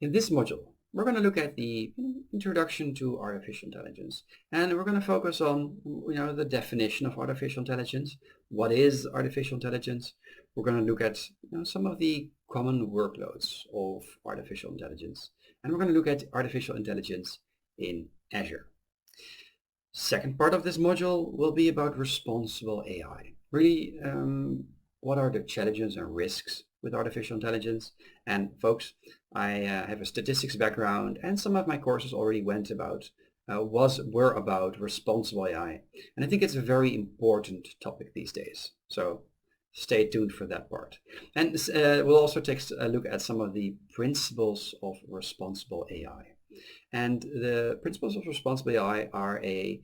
In this module, we're going to look at the introduction to artificial intelligence, and we're going to focus on the definition of artificial intelligence. What is artificial intelligence? We're going to look at some of the common workloads of artificial intelligence, and we're going to look at artificial intelligence in Azure. Second part of this module will be about responsible AI. Really, what are the challenges and risks with artificial intelligence? And folks, I have a statistics background, and some of my courses already were about responsible AI. And I think it's a very important topic these days. So stay tuned for that part. And we'll also take a look at some of the principles of responsible AI. And the principles of responsible AI are a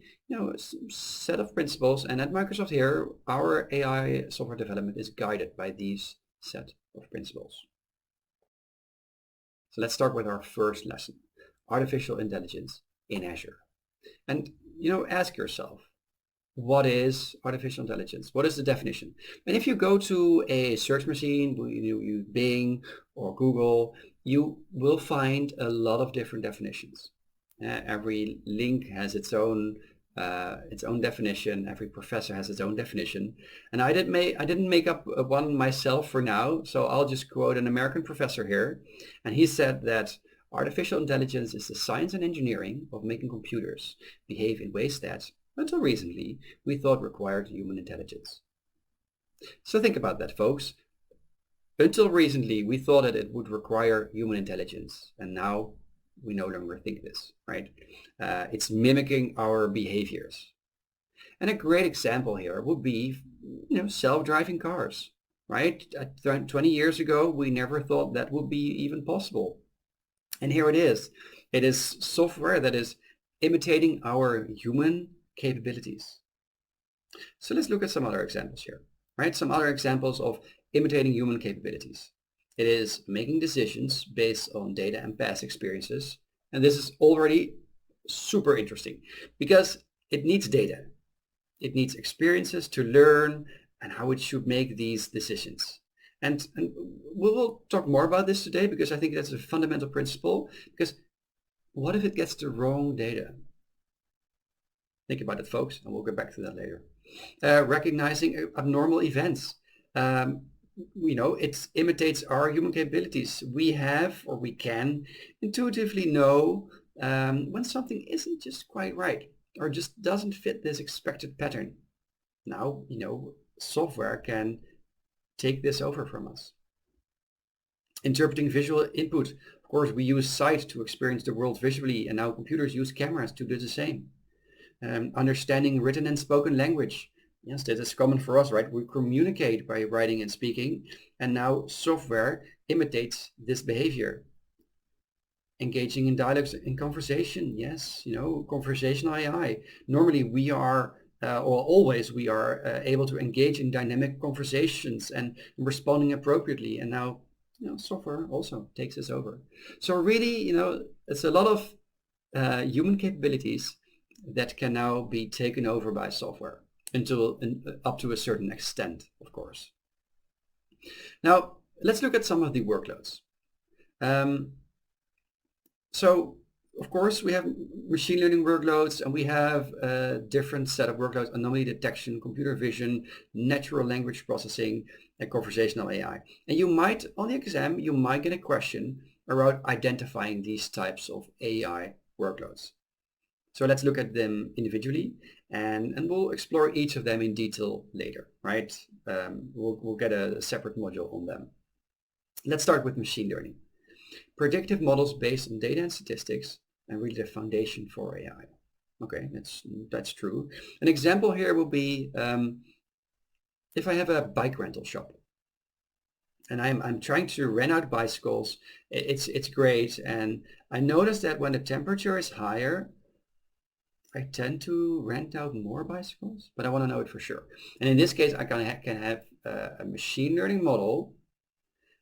set of principles, and at Microsoft here, our AI software development is guided by these set of principles. So let's start with our first lesson, artificial intelligence in Azure. And ask yourself, what is artificial intelligence? What is the definition? And if you go to a search machine, you Bing or Google, you will find a lot of different definitions. Every link has its own definition. Every professor has its own definition. And I didn't make up one myself for now, so I'll just quote an American professor here. And he said that artificial intelligence is the science and engineering of making computers behave in ways that, until recently, we thought required human intelligence. So think about that, folks. Until recently, we thought that it would require human intelligence, and now we no longer think this, right? It's mimicking our behaviors. And a great example here would be, self-driving cars, right? 20 years ago, we never thought that would be even possible. And here it is. It is software that is imitating our human capabilities. So let's look at some other examples here, right? Some other examples of imitating human capabilities. It is making decisions based on data and past experiences. And this is already super interesting because it needs data. It needs experiences to learn and how it should make these decisions. And we'll talk more about this today because I think that's a fundamental principle. Because what if it gets the wrong data? Think about it, folks, and we'll get back to that later. Recognizing abnormal events. It imitates our human capabilities. We can intuitively know when something isn't just quite right or just doesn't fit this expected pattern. Now, software can take this over from us. Interpreting visual input. Of course, we use sight to experience the world visually, and now computers use cameras to do the same. Understanding written and spoken language. Yes, this is common for us, right? We communicate by writing and speaking, and now software imitates this behavior. Engaging in dialogues and conversation. Yes, conversational AI. Normally we are, or always we are able to engage in dynamic conversations and responding appropriately. And now, software also takes us over. So really, it's a lot of human capabilities that can now be taken over by software up to a certain extent, of course. Now, let's look at some of the workloads. So, of course, we have machine learning workloads, and we have a different set of workloads: anomaly detection, computer vision, natural language processing, and conversational AI. And you might, on the exam, get a question around identifying these types of AI workloads. So let's look at them individually, and we'll explore each of them in detail later, right? We'll get a separate module on them. Let's start with machine learning. Predictive models based on data and statistics, and really the foundation for AI. Okay, that's true. An example here will be if I have a bike rental shop, and I'm trying to rent out bicycles. It's great, and I noticed that when the temperature is higher, I tend to rent out more bicycles, but I want to know it for sure. And in this case, I can have a machine learning model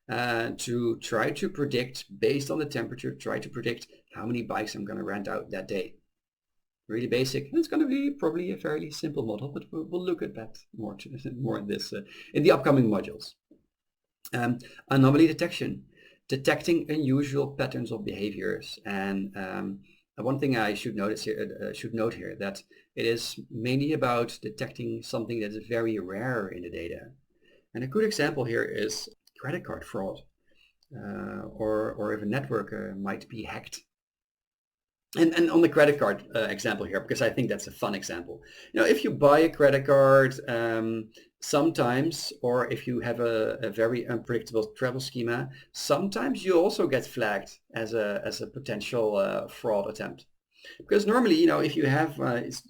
to try to predict, based on the temperature, try to predict how many bikes I'm going to rent out that day. Really basic. And it's going to be probably a fairly simple model, but we'll look at that more in this in the upcoming modules. Anomaly detection. detecting unusual patterns of behaviors. And one thing I should note here that it is mainly about detecting something that is very rare in the data. And a good example here is credit card fraud, or if a network might be hacked. And on the credit card example here, because I think that's a fun example. If you buy a credit card, sometimes, or if you have a very unpredictable travel schema, sometimes you also get flagged as a potential fraud attempt. Because normally, if you have,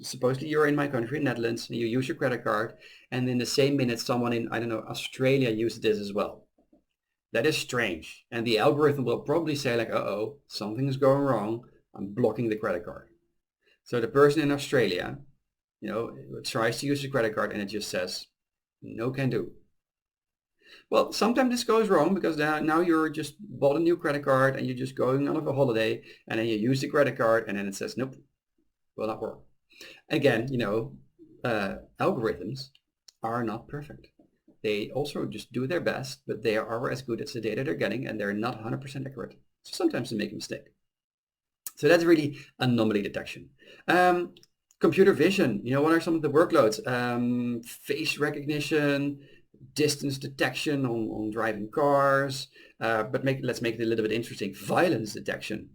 supposedly you're in my country, Netherlands, and you use your credit card, and in the same minute someone in, I don't know, Australia uses this as well. That is strange. And the algorithm will probably say like, uh-oh, something's going wrong. I'm blocking the credit card. So the person in Australia, tries to use the credit card and it just says, no can do. Well, sometimes this goes wrong because now you're just bought a new credit card and you're just going on a holiday and then you use the credit card and then it says, nope, will not work. Again, algorithms are not perfect. They also just do their best, but they are as good as the data they're getting and they're not 100% accurate. So sometimes they make a mistake. So that's really anomaly detection. Computer vision, what are some of the workloads? Face recognition, distance detection on driving cars, but let's make it a little bit interesting. Violence detection,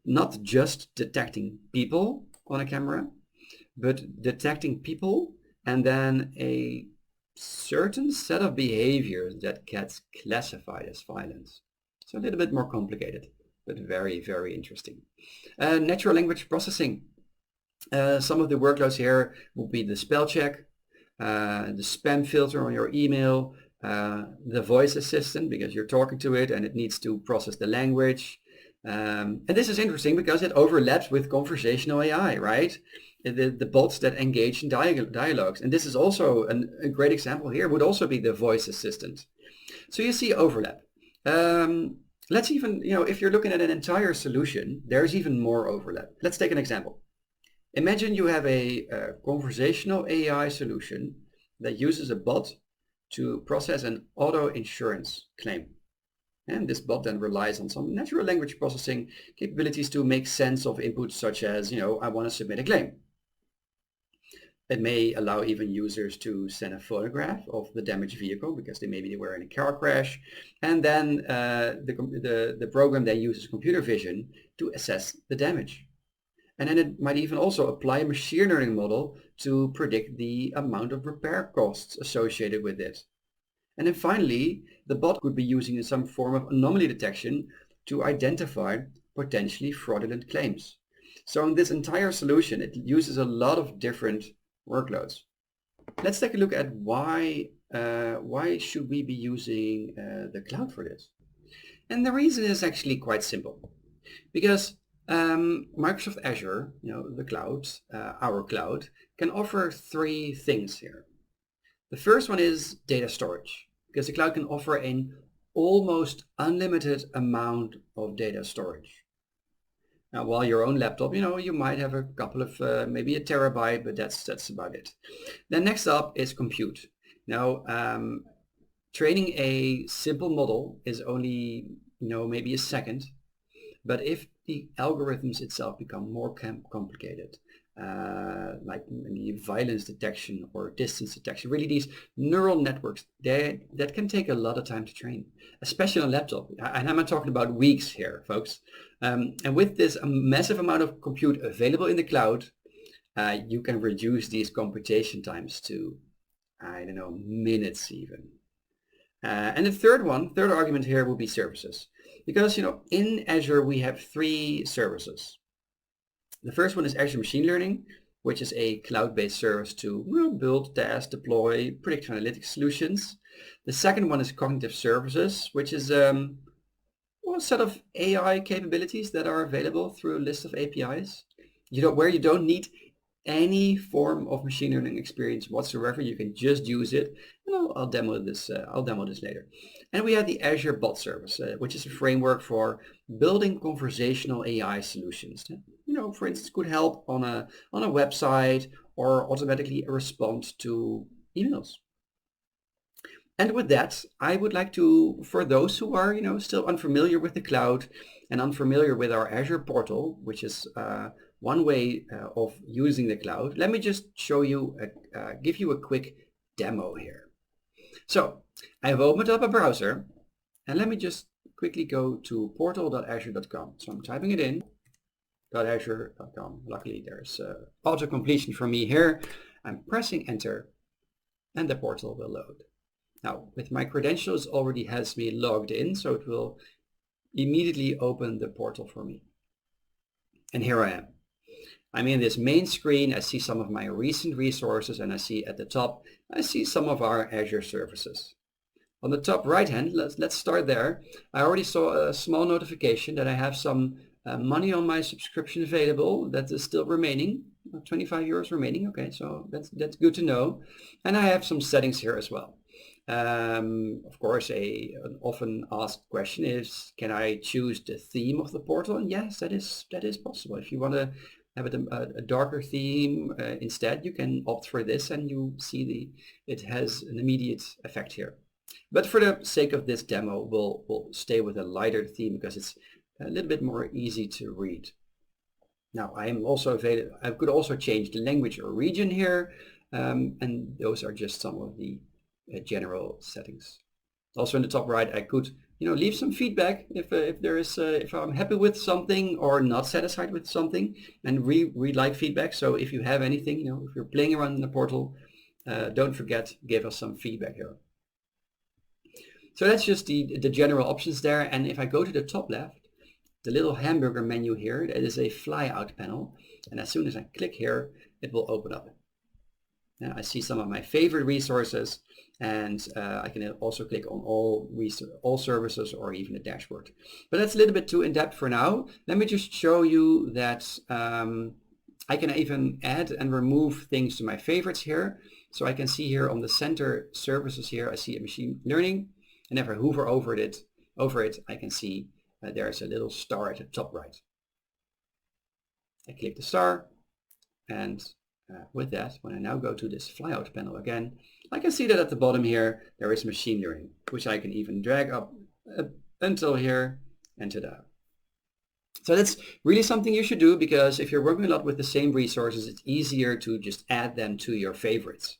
not just detecting people on a camera, but detecting people and then a certain set of behaviors that gets classified as violence. So a little bit more complicated, but very, very interesting. Natural language processing. Some of the workloads here will be the spell check, the spam filter on your email, the voice assistant because you're talking to it and it needs to process the language. And this is interesting because it overlaps with conversational AI, right? The bots that engage in dialogues. And this is also a great example here would also be the voice assistant. So you see overlap. Let's even, if you're looking at an entire solution, there's even more overlap. Let's take an example. Imagine you have a conversational AI solution that uses a bot to process an auto insurance claim. And this bot then relies on some natural language processing capabilities to make sense of inputs such as, I want to submit a claim. It may allow even users to send a photograph of the damaged vehicle because maybe they were in a car crash. And then the program then uses computer vision to assess the damage. And then it might even also apply a machine learning model to predict the amount of repair costs associated with it. And then finally, the bot could be using some form of anomaly detection to identify potentially fraudulent claims. So in this entire solution, it uses a lot of different workloads. Let's take a look at why should we be using the cloud for this? And the reason is actually quite simple. Because Microsoft Azure, the cloud, our cloud, can offer three things here. The first one is data storage, because the cloud can offer an almost unlimited amount of data storage. Now, while your own laptop, you might have a couple of, maybe a terabyte, but that's about it. Then next up is compute. Now, training a simple model is only, maybe a second. But if the algorithms itself become more complicated, like maybe violence detection or distance detection, really these neural networks, that can take a lot of time to train, especially on a laptop. And I'm not talking about weeks here, folks. And with this massive amount of compute available in the cloud, you can reduce these computation times to, I don't know, minutes even. And the third argument here will be services. Because, in Azure, we have three services. The first one is Azure Machine Learning, which is a cloud-based service to build, test, deploy, predictive analytics solutions. The second one is Cognitive Services, which is a set of AI capabilities that are available through a list of APIs. Where you don't need any form of machine learning experience whatsoever. You can just use it. And I'll demo this later. And we have the Azure Bot Service, which is a framework for building conversational AI solutions. For instance, could help on a website or automatically respond to emails. And with that, I would like to, for those who are, still unfamiliar with the cloud and unfamiliar with our Azure Portal, which is one way of using the cloud, let me just show you, give you a quick demo here. So I've opened up a browser, and let me just quickly go to portal.azure.com. So I'm typing it in, .azure.com. Luckily, there's auto-completion for me here. I'm pressing enter, and the portal will load. Now, with my credentials already has me logged in, so it will immediately open the portal for me. And here I am. I'm in this main screen. I see some of my recent resources, and I see at the top, I see some of our Azure services. On the top right hand, let's start there. I already saw a small notification that I have some money on my subscription available that is still remaining, 25 euros remaining. Okay, so that's good to know. And I have some settings here as well. Of course, an often asked question is, can I choose the theme of the portal? And yes, that is possible. If you want to have a darker theme instead, you can opt for this, and you see it has an immediate effect here. But for the sake of this demo, we'll stay with a lighter theme because it's a little bit more easy to read. Now, I could also change the language or region here, and those are just some of the general settings. Also in the top right, I could leave some feedback if I'm happy with something or not satisfied with something, and we like feedback. So if you have anything, if you're playing around in the portal, don't forget, give us some feedback here. So that's just the general options there. And if I go to the top left, the little hamburger menu here, it is a flyout panel, and as soon as I click here, it will open up. Now I see some of my favorite resources, and I can also click on all services or even a dashboard. But that's a little bit too in-depth for now. Let me just show you that I can even add and remove things to my favorites here. So I can see here on the center services here, I see a machine learning, and if I hover over it, I can see there's a little star at the top right. I click the star, and with that, when I now go to this flyout panel again, I can see that at the bottom here, there is machine learning, which I can even drag up until here and ta-da. So that's really something you should do, because if you're working a lot with the same resources, it's easier to just add them to your favorites.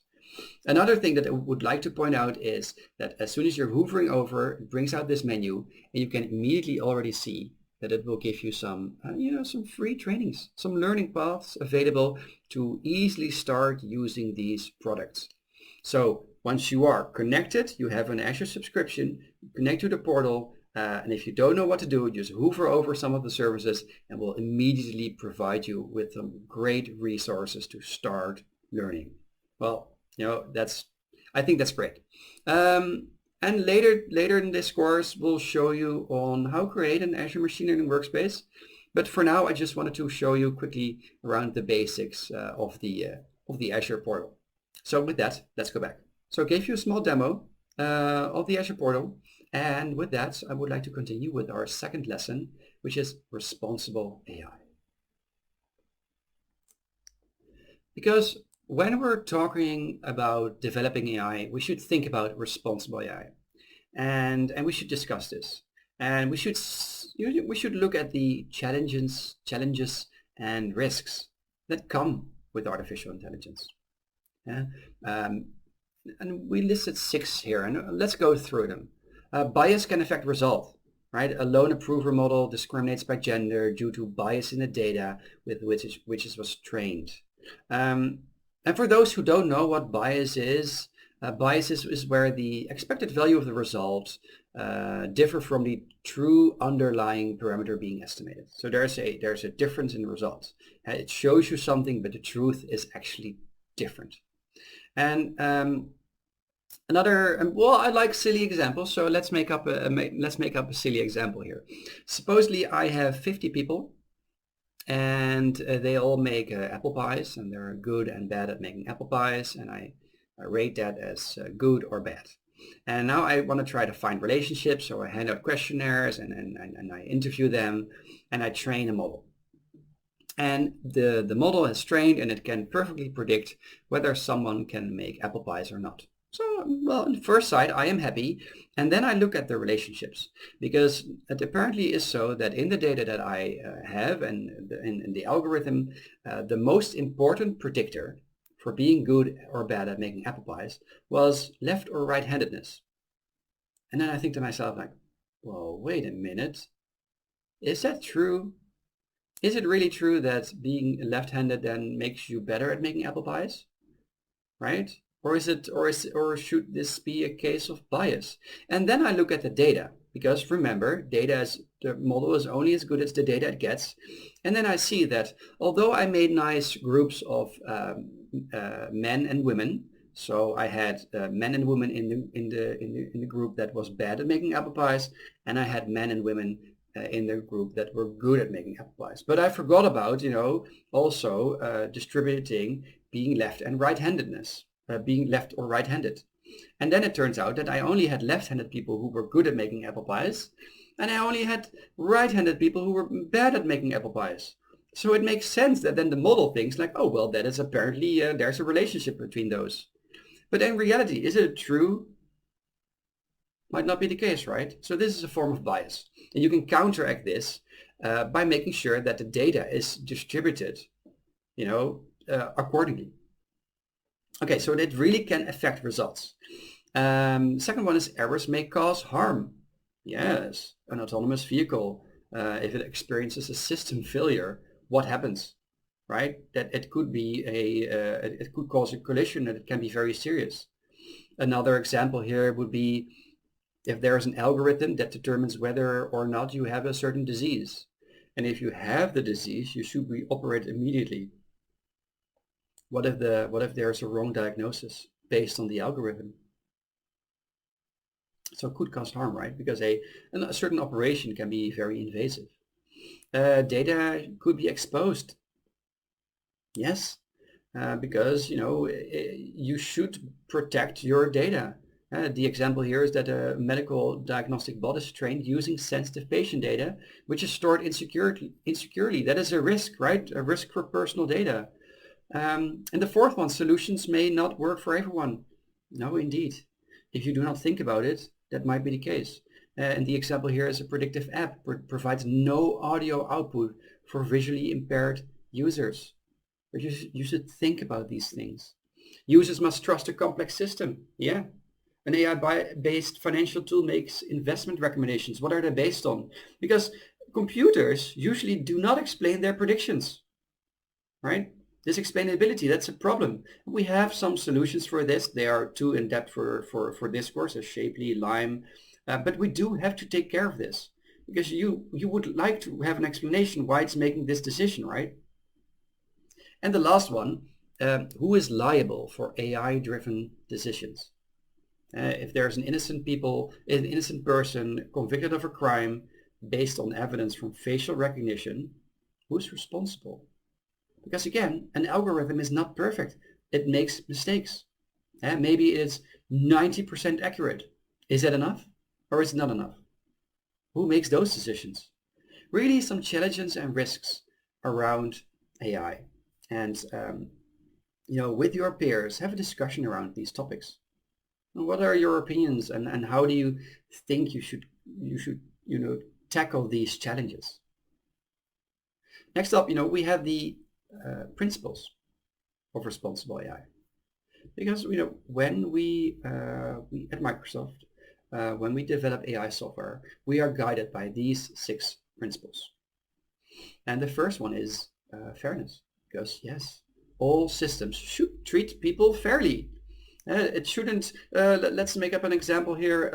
Another thing that I would like to point out is that as soon as you're hovering over, it brings out this menu, and you can immediately already see that it will give you some, some free trainings, some learning paths available to easily start using these products. So once you are connected, you have an Azure subscription, connect to the portal, and if you don't know what to do, just hover over some of the services, and we'll immediately provide you with some great resources to start learning. Well, I think that's great. And later in this course, we'll show you on how to create an Azure Machine Learning workspace. But for now, I just wanted to show you quickly around the basics of the Azure Portal. So with that, let's go back. So I gave you a small demo of the Azure Portal. And with that, I would like to continue with our second lesson, which is responsible AI. Because when we're talking about developing AI, we should think about responsible AI, and we should discuss this, and we should look at the challenges and risks that come with artificial intelligence. Yeah? And we listed 6 here, and let's go through them. Bias can affect result. Right? A lone approver model discriminates by gender due to bias in the data with which it was trained. And for those who don't know what bias is where the expected value of the result differ from the true underlying parameter being estimated. So there's a difference in the results. It shows you something, but the truth is actually different. And I like silly examples, so let's make up a silly example here. Supposedly I have 50 people, and they all make apple pies, and they're good and bad at making apple pies, and I rate that as good or bad. And now I want to try to find relationships, so I hand out questionnaires and I interview them, and I train a model. And the model is trained, and it can perfectly predict whether someone can make apple pies or not. So, well, on the first side, I am happy. And then I look at the relationships, because it apparently is so that in the data that I have and in the algorithm, the most important predictor for being good or bad at making apple pies was left or right-handedness. And then I think to myself, like, well, wait a minute. Is that true? Is it really true that being left-handed then makes you better at making apple pies? Right? Or should this be a case of bias? And then I look at the data, because remember, the model is only as good as the data it gets. And then I see that although I made nice groups of men and women, so I had men and women in the group that was bad at making apple pies, and I had men and women in the group that were good at making apple pies. But I forgot about, also distributing being left and right-handedness, being left or right-handed. And then it turns out that I only had left-handed people who were good at making apple pies, and I only had right-handed people who were bad at making apple pies. So it makes sense that then the model thinks like, oh, well, that is apparently, there's a relationship between those. But in reality, is it true? Might not be the case, right? So this is a form of bias. And you can counteract this by making sure that the data is distributed, accordingly. Okay, so it really can affect results. Second one is errors may cause harm. Yes, an autonomous vehicle, if it experiences a system failure, what happens, right? That it could be it could cause a collision, and it can be very serious. Another example here would be if there's an algorithm that determines whether or not you have a certain disease. And if you have the disease, you should be operated immediately. What if there's a wrong diagnosis based on the algorithm? So it could cause harm, right? Because a certain operation can be very invasive. Data could be exposed. Yes, because you should protect your data. The example here is that a medical diagnostic bot is trained using sensitive patient data, which is stored insecurely. That is a risk, right? A risk for personal data. And the fourth one, solutions may not work for everyone. No, indeed. If you do not think about it, that might be the case. And the example here is a predictive app provides no audio output for visually impaired users. But you should think about these things. Users must trust a complex system. Yeah. An AI-based financial tool makes investment recommendations. What are they based on? Because computers usually do not explain their predictions, right? This explainability, that's a problem. We have some solutions for this. They are too in-depth for this course, as Shapely, Lime, but we do have to take care of this, because you would like to have an explanation why it's making this decision, right? And the last one, who is liable for AI-driven decisions? If there's an innocent person convicted of a crime based on evidence from facial recognition, who's responsible? Because again, an algorithm is not perfect. It makes mistakes. Maybe it's 90% accurate. Is that enough? Or is it not enough? Who makes those decisions? Really some challenges and risks around AI. And with your peers, have a discussion around these topics. What are your opinions, and how do you think you should tackle these challenges? Next up, we have the principles of responsible AI. Because when we at Microsoft, when we develop AI software, we are guided by these 6 principles. And the first one is fairness. Because yes, all systems should treat people fairly. It shouldn't, let's make up an example here.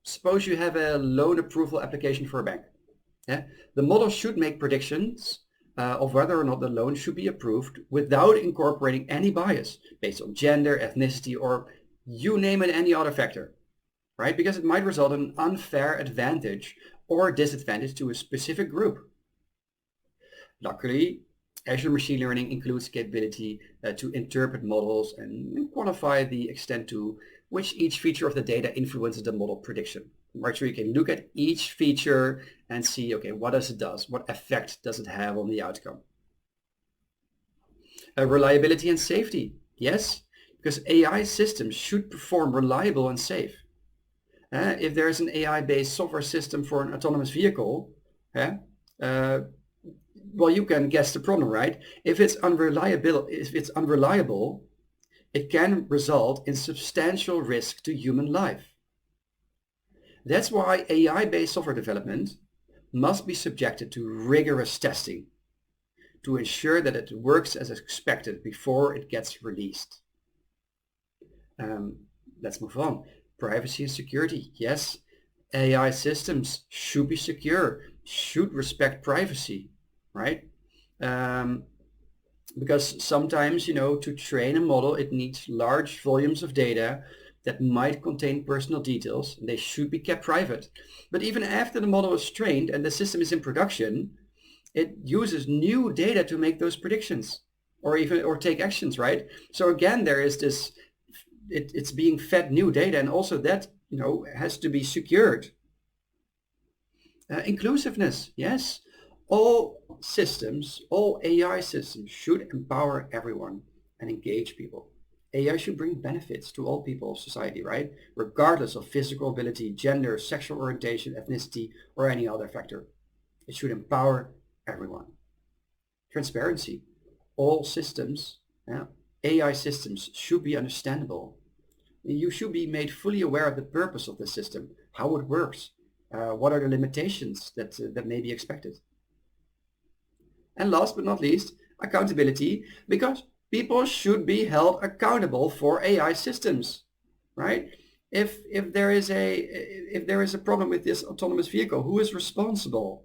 Suppose you have a loan approval application for a bank. The model should make predictions of whether or not the loan should be approved without incorporating any bias based on gender, ethnicity, or you name it, any other factor, right? Because it might result in an unfair advantage or disadvantage to a specific group. Luckily, Azure Machine Learning includes capability to interpret models and quantify the extent to which each feature of the data influences the model prediction. Right, so you can look at each feature and see, okay, what does it do? What effect does it have on the outcome? Reliability and safety. Yes, because AI systems should perform reliable and safe. If there's an AI-based software system for an autonomous vehicle, well, you can guess the problem, right? If it's unreliable, it can result in substantial risk to human life. That's why AI-based software development must be subjected to rigorous testing to ensure that it works as expected before it gets released. Let's move on. Privacy and security. Yes, AI systems should be secure, should respect privacy, right? Because sometimes, to train a model, it needs large volumes of data that might contain personal details. They should be kept private. But even after the model is trained and the system is in production, it uses new data to make those predictions or take actions, right? So again, there is this, it's being fed new data, and also that, has to be secured. Inclusiveness, yes. All AI systems should empower everyone and engage people. AI should bring benefits to all people of society, right? Regardless of physical ability, gender, sexual orientation, ethnicity, or any other factor. It should empower everyone. Transparency. All systems, AI systems, should be understandable. You should be made fully aware of the purpose of the system, how it works, what are the limitations that may be expected. And last but not least, accountability, because people should be held accountable for AI systems, right? If there is a problem with this autonomous vehicle, who is responsible?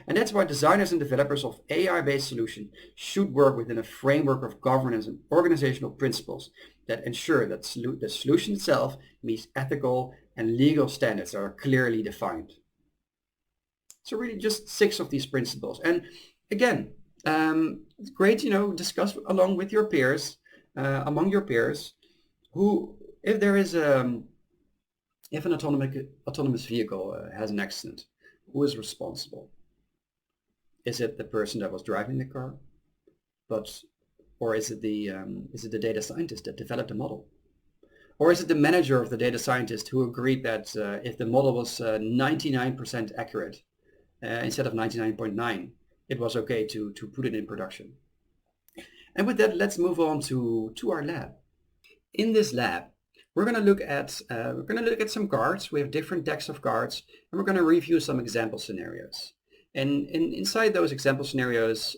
And that's why designers and developers of AI-based solutions should work within a framework of governance and organizational principles that ensure that the solution itself meets ethical and legal standards that are clearly defined. So really just 6 of these principles. And again, it's great, discuss along with your peers, among your peers, who, if an autonomous vehicle has an accident, who is responsible? Is it the person that was driving the car, or is it the data scientist that developed the model, or is it the manager of the data scientist who agreed that if the model was 99% accurate instead of 99.9, it was okay to put it in production? And with that, let's move on to our lab. In this lab, we're going to look at some cards. We have different decks of cards, and we're going to review some example scenarios. And inside those example scenarios,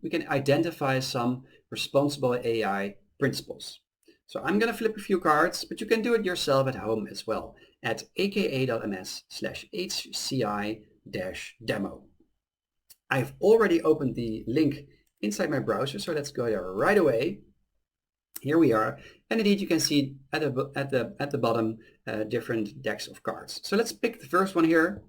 we can identify some responsible AI principles. So I'm going to flip a few cards, but you can do it yourself at home as well at aka.ms/hci-demo. I've already opened the link inside my browser, so let's go there right away. Here we are, and indeed you can see at the bottom different decks of cards. So let's pick the first one here,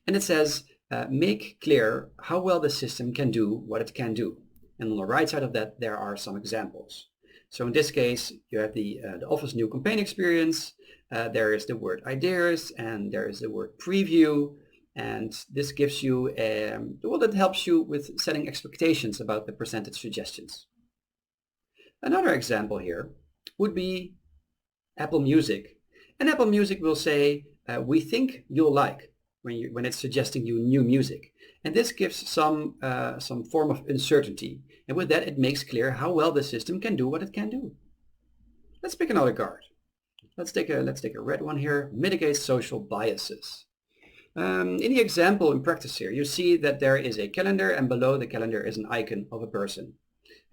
and it says, make clear how well the system can do what it can do. And on the right side of that, there are some examples. So in this case, you have the Office new campaign experience. There is the word ideas, and there is the word preview. And this gives you, that helps you with setting expectations about the presented suggestions. Another example here would be Apple Music. And Apple Music will say, we think you'll like, when it's suggesting you new music. And this gives some form of uncertainty. And with that, it makes clear how well the system can do what it can do. Let's pick another card. Let's take a red one here. Mitigate social biases. In the example in practice here, you see that there is a calendar, and below the calendar is an icon of a person.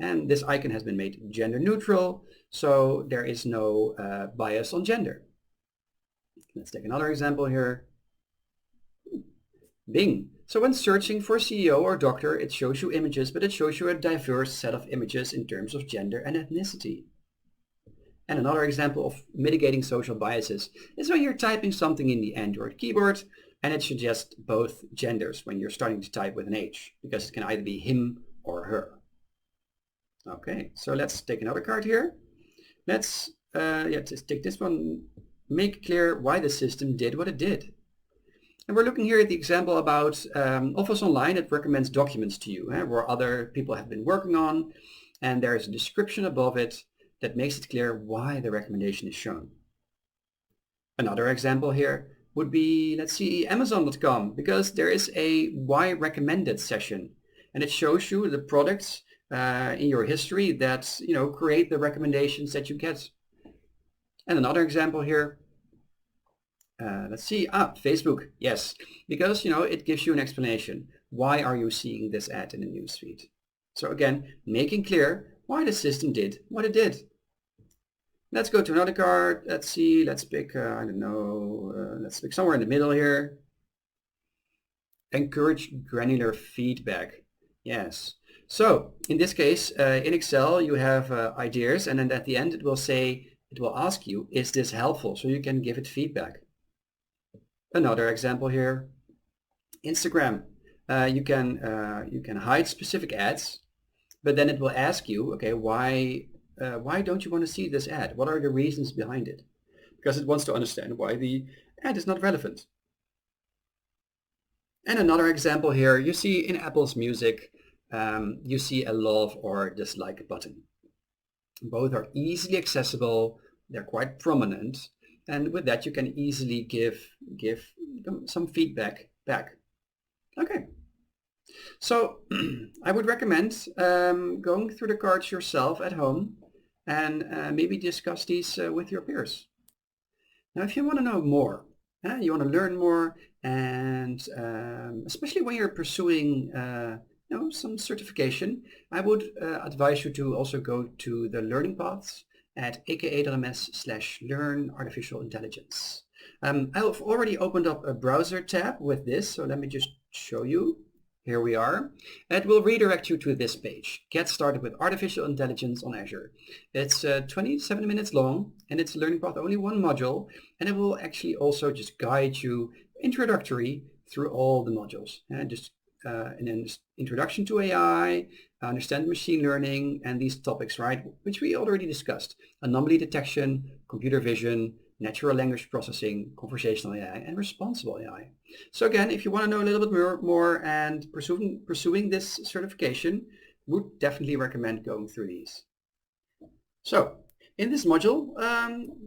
And this icon has been made gender neutral, so there is no bias on gender. Let's take another example here. Bing. So when searching for CEO or doctor, it shows you images, but it shows you a diverse set of images in terms of gender and ethnicity. And another example of mitigating social biases is when you're typing something in the Android keyboard, and it suggests both genders when you're starting to type with an H, because it can either be him or her. Okay, so let's take another card here. Let's just take this one. Make clear why the system did what it did. And we're looking here at the example about Office Online. It recommends documents to you where other people have been working on, and there's a description above it that makes it clear why the recommendation is shown. Another example here would be, let's see, Amazon.com, because there is a why recommended session, and it shows you the products in your history that create the recommendations that you get. And another example here, let's see, Facebook, yes, because it gives you an explanation. Why are you seeing this ad in the newsfeed? So again, making clear why the system did what it did. Let's go to another card. Let's see, let's pick, I don't know, let's pick somewhere in the middle here. Encourage granular feedback. Yes. So in this case, in Excel, you have ideas, and then at the end it will ask you, is this helpful? So you can give it feedback. Another example here, Instagram. You can hide specific ads, but then it will ask you, okay, why don't you want to see this ad? What are the reasons behind it? Because it wants to understand why the ad is not relevant. And another example here, you see in Apple's Music, you see a love or dislike button. Both are easily accessible, they're quite prominent, and with that you can easily give some feedback back. Okay. So I would recommend going through the cards yourself at home and maybe discuss these with your peers. Now, if you want to know more, you want to learn more, and especially when you're pursuing some certification, I would advise you to also go to the learning paths at aka.ms/learn artificial intelligence. I've already opened up a browser tab with this, so let me just show you. Here we are. It will redirect you to this page. Get started with artificial intelligence on Azure. It's 27 minutes long, and it's a learning path, only one module, and it will actually also just guide you introductory through all the modules. And then just introduction to AI, understand machine learning, and these topics, right, which we already discussed. Anomaly detection, computer vision, natural language processing, conversational AI, and responsible AI. So again, if you want to know a little bit more and pursuing this certification, would definitely recommend going through these. So in this module,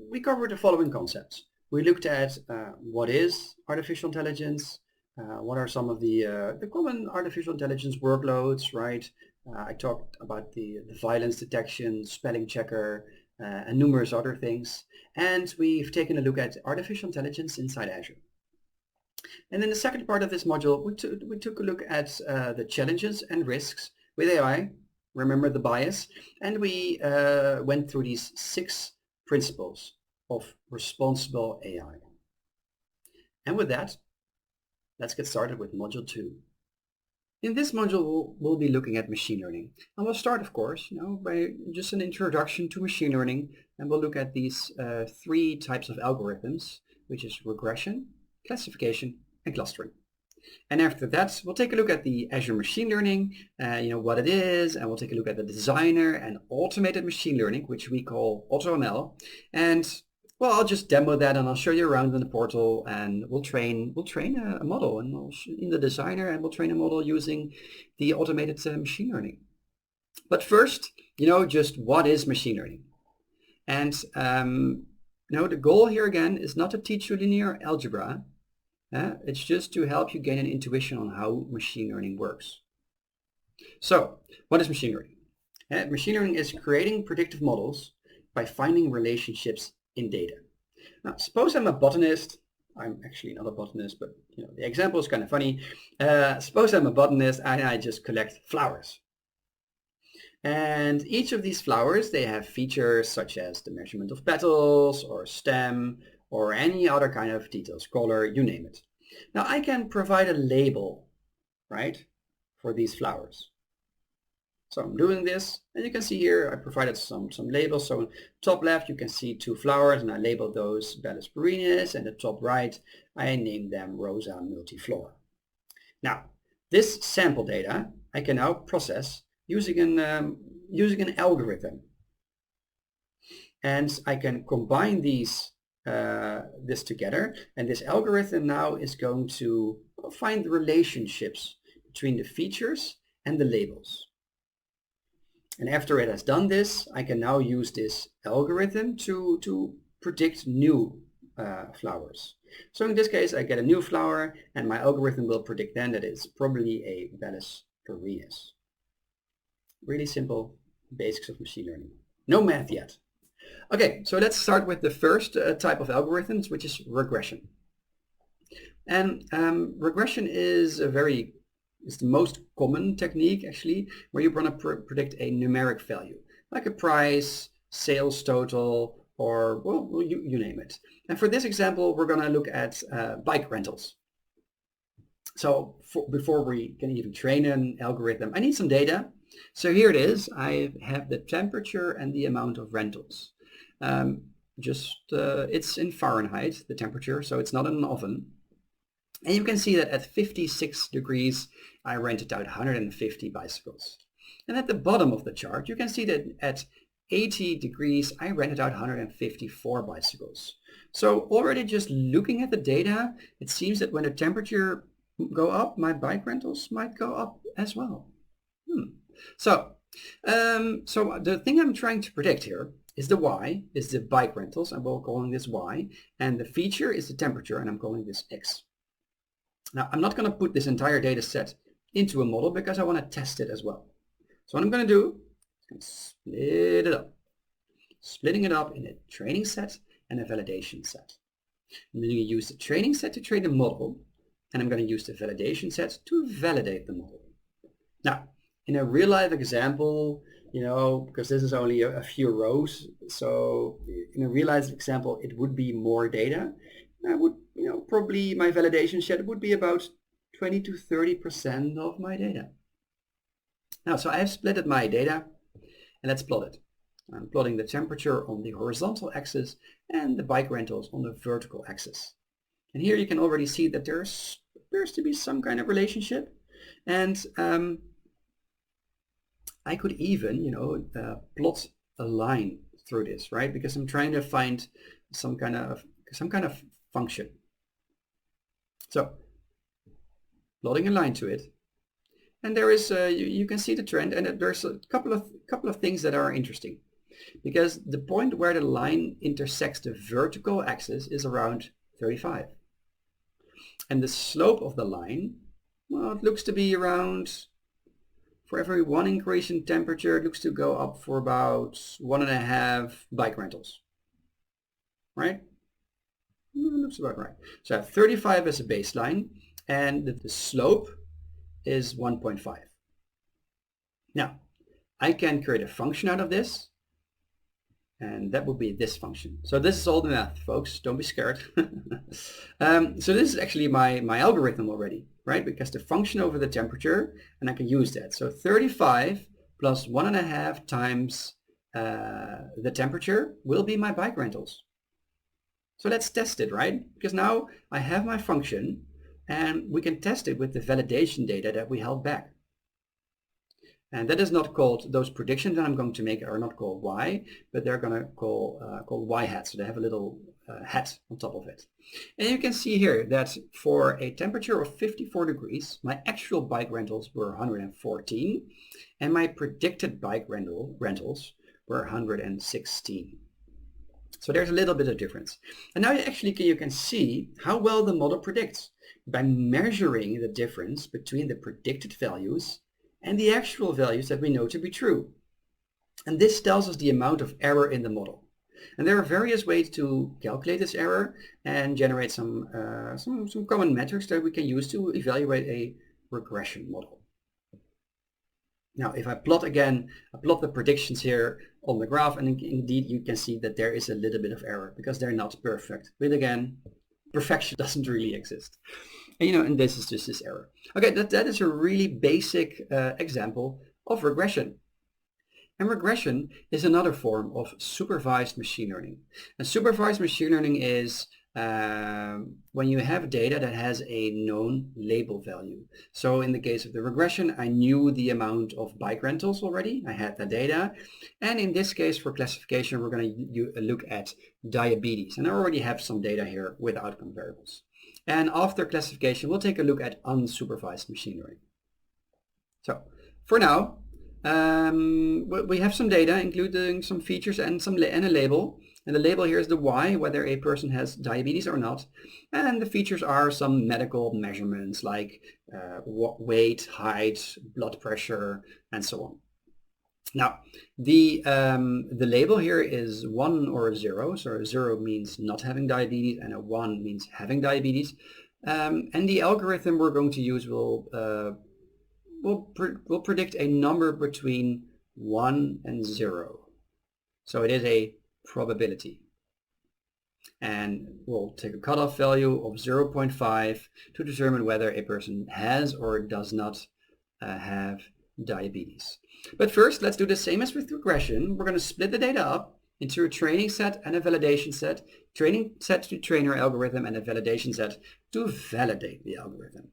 we covered the following concepts. We looked at what is artificial intelligence, what are some of the common artificial intelligence workloads, right? I talked about the violence detection, spelling checker, and numerous other things. And we've taken a look at artificial intelligence inside Azure. And in the second part of this module, we took a look at the challenges and risks with AI, remember the bias, and we went through these 6 principles of responsible AI. And with that, let's get started with module 2. In this module, we'll be looking at machine learning. And we'll start, of course, by just an introduction to machine learning. And we'll look at these 3 types of algorithms, which is regression, classification, and clustering. And after that, we'll take a look at the Azure Machine Learning, what it is, and we'll take a look at the designer and automated machine learning, which we call AutoML. And well, I'll just demo that and I'll show you around in the portal, and we'll train a model in the designer, and we'll train a model using the automated machine learning. But first, just what is machine learning? And the goal here again is not to teach you linear algebra. It's just to help you gain an intuition on how machine learning works. So, what is machine learning? Machine learning is creating predictive models by finding relationships in data. Now, suppose I'm a botanist. I'm actually not a botanist, but the example is kind of funny. Suppose I'm a botanist and I just collect flowers. And each of these flowers, they have features such as the measurement of petals or stem or any other kind of details, color, you name it. Now I can provide a label, right, for these flowers. So I'm doing this, and you can see here I provided some labels. So top left you can see 2 flowers, and I labeled those Bellus perennis, and the top right I named them Rosa multiflora. Now this sample data I can now process using an algorithm, and I can combine this together, and this algorithm now is going to find the relationships between the features and the labels. And after it has done this, I can now use this algorithm to predict new flowers. So in this case, I get a new flower, and my algorithm will predict then that it's probably a Bellis perennis. Really simple basics of machine learning. No math yet. Okay, so let's start with the first type of algorithms, which is regression. And regression is it's the most common technique actually, where you want to predict a numeric value, like a price, sales total, or well, you name it. And for this example, we're going to look at bike rentals. So before we can even train an algorithm, I need some data. So here it is. I have the temperature and the amount of rentals. It's in Fahrenheit, the temperature, so it's not in an oven. And you can see that at 56 degrees, I rented out 150 bicycles. And at the bottom of the chart, you can see that at 80 degrees, I rented out 154 bicycles. So already just looking at the data, it seems that when the temperature go up, my bike rentals might go up as well. So the thing I'm trying to predict here is the Y, is the bike rentals, and we're calling this Y, and the feature is the temperature, and I'm calling this X. Now, I'm not going to put this entire data set into a model because I want to test it as well. So what I'm going to do is split it up. Splitting it up in a training set and a validation set. I'm going to use the training set to train the model, and I'm going to use the validation set to validate the model. Now, in a real life example, because this is only a few rows, so in a real life example, it would be more data. I would, probably my validation set would be about 20 to 30% of my data. Now, so I have splitted my data, and let's plot it. I'm plotting the temperature on the horizontal axis and the bike rentals on the vertical axis. And here you can already see that there appears to be some kind of relationship. And I could even, plot a line through this, right? Because I'm trying to find some kind of function. So, plotting a line to it, and there is you can see the trend, and there's a couple of things that are interesting, because the point where the line intersects the vertical axis is around 35, and the slope of the line, well, it looks to be around, for every 1 increase in temperature, it looks to go up for about 1.5 bike rentals, right? Looks about right. So I have 35 as a baseline, and the slope is 1.5. Now, I can create a function out of this, and that will be this function. So this is all the math, folks. Don't be scared. So this is actually my algorithm already, right? Because the function over the temperature, and I can use that. So 35 plus 1.5 times the temperature will be my bike rentals. So let's test it, right? Because now I have my function, and we can test it with the validation data that we held back. And that is not called, those predictions that I'm going to make are not called Y, but they're going to called Y hat. So they have a little hat on top of it. And you can see here that for a temperature of 54 degrees, my actual bike rentals were 114, and my predicted bike rentals were 116. So there's a little bit of difference. And now you can see how well the model predicts by measuring the difference between the predicted values and the actual values that we know to be true. And this tells us the amount of error in the model. And there are various ways to calculate this error and generate some common metrics that we can use to evaluate a regression model. Now, if I plot the predictions here on the graph, and indeed you can see that there is a little bit of error because they're not perfect. But again, perfection doesn't really exist. And this is just this error. Okay, that is a really basic example of regression. And regression is another form of supervised machine learning. And supervised machine learning is when you have data that has a known label value. So in the case of the regression, I knew the amount of bike rentals already. I had the data. And in this case, for classification, we're going to look at diabetes. And I already have some data here with outcome variables. And after classification, we'll take a look at unsupervised machine learning. So for now, We have some data, including some features and a label. And the label here is the Y, whether a person has diabetes or not. And the features are some medical measurements like weight, height, blood pressure, and so on. Now, the label here is 1 or 0. So a 0 means not having diabetes and a 1 means having diabetes. And the algorithm we're going to use will predict a number between 1 and 0. So it is a probability. And we'll take a cutoff value of 0.5 to determine whether a person has or does not have diabetes. But first, let's do the same as with regression. We're going to split the data up into a training set and a validation set. Training set to train our algorithm and a validation set to validate the algorithm.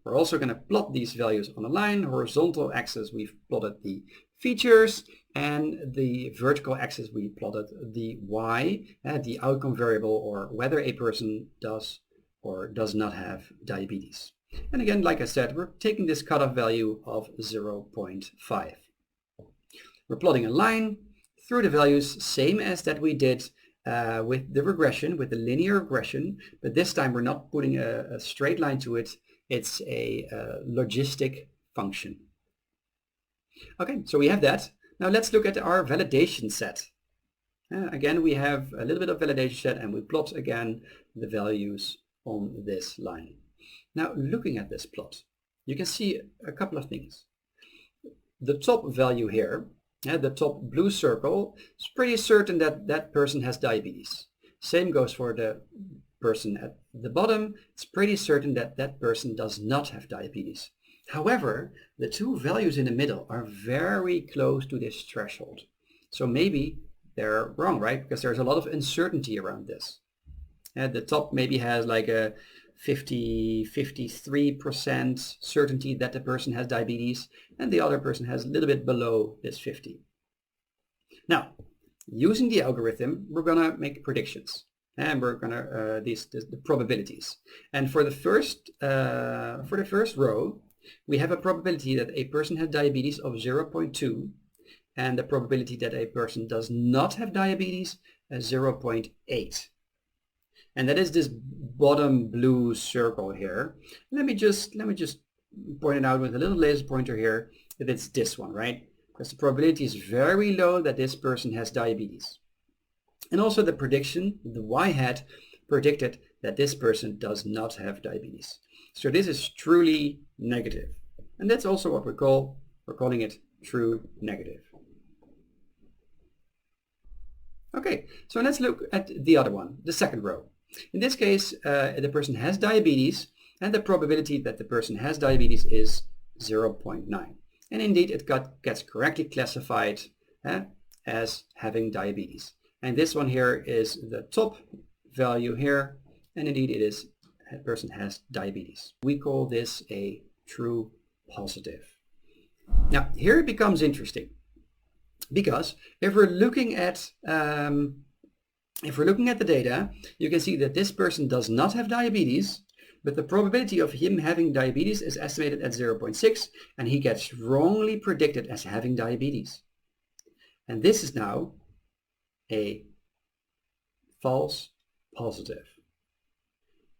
We're also going to plot these values on a line. Horizontal axis, we've plotted the features, and the vertical axis, we plotted the Y, the outcome variable, or whether a person does or does not have diabetes. And again, like I said, we're taking this cutoff value of 0.5. We're plotting a line through the values, same as that we did with the regression, with the linear regression, but this time we're not putting a straight line to it. It's a logistic function. Okay, so we have that. Now let's look at our validation set. Again, we have a little bit of validation set, and we plot again the values on this line. Now, looking at this plot, you can see a couple of things. The top value here, the top blue circle, is pretty certain that that person has diabetes. Same goes for the person at the bottom. It's pretty certain that that person does not have diabetes. However, the two values in the middle are very close to this threshold. So maybe they're wrong, right? Because there's a lot of uncertainty around this. The top maybe has like a 53% certainty that the person has diabetes, and the other person has a little bit below this 50. Now, using the algorithm, we're going to make predictions. And we're going to the probabilities. And for the first row, we have a probability that a person has diabetes of 0.2, and the probability that a person does not have diabetes as 0.8. And that is this bottom blue circle here. Let me just point it out with a little laser pointer here that it's this one, right? Because the probability is very low that this person has diabetes. And also the prediction, the Y hat, predicted that this person does not have diabetes. So this is truly negative. And that's also what we're calling it true negative. Okay, so let's look at the other one, the second row. In this case, the person has diabetes, and the probability that the person has diabetes is 0.9. And indeed, it gets correctly classified as having diabetes. And this one here is the top value here, and indeed it is a person has diabetes. We call this a true positive. Now here it becomes interesting, because if we're looking at the data, you can see that this person does not have diabetes, but the probability of him having diabetes is estimated at 0.6, and he gets wrongly predicted as having diabetes. And this is now a false positive.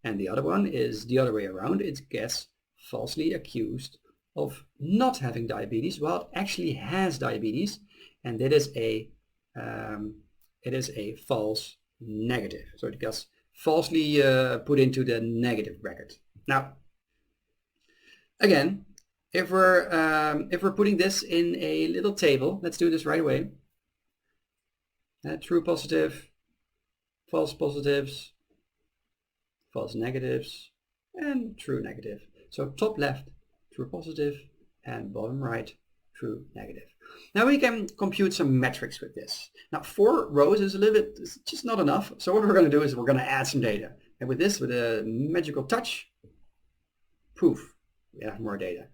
And the other one is the other way around. It gets falsely accused of not having diabetes while it actually has diabetes, and that is a false negative. So it gets falsely put into the negative bracket. Now, again, if we're putting this in a little table, let's do this right away. True positive, false positives, false negatives, and true negative. So top left, true positive, and bottom right, true negative. Now we can compute some metrics with this. Now 4 rows is a little bit, it's just not enough. So what we're going to do is we're going to add some data. And with this, with a magical touch, poof, we have more data.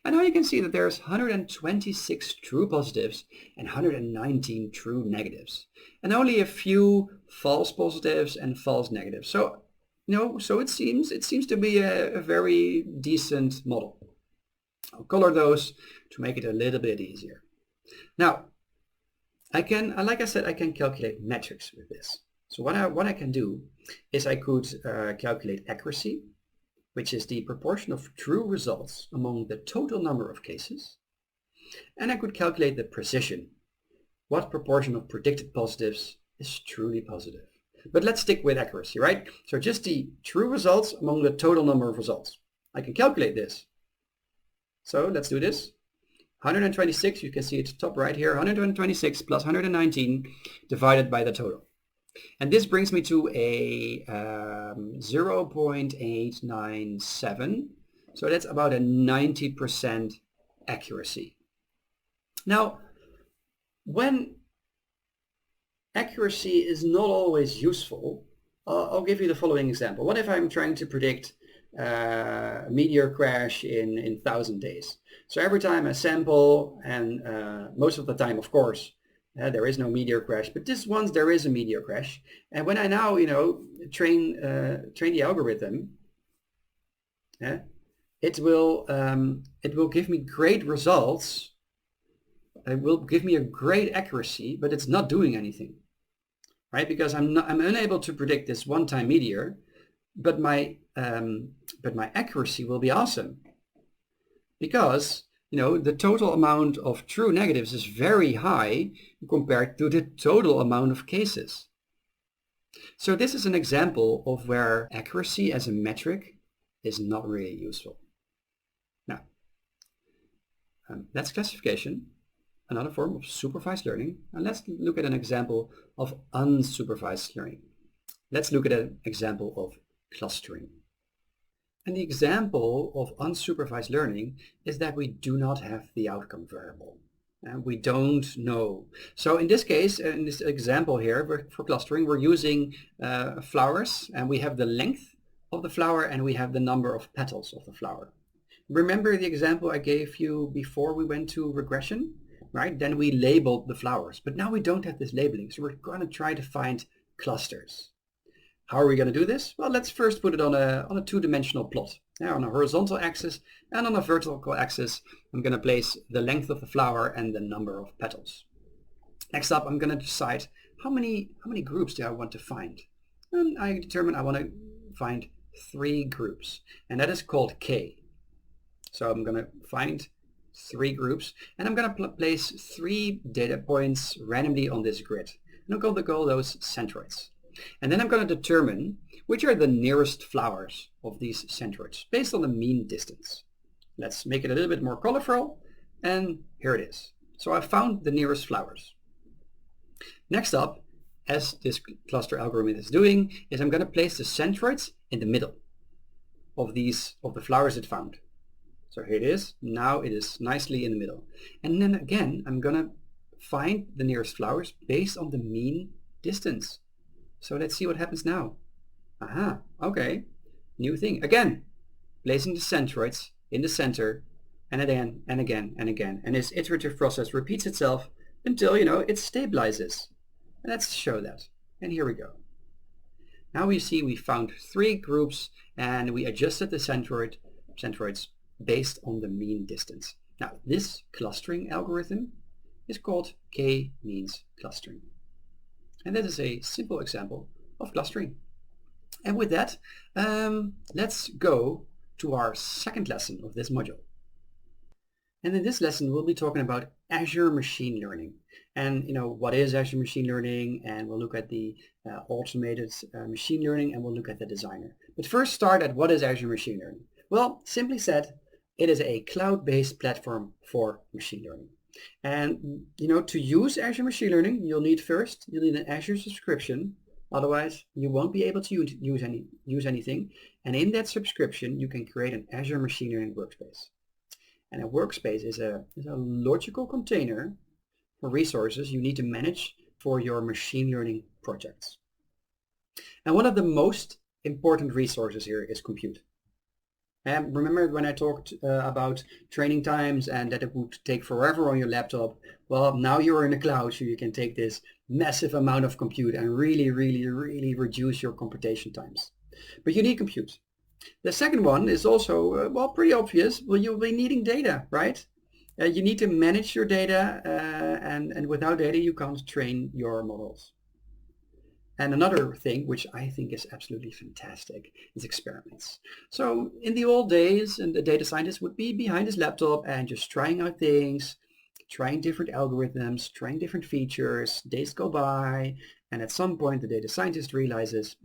And now you can see that there's 126 true positives and 119 true negatives, and only a few false positives and false negatives. So, so it seems to be a very decent model. I'll color those to make it a little bit easier. Now, like I said, I can calculate metrics with this. So what I can do is I could calculate accuracy, which is the proportion of true results among the total number of cases. And I could calculate the precision. What proportion of predicted positives is truly positive? But let's stick with accuracy, right? So just the true results among the total number of results. I can calculate this. So let's do this. 126, you can see it top right here, 126 plus 119 divided by the total. And this brings me to a 0.897. So that's about a 90% accuracy. Now, when accuracy is not always useful, I'll give you the following example. What if I'm trying to predict a meteor crash in 1,000 days? So every time I sample, and most of the time, of course, there is no meteor crash, but this once there is a meteor crash. And when I now, train the algorithm, it will give me great results. It will give me a great accuracy, but it's not doing anything, right? Because I'm unable to predict this one-time meteor, but my accuracy will be awesome, because the total amount of true negatives is very high compared to the total amount of cases. So this is an example of where accuracy as a metric is not really useful. Now, that's classification, another form of supervised learning. And let's look at an example of unsupervised learning. Let's look at an example of clustering. And the example of unsupervised learning is that we do not have the outcome variable. And we don't know. So in this case, in this example here for clustering, we're using flowers, and we have the length of the flower and we have the number of petals of the flower. Remember the example I gave you before we went to regression, right? Then we labeled the flowers, but now we don't have this labeling. So we're going to try to find clusters. How are we going to do this? Well, let's first put it on a two-dimensional plot. Now, on a horizontal axis and on a vertical axis, I'm going to place the length of the flower and the number of petals. Next up, I'm going to decide how many groups do I want to find. And I determine I want to find 3 groups, and that is called K. So I'm going to find 3 groups, and I'm going to place 3 data points randomly on this grid. And I'm going to call those centroids. And then I'm going to determine which are the nearest flowers of these centroids based on the mean distance. Let's make it a little bit more colorful, and here it is. So I found the nearest flowers. Next up, as this cluster algorithm is doing, is I'm going to place the centroids in the middle of the flowers it found. So here it is. Now it is nicely in the middle. And then again, I'm going to find the nearest flowers based on the mean distance. So let's see what happens now. Aha, okay. New thing. Again, placing the centroids in the center, and again, and again, and again. And this iterative process repeats itself until, it stabilizes. And let's show that. And here we go. Now we see we found 3 groups, and we adjusted the centroids based on the mean distance. Now, this clustering algorithm is called K-means clustering. And that is a simple example of clustering. And with that, let's go to our second lesson of this module. And in this lesson, we'll be talking about Azure Machine Learning. And what is Azure Machine Learning? And we'll look at the automated machine learning, and we'll look at the designer. But first, start at what is Azure Machine Learning? Well, simply said, it is a cloud-based platform for machine learning. And to use Azure Machine Learning, you'll need an Azure subscription. Otherwise, you won't be able to use anything. And in that subscription, you can create an Azure Machine Learning workspace. And a workspace is a logical container for resources you need to manage for your machine learning projects. And one of the most important resources here is compute. And remember when I talked about training times and that it would take forever on your laptop? Well, now you're in the cloud, so you can take this massive amount of compute and really, really, really reduce your computation times. But you need compute. The second one is also, well, pretty obvious. Well, you'll be needing data, right? You need to manage your data, and without data, you can't train your models. And another thing, which I think is absolutely fantastic, is experiments. So in the old days, and the data scientist would be behind his laptop and just trying out things, trying different algorithms, trying different features. Days go by, and at some point, the data scientist realizes,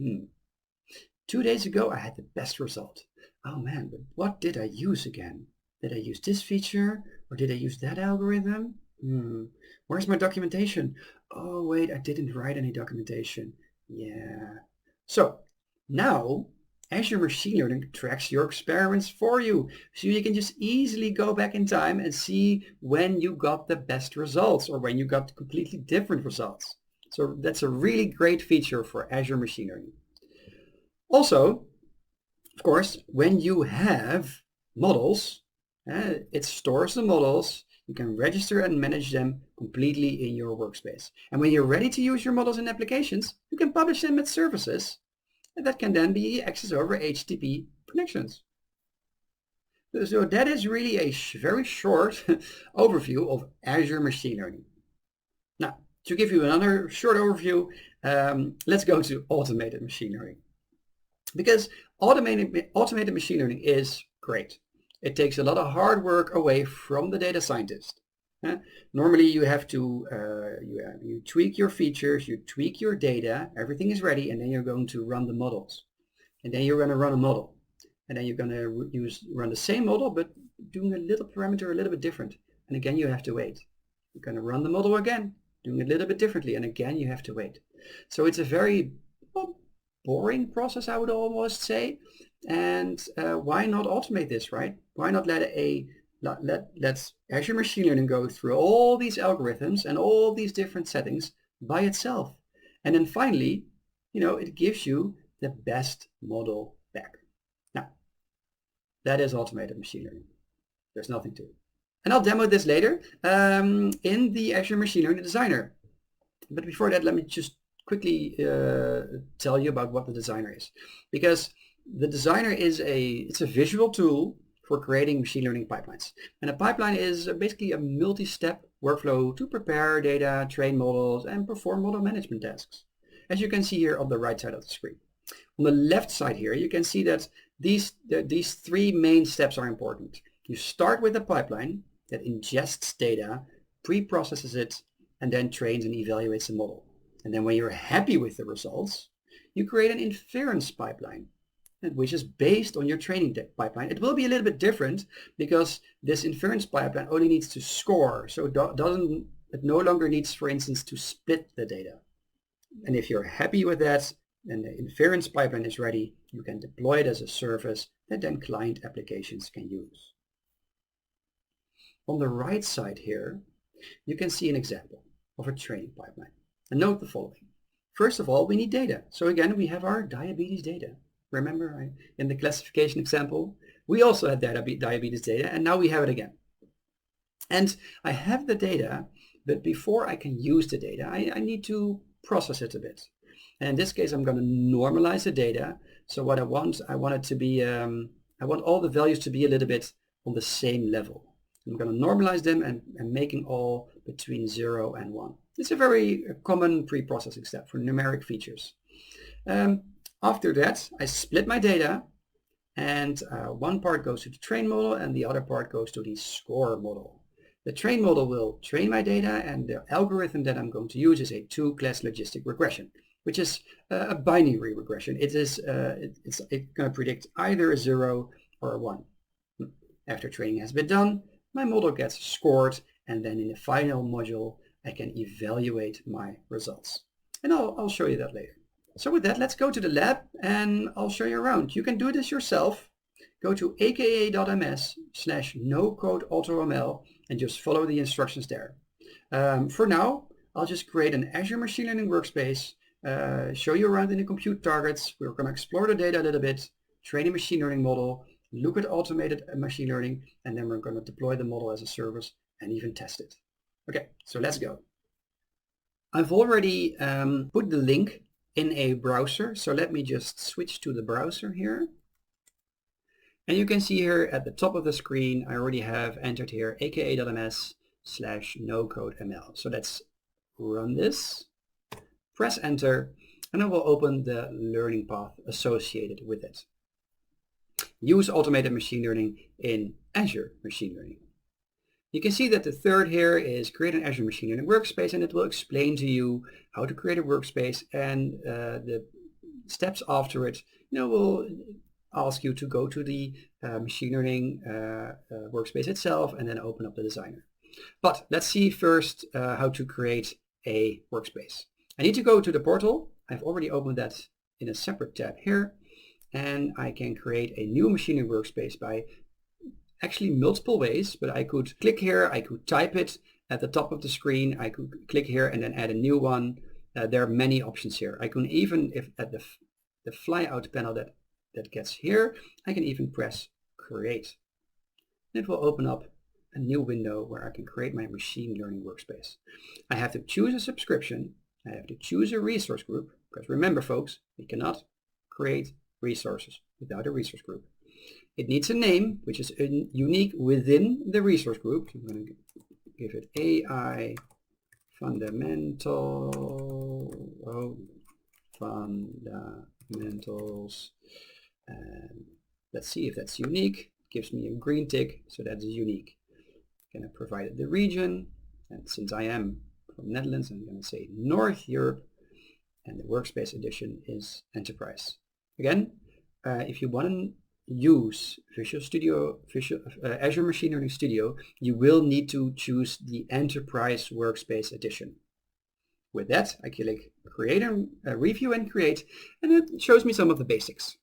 2 days ago, I had the best result. Oh man, but what did I use again? Did I use this feature, or did I use that algorithm? Where's my documentation? Oh wait, I didn't write any documentation. Yeah. So now Azure Machine Learning tracks your experiments for you. So you can just easily go back in time and see when you got the best results or when you got completely different results. So that's a really great feature for Azure Machine Learning. Also, of course, when you have models, it stores the models. You can register and manage them completely in your workspace. And when you're ready to use your models in applications, you can publish them as services. And that can then be accessed over HTTP connections. So that is really a very short overview of Azure Machine Learning. Now, to give you another short overview, let's go to automated machine learning. Because automated machine learning is great. It takes a lot of hard work away from the data scientist. Normally you have to, you tweak your features, you tweak your data, everything is ready, and then you're going to run the models. And then you're going to run a model. And then you're going to run the same model, but doing a little parameter a little bit different. And again, you have to wait. You're going to run the model again, doing it a little bit differently, and again, you have to wait. So it's a very boring process, I would almost say. And why not automate this, right? Why not let Azure Machine Learning go through all these algorithms and all these different settings by itself? And then finally, it gives you the best model back. Now, that is automated machine learning. There's nothing to it. And I'll demo this later in the Azure Machine Learning Designer. But before that, let me just quickly tell you about what the designer is, because the designer is it's a visual tool for creating machine learning pipelines. And a pipeline is basically a multi-step workflow to prepare data, train models, and perform model management tasks, as you can see here on the right side of the screen. On the left side here, you can see that these three main steps are important. You start with a pipeline that ingests data, pre-processes it, and then trains and evaluates the model. And then when you're happy with the results, you create an inference pipeline, which is based on your training pipeline. It will be a little bit different because this inference pipeline only needs to score. So it no longer needs, for instance, to split the data. And if you're happy with that, and the inference pipeline is ready, you can deploy it as a service that then client applications can use. On the right side here, you can see an example of a training pipeline. And note the following. First of all, we need data. So again, we have our diabetes data. Remember, in the classification example, we also had diabetes data, and now we have it again. And I have the data, but before I can use the data, I need to process it a bit. And in this case, I'm going to normalize the data. So what I want it to be, I want all the values to be a little bit on the same level. I'm going to normalize them and making all between 0 and 1. It's a very common pre-processing step for numeric features. After that, I split my data, and one part goes to the train model and the other part goes to the score model. The train model will train my data, and the algorithm that I'm going to use is a two-class logistic regression, which is a binary regression. It's going to predict either a 0 or a 1. After training has been done, my model gets scored, and then in the final module, I can evaluate my results. And I'll show you that later. So with that, let's go to the lab and I'll show you around. You can do this yourself. Go to aka.ms/nocodeautoml and just follow the instructions there. For now, I'll just create an Azure Machine Learning workspace, show you around in the compute targets. We're going to explore the data a little bit, train a machine learning model, look at automated machine learning, and then we're going to deploy the model as a service and even test it. Okay, so let's go. I've already put the link in a browser, so let me just switch to the browser here. And you can see here at the top of the screen, I already have entered here aka.ms/no-code-ml. So let's run this, press enter, and it will open the learning path associated with it. Use automated machine learning in Azure Machine Learning. You can see that the third here is create an Azure Machine Learning workspace, and it will explain to you how to create a workspace, and the steps after it will ask you to go to the machine learning workspace itself and then open up the designer. But let's see first how to create a workspace. I need to go to the portal. I've already opened that in a separate tab here, and I can create a new machine learning workspace by actually multiple ways, but I could click here, I could type it at the top of the screen, I could click here and then add a new one. There are many options here. I can even, if at the flyout panel that gets here, I can even press create. It will open up a new window where I can create my machine learning workspace. I have to choose a subscription, I have to choose a resource group, because remember folks, we cannot create resources without a resource group. It needs a name, which is unique within the resource group. I'm going to give it AI fundamentals. Let's see if that's unique. It gives me a green tick, so that's unique. I'm going to provide the region, and since I am from Netherlands, I'm going to say North Europe, and the workspace edition is Enterprise. Again, if you want to use Azure Machine Learning Studio, you will need to choose the Enterprise Workspace Edition. With that, I click Create and Review and Create, and it shows me some of the basics.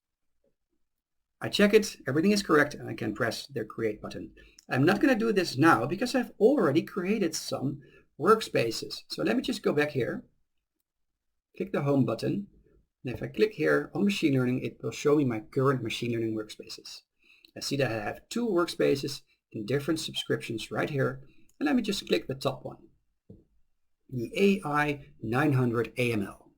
I check it, everything is correct, and I can press the Create button. I'm not going to do this now because I've already created some workspaces. So let me just go back here, click the Home button, and if I click here on machine learning, it will show me my current machine learning workspaces. I see that I have 2 workspaces in different subscriptions right here. And let me just click the top one, the AI 900 AML.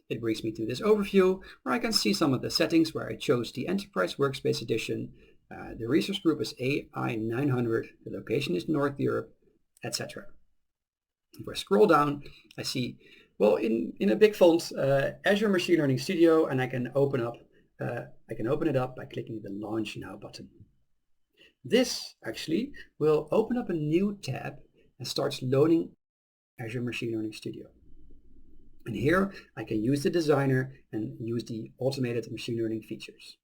It brings me to this overview where I can see some of the settings where I chose the Enterprise Workspace Edition. The resource group is AI 900, the location is North Europe, etc. If I scroll down, I see, well, in a big font, Azure Machine Learning Studio, and I can open it up by clicking the Launch Now button. This actually will open up a new tab and starts loading Azure Machine Learning Studio. And here I can use the designer and use the automated machine learning features.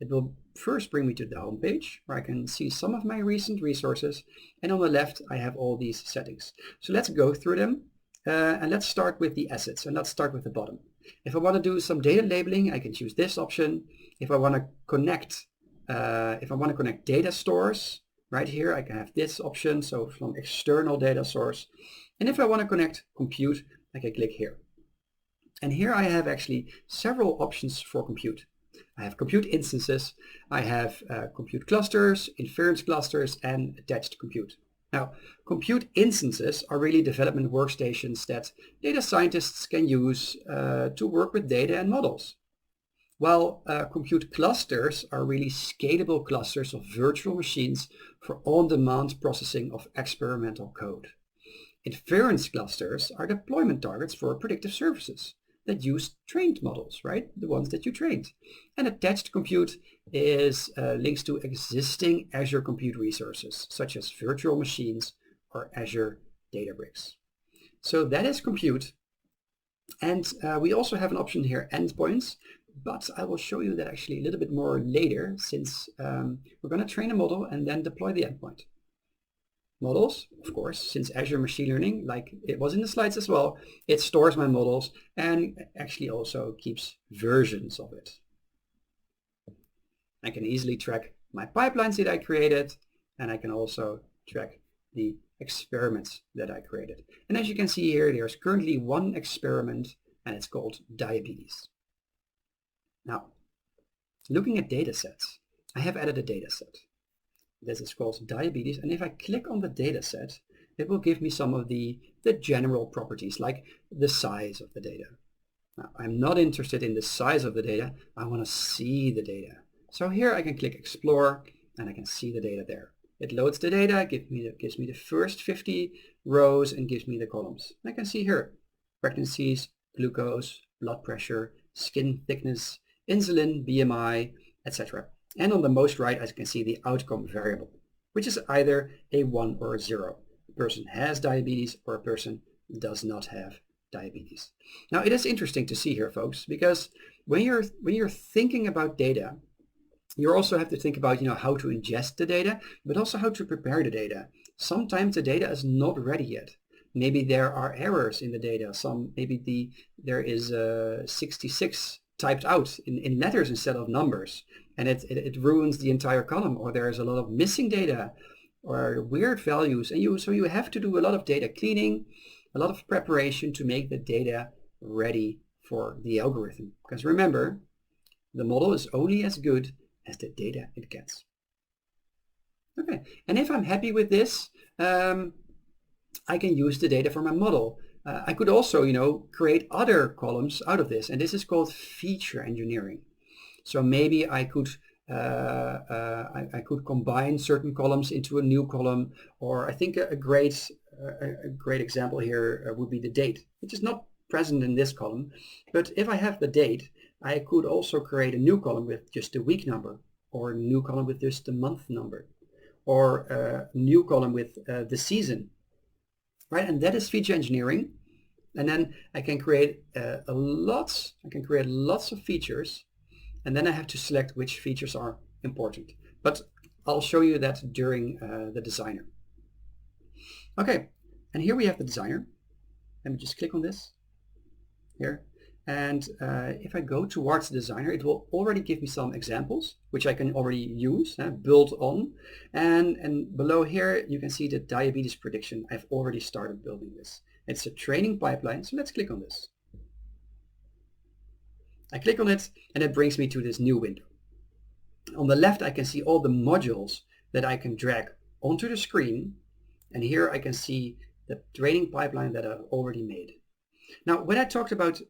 It will first bring me to the home page where I can see some of my recent resources, and on the left I have all these settings. So let's go through them. And let's start with the assets, and let's start with the bottom. If I want to do some data labeling, I can choose this option. If I want to connect data stores, right here I can have this option, so from external data source. And if I want to connect compute, I can click here. And here I have actually several options for compute. I have compute instances, I have compute clusters, inference clusters, and attached compute. Now, compute instances are really development workstations that data scientists can use to work with data and models. While compute clusters are really scalable clusters of virtual machines for on-demand processing of experimental code. Inference clusters are deployment targets for predictive services that use trained models, right? The ones that you trained. And attached compute is links to existing Azure compute resources, such as virtual machines or Azure Databricks. So that is compute. And we also have an option here, endpoints, but I will show you that actually a little bit more later, since we're going to train a model and then deploy the endpoint. Models, of course, since Azure Machine Learning, like it was in the slides as well, it stores my models and actually also keeps versions of it. I can easily track my pipelines that I created, and I can also track the experiments that I created. And as you can see here, there's currently one experiment, and it's called diabetes. Now, looking at data sets, I have added a data set. This is called diabetes, and if I click on the data set, it will give me some of the general properties, like the size of the data. Now, I'm not interested in the size of the data, I want to see the data. So here I can click Explore and I can see the data there. It loads the data, gives me the first 50 rows and gives me the columns. I can see here pregnancies, glucose, blood pressure, skin thickness, insulin, BMI, etc. And on the most right, I can see the outcome variable, which is either a 1 or a 0. A person has diabetes or a person does not have diabetes. Now it is interesting to see here, folks, because when you're thinking about data, you also have to think about how to ingest the data, but also how to prepare the data. Sometimes the data is not ready yet. Maybe there are errors in the data. There is 66 typed out in letters instead of numbers, and it ruins the entire column, or there is a lot of missing data or weird values, and so you have to do a lot of data cleaning, a lot of preparation to make the data ready for the algorithm. Because remember, the model is only as good as the data it gets. Okay, and if I'm happy with this, I can use the data for my model. I could also, create other columns out of this, and this is called feature engineering. So maybe I could combine certain columns into a new column, or I think a great example here would be the date, which is not present in this column. But if I have the date, I could also create a new column with just the week number, or a new column with just the month number, or a new column with the season, right? And that is feature engineering. And then I can create lots of features, and then I have to select which features are important. But I'll show you that during the designer. Okay, and here we have the designer. Let me just click on this here. And if I go towards the designer, it will already give me some examples, which I can already use, build on. And below here, you can see the diabetes prediction. I've already started building this. It's a training pipeline, so let's click on this. I click on it, and it brings me to this new window. On the left, I can see all the modules that I can drag onto the screen. And here I can see the training pipeline that I've already made. Now, when I talked about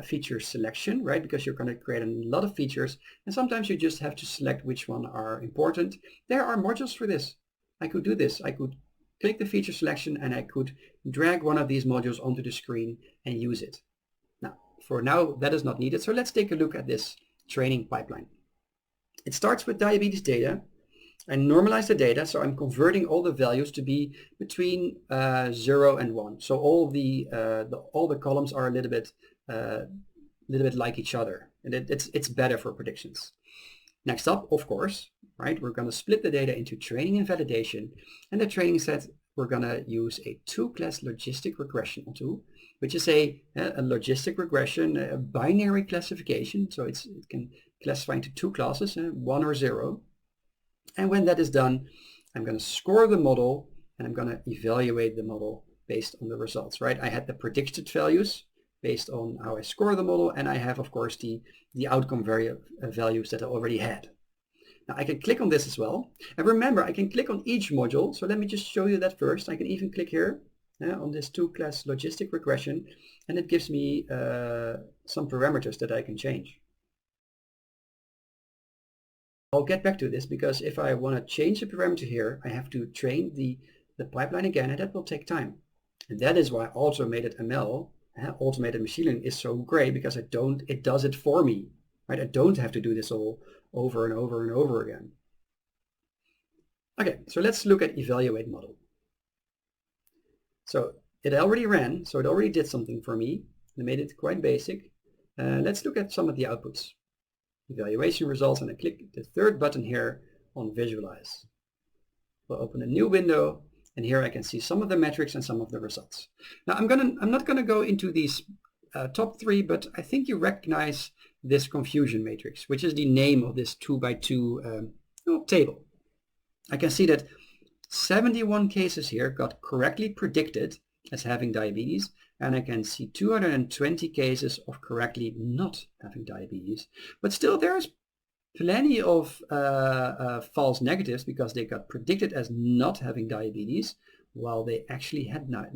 feature selection, right, because you're going to create a lot of features, and sometimes you just have to select which one are important, there are modules for this. I could do this. I could click the feature selection, and I could drag one of these modules onto the screen and use it. Now, for now, that is not needed, so let's take a look at this training pipeline. It starts with diabetes data. I normalize the data, so I'm converting all the values to be between 0 and 1. So all the columns are a little bit like each other, and it's better for predictions. Next up, of course, right, we're going to split the data into training and validation, and the training set we're going to use a two-class logistic regression tool, which is a logistic regression, a binary classification, so it can classify into two classes, 1 or 0. And when that is done, I'm going to score the model, and I'm going to evaluate the model based on the results, right? I had the predicted values based on how I score the model, and I have, of course, the outcome values that I already had. Now I can click on this as well. And remember, I can click on each module. So let me just show you that first. I can even click here on this two-class logistic regression, and it gives me some parameters that I can change. I'll get back to this, because if I want to change the parameter here, I have to train the pipeline again, and that will take time. And that is why automated ML, automated machine learning, is so great, because it does it for me, right? I don't have to do this all over and over and over again. Okay, so let's look at evaluate model. So it already ran, so it already did something for me. It made it quite basic. Let's look at some of the outputs. Evaluation results, and I click the third button here on visualize. We'll open a new window, and here I can see some of the metrics and some of the results. Now I'm not gonna go into these top three, but I think you recognize this confusion matrix, which is the name of this 2x2 table. I can see that 71 cases here got correctly predicted as having diabetes, and I can see 220 cases of correctly not having diabetes. But still, there's plenty of false negatives, because they got predicted as not having diabetes while they actually had not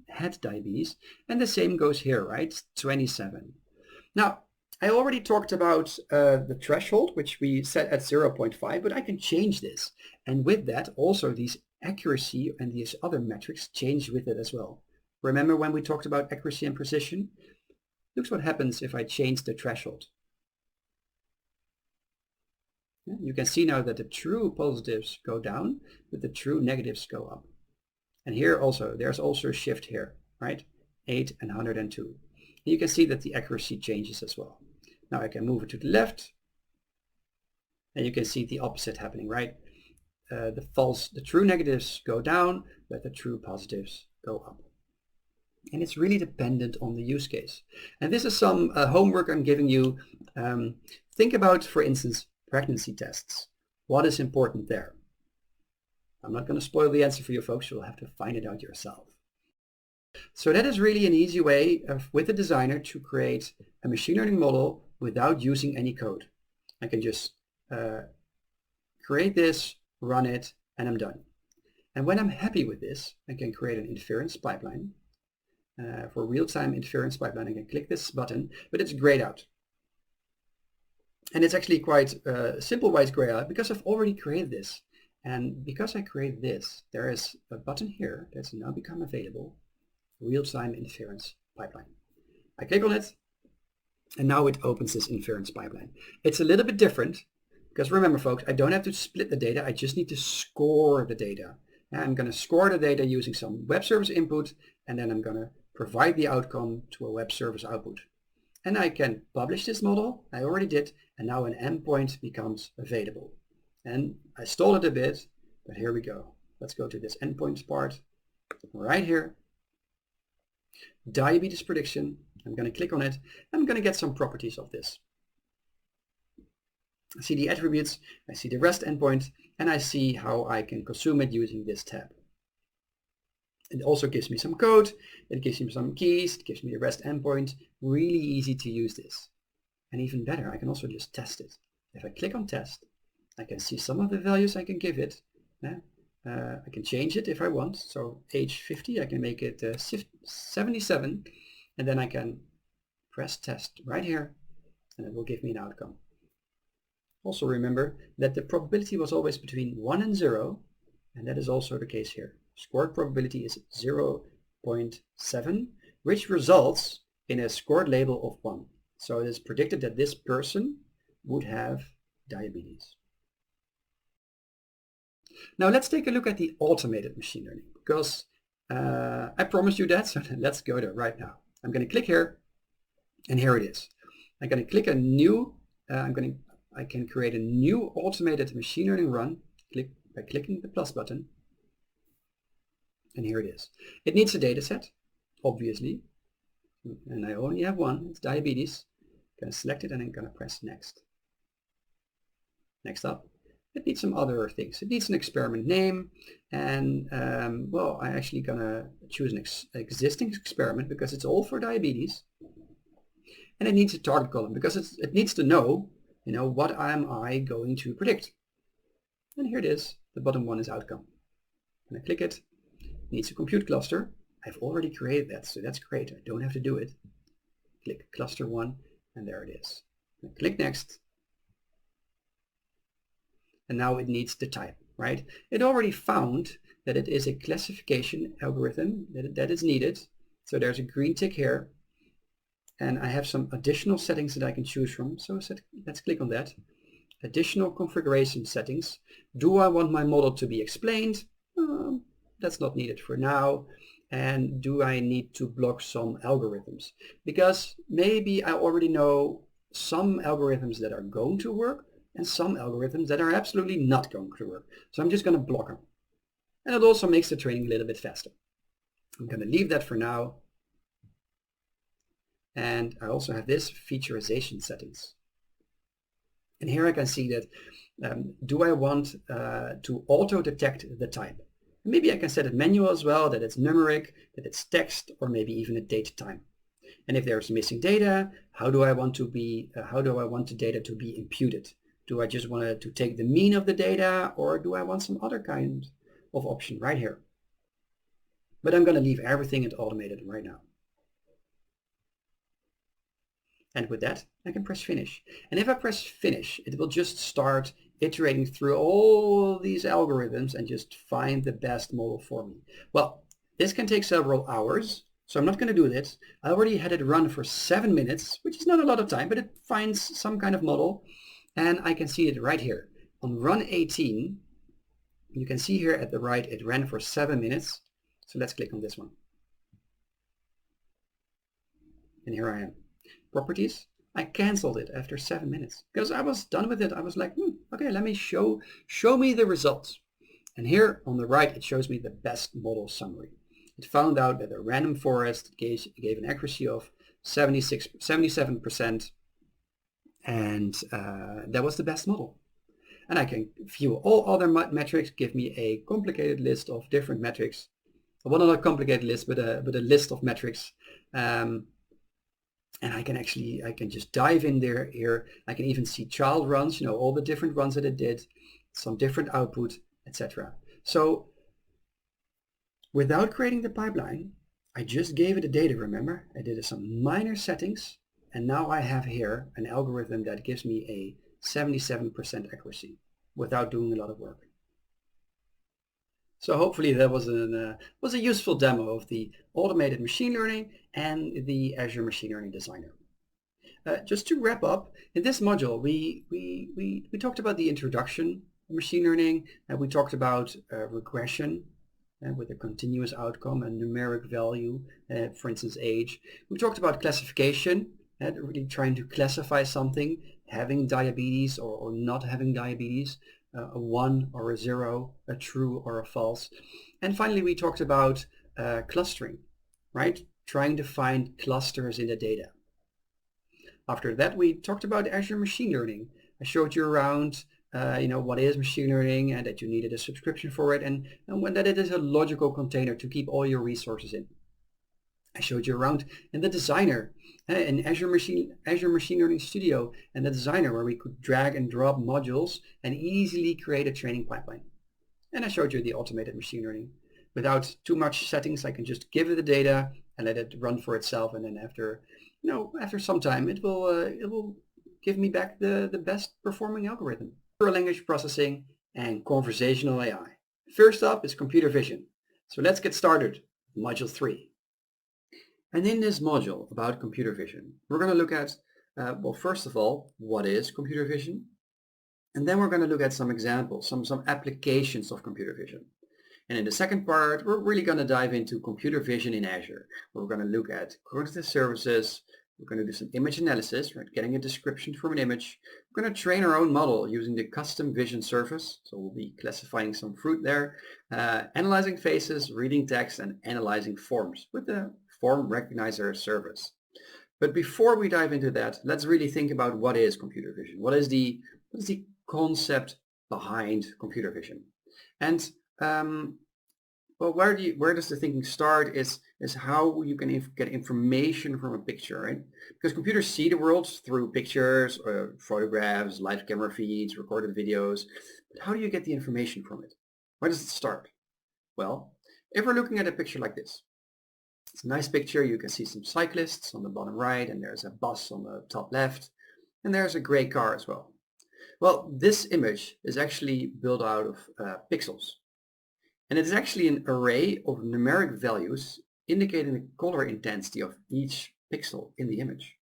had diabetes. And the same goes here, right? 27. Now, I already talked about the threshold, which we set at 0.5, but I can change this. And with that, also these accuracy and these other metrics change with it as well. Remember when we talked about accuracy and precision? Look what happens if I change the threshold. You can see now that the true positives go down, but the true negatives go up. And here also, there's also a shift here, right? 8 and 102. And you can see that the accuracy changes as well. Now I can move it to the left, and you can see the opposite happening, right? The true negatives go down, but the true positives go up. And it's really dependent on the use case. And this is some homework I'm giving you. Think about, for instance, pregnancy tests. What is important there? I'm not going to spoil the answer for you folks. You'll have to find it out yourself. So that is really an easy way with the designer to create a machine learning model without using any code. I can just create this, run it, and I'm done. And when I'm happy with this, I can create an inference pipeline. For real-time inference pipeline, I can click this button, but it's grayed out. And it's actually quite simple why it's grayed out, because I've already created this. And because I created this, there is a button here that's now become available, real-time inference pipeline. I click on it, and now it opens this inference pipeline. It's a little bit different, because remember folks, I don't have to split the data, I just need to score the data. I'm going to score the data using some web service input, and then I'm going to provide the outcome to a web service output. And I can publish this model, I already did, and now an endpoint becomes available. And I stalled it a bit, but here we go. Let's go to this endpoint part right here. Diabetes prediction. I'm going to click on it. I'm going to get some properties of this. I see the attributes, I see the REST endpoint, and I see how I can consume it using this tab. It also gives me some code, it gives me some keys, it gives me the REST endpoint. Really easy to use this. And even better, I can also just test it. If I click on test, I can see some of the values I can give it. I can change it if I want. So age 50, I can make it 77, and then I can press test right here, and it will give me an outcome. Also remember that the probability was always between 1 and 0, and that is also the case here. Scored probability is 0.7, which results in a scored label of 1. So it is predicted that this person would have diabetes. Now let's take a look at the automated machine learning, because I promised you that, so let's go there right now. I'm going to click here, and here it is. I'm going to click a new, I can create a new automated machine learning run by clicking the plus button, and here it is. It needs a data set, obviously, and I only have one, it's diabetes. I'm going to select it, and I'm going to press next. Next up. It needs some other things. It needs an experiment name, and well, I'm actually gonna choose an existing experiment because it's all for diabetes. And it needs a target column because it needs to know, what am I going to predict? And here it is. The bottom one is outcome. When I click it, it needs a compute cluster. I've already created that, so that's great. I don't have to do it. Click cluster 1, and there it is. And click next. And now it needs the type, right? It already found that it is a classification algorithm that is needed. So there's a green tick here. And I have some additional settings that I can choose from. So let's click on that. Additional configuration settings. Do I want my model to be explained? That's not needed for now. And do I need to block some algorithms? Because maybe I already know some algorithms that are going to work, and some algorithms that are absolutely not going to work. So I'm just going to block them. And it also makes the training a little bit faster. I'm going to leave that for now. And I also have this featureization settings. And here I can see that do I want to auto-detect the type? Maybe I can set it manual as well, that it's numeric, that it's text, or maybe even a date time. And if there's missing data, how do I want the data to be imputed? Do I just want to take the mean of the data, or do I want some other kind of option right here? But I'm going to leave everything at automated right now. And with that, I can press finish. And if I press finish, it will just start iterating through all these algorithms and just find the best model for me. Well, this can take several hours, so I'm not going to do this. I already had it run for 7 minutes, which is not a lot of time, but it finds some kind of model. And I can see it right here. On run 18, you can see here at the right, it ran for 7 minutes. So let's click on this one. And here I am. Properties, I canceled it after 7 minutes because I was done with it. I was like, okay, let me show me the results. And here on the right, it shows me the best model summary. It found out that a random forest gave an accuracy of 77%, and that was the best model. And I can view all other metrics, give me a complicated list of different metrics. Well, not a complicated list, but a list of metrics. And I can just dive in there here. I can even see child runs, all the different runs that it did, some different output, etc. So without creating the pipeline, I just gave it the data, remember? I did some minor settings, and now I have here an algorithm that gives me a 77% accuracy without doing a lot of work. So hopefully that was a useful demo of the automated machine learning and the Azure Machine Learning Designer. Just to wrap up, in this module we talked about the introduction of machine learning, and we talked about regression with a continuous outcome and numeric value, for instance age. We talked about classification, really trying to classify something, having diabetes or not having diabetes, a 1 or a 0, a true or a false. And finally we talked about clustering, right? Trying to find clusters in the data. After that we talked about Azure Machine Learning. I showed you around what is machine learning, and that you needed a subscription for it, and that it is a logical container to keep all your resources in. I showed you around in the designer, in Azure Machine Learning Studio, and the designer, where we could drag and drop modules and easily create a training pipeline. And I showed you the automated machine learning. Without too much settings, I can just give it the data and let it run for itself, and then after some time it will give me back the best performing algorithm. Natural language processing and conversational AI. First up is computer vision. So let's get started. Module 3. And in this module about computer vision, we're going to look at, well, first of all, what is computer vision? And then we're going to look at some examples, some applications of computer vision. And in the second part, we're really going to dive into computer vision in Azure. We're going to look at cognitive services. We're going to do some image analysis, right? Getting a description from an image. We're going to train our own model using the custom vision service. So we'll be classifying some fruit there, analyzing faces, reading text, and analyzing forms with the form recognizer service. But before we dive into that, let's really think about what is computer vision. What is the concept behind computer vision? And well, where does the thinking start is how you can get information from a picture, right? Because computers see the world through pictures, or photographs, live camera feeds, recorded videos. But how do you get the information from it? Where does it start? Well, if we're looking at a picture like this, it's a nice picture. You can see some cyclists on the bottom right, and there's a bus on the top left, and there's a gray car as well. Well, this image is actually built out of pixels. And it is actually an array of numeric values indicating the color intensity of each pixel in the image.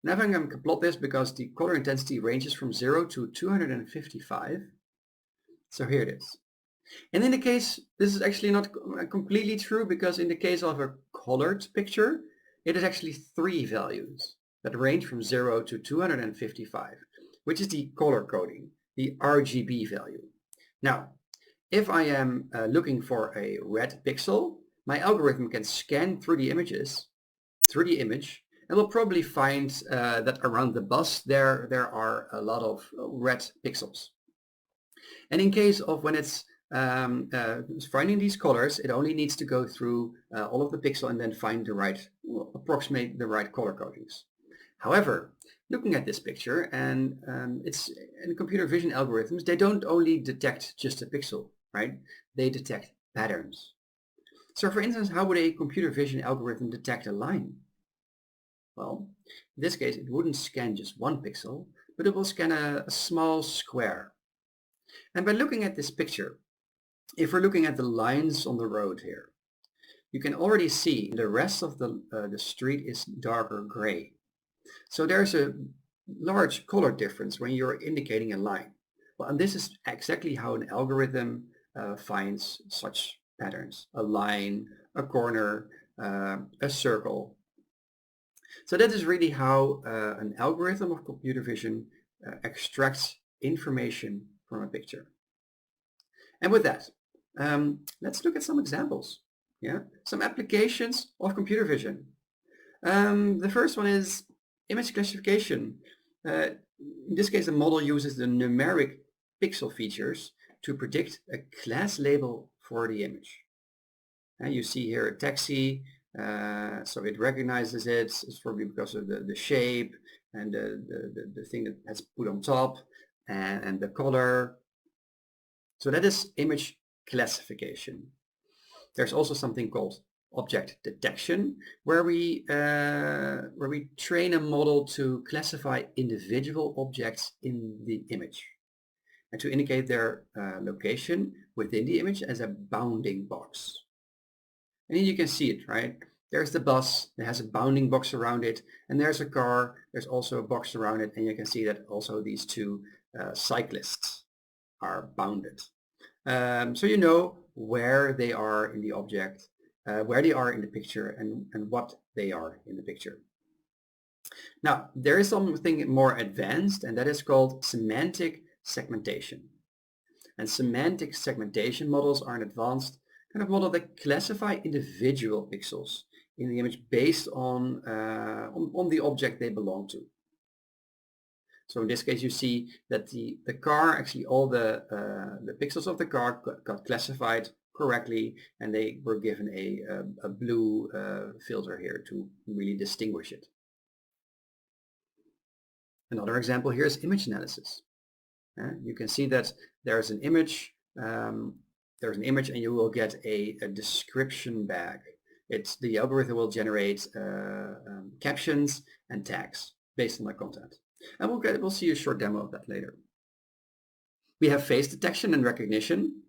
Now I'm going to plot this because the color intensity ranges from 0 to 255. So here it is. And in the case, this is actually not completely true, because in the case of a colored picture, it is actually 3 values that range from 0 to 255, which is the color coding, the RGB value. Now, if I am looking for a red pixel, my algorithm can scan through the image, and will probably find that around the bus there are a lot of red pixels. And in case of when it's finding these colors, it only needs to go through all of the pixel and then find the right, approximate the right color codings. However, looking at this picture, and it's in computer vision algorithms, they don't only detect just a pixel, right? They detect patterns. So for instance, how would a computer vision algorithm detect a line? Well, in this case, it wouldn't scan just one pixel, but it will scan a small square. And by looking at this picture, if we're looking at the lines on the road here, you can already see the rest of the street is darker gray. So there's a large color difference when you're indicating a line. Well, and this is exactly how an algorithm finds such patterns: a line, a corner, a circle. So that is really how an algorithm of computer vision extracts information from a picture. And with that, let's look at some examples. Yeah, some applications of computer vision. The first one is image classification. In this case, the model uses the numeric pixel features to predict a class label for the image. And you see here a taxi, so it recognizes it. It's probably because of the shape and the thing that has put on top and the color. So that is image classification. There's also something called object detection, where we train a model to classify individual objects in the image and to indicate their location within the image as a bounding box. And here you can see it, right? There's the bus, it has a bounding box around it, and there's a car, there's also a box around it, and you can see that also these two cyclists are bounded. So you know where they are in the object, where they are in the picture, and what they are in the picture. Now, there is something more advanced, and that is called semantic segmentation. And semantic segmentation models are an advanced kind of model that classify individual pixels in the image based on the object they belong to. So in this case, you see that the car, actually all the pixels of the car got classified correctly, and they were given a blue filter here to really distinguish it. Another example here is image analysis. You can see that there's an image, and you will get a description back. The algorithm will generate captions and tags based on the content. And we'll see a short demo of that later. We have face detection and recognition.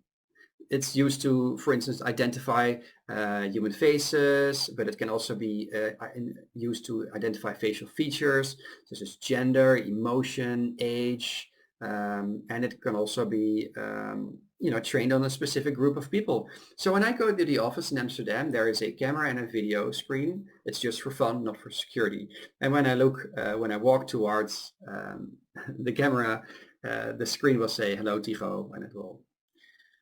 It's used to, for instance, identify human faces, but it can also be used to identify facial features such as gender, emotion, age, and it can also be trained on a specific group of people. So when I go to the office in Amsterdam, there is a camera and a video screen. It's just for fun, not for security. And when I walk towards the camera, the screen will say, "Hello, Tigo," and it will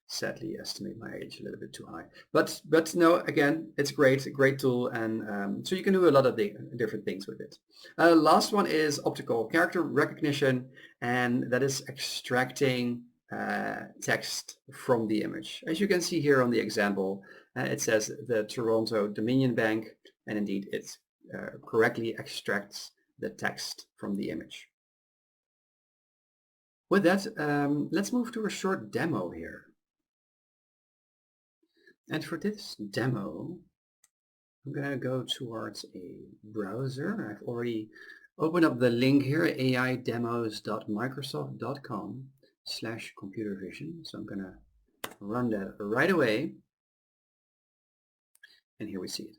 sadly estimate my age a little bit too high. But no, again, it's great, a great tool, and so you can do a lot of different things with it. Last one is optical character recognition, and that is extracting text from the image. As you can see here on the example, it says the Toronto Dominion Bank, and indeed it correctly extracts the text from the image. With that, let's move to a short demo here. And for this demo, I'm going to go towards a browser. I've already opened up the link here, aidemo.microsoft.com/computer vision. So I'm going to run that right away. And here we see it.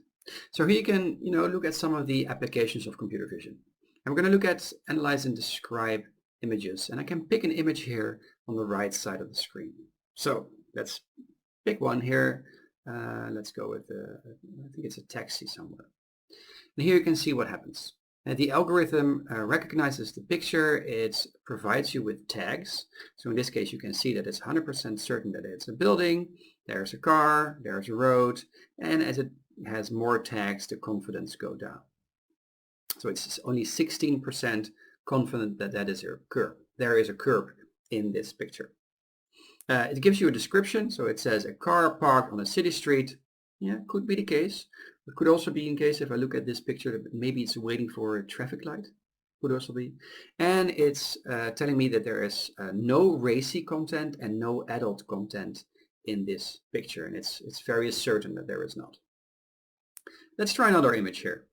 So here you can, look at some of the applications of computer vision. And we're going to look at analyze and describe images. And I can pick an image here on the right side of the screen. So let's pick one here. Let's go with, I think it's a taxi somewhere. And here you can see what happens. The algorithm recognizes the picture. It provides you with tags. So in this case, you can see that it's 100% certain that it's a building, there's a car, there's a road, and as it has more tags, the confidence go down. So it's only 16% confident that that is a curb. There is a curb in this picture. It gives you a description, so it says a car parked on a city street. Yeah, could be the case. It could also be in case if I look at this picture that maybe it's waiting for a traffic light. Could also be. And it's telling me that there is no racy content and no adult content in this picture, and it's very certain that there is not. Let's try another image here.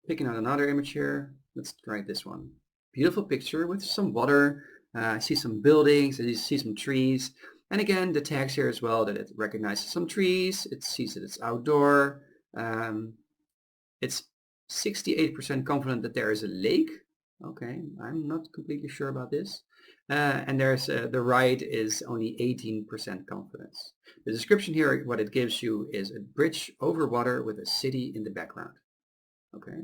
Picking out another image here. Let's try this one. Beautiful picture with some water. I see some buildings, I see some trees. And again, the tags here as well, that it recognizes some trees. It sees that it's outdoor. It's 68% confident that there is a lake. Okay, I'm not completely sure about this. And there's the right is only 18% confidence. The description here, what it gives you is a bridge over water with a city in the background. Okay,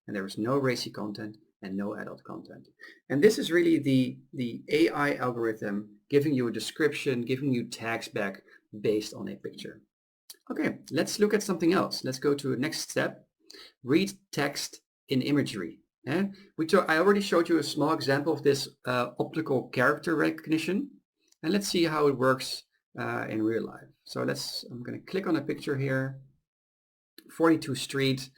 and there is no racy content and no adult content. And this is really the AI algorithm giving you a description, giving you tags back based on a picture. Okay, let's look at something else. Let's go to the next step. Read text in imagery. I already showed you a small example of this optical character recognition, and let's see how it works in real life. So I'm going to click on a picture here, 42 Street,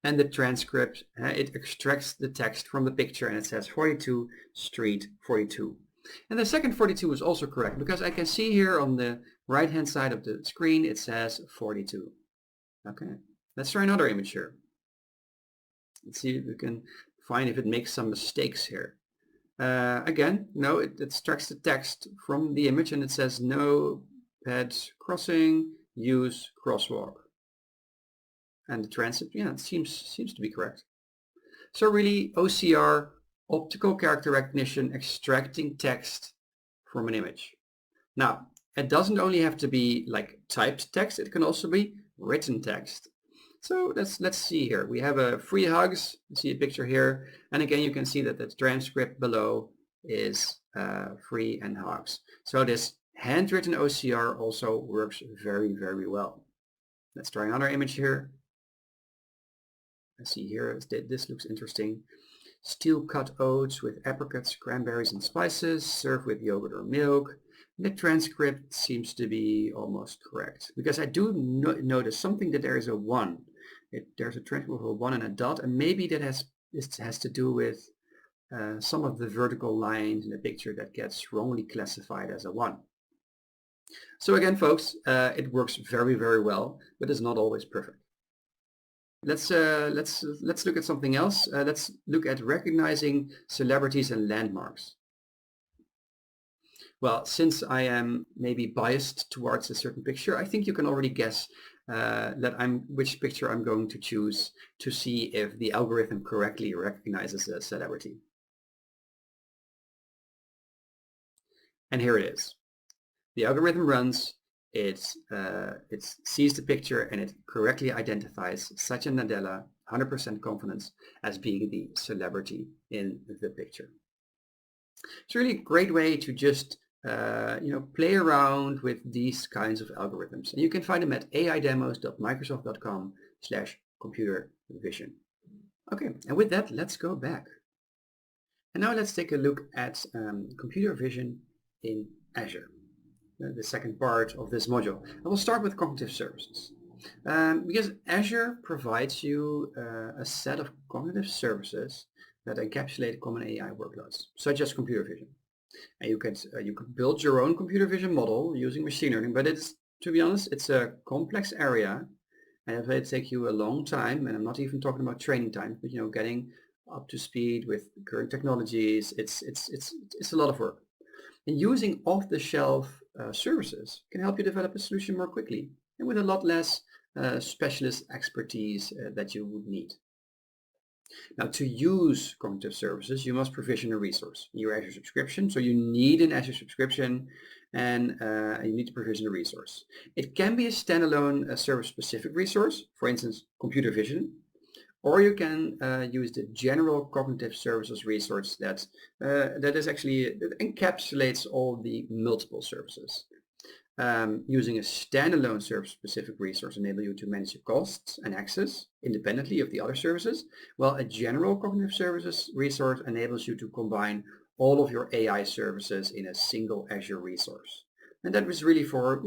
and the transcript, it extracts the text from the picture and it says 42 Street 42. And the second 42 is also correct because I can see here on the right hand side of the screen it says 42. Okay, let's try another image here. Let's see if we can find if it makes some mistakes here. Again, no, it extracts the text from the image and it says no pet crossing, use crosswalk. And the transcript, yeah, it seems to be correct. So really OCR, optical character recognition, extracting text from an image. Now, it doesn't only have to be like typed text, it can also be written text. So let's see here. We have free hugs. You see a picture here. And again, you can see that the transcript below is free and hugs. So this handwritten OCR also works very, very well. Let's try another image here. I see here, this looks interesting. Steel cut oats with apricots, cranberries and spices, served with yogurt or milk. The transcript seems to be almost correct because I do notice something that there is a 1. There's a transcript with a 1 and a dot, and maybe that has to do with some of the vertical lines in the picture that gets wrongly classified as a 1. So again, folks, it works very, very well, but it's not always perfect. Let's look at something else. Let's look at recognizing celebrities and landmarks. Well, since I am maybe biased towards a certain picture, I think you can already guess which picture I'm going to choose to see if the algorithm correctly recognizes a celebrity. And here it is. The algorithm runs. It sees the picture and it correctly identifies Satya Nadella, 100% confidence, as being the celebrity in the picture. It's really a great way to just play around with these kinds of algorithms. And you can find them at aidemos.microsoft.com/computer vision. Okay, and with that, let's go back. And now let's take a look at computer vision in Azure. The second part of this module. I will start with cognitive services. Because Azure provides you a set of cognitive services that encapsulate common AI workloads, such as computer vision. And you could build your own computer vision model using machine learning, but to be honest, it's a complex area and it will take you a long time, and I'm not even talking about training time, but getting up to speed with current technologies, it's a lot of work. And using off-the-shelf services can help you develop a solution more quickly and with a lot less specialist expertise that you would need. Now, to use cognitive services, you must provision a resource, your Azure subscription. So you need an Azure subscription and you need to provision a resource. It can be a standalone service-specific resource, for instance, computer vision, or you can use the general cognitive services resource that encapsulates all the multiple services. Using a standalone service-specific resource enable you to manage your costs and access independently of the other services, while a general cognitive services resource enables you to combine all of your AI services in a single Azure resource. And that was really for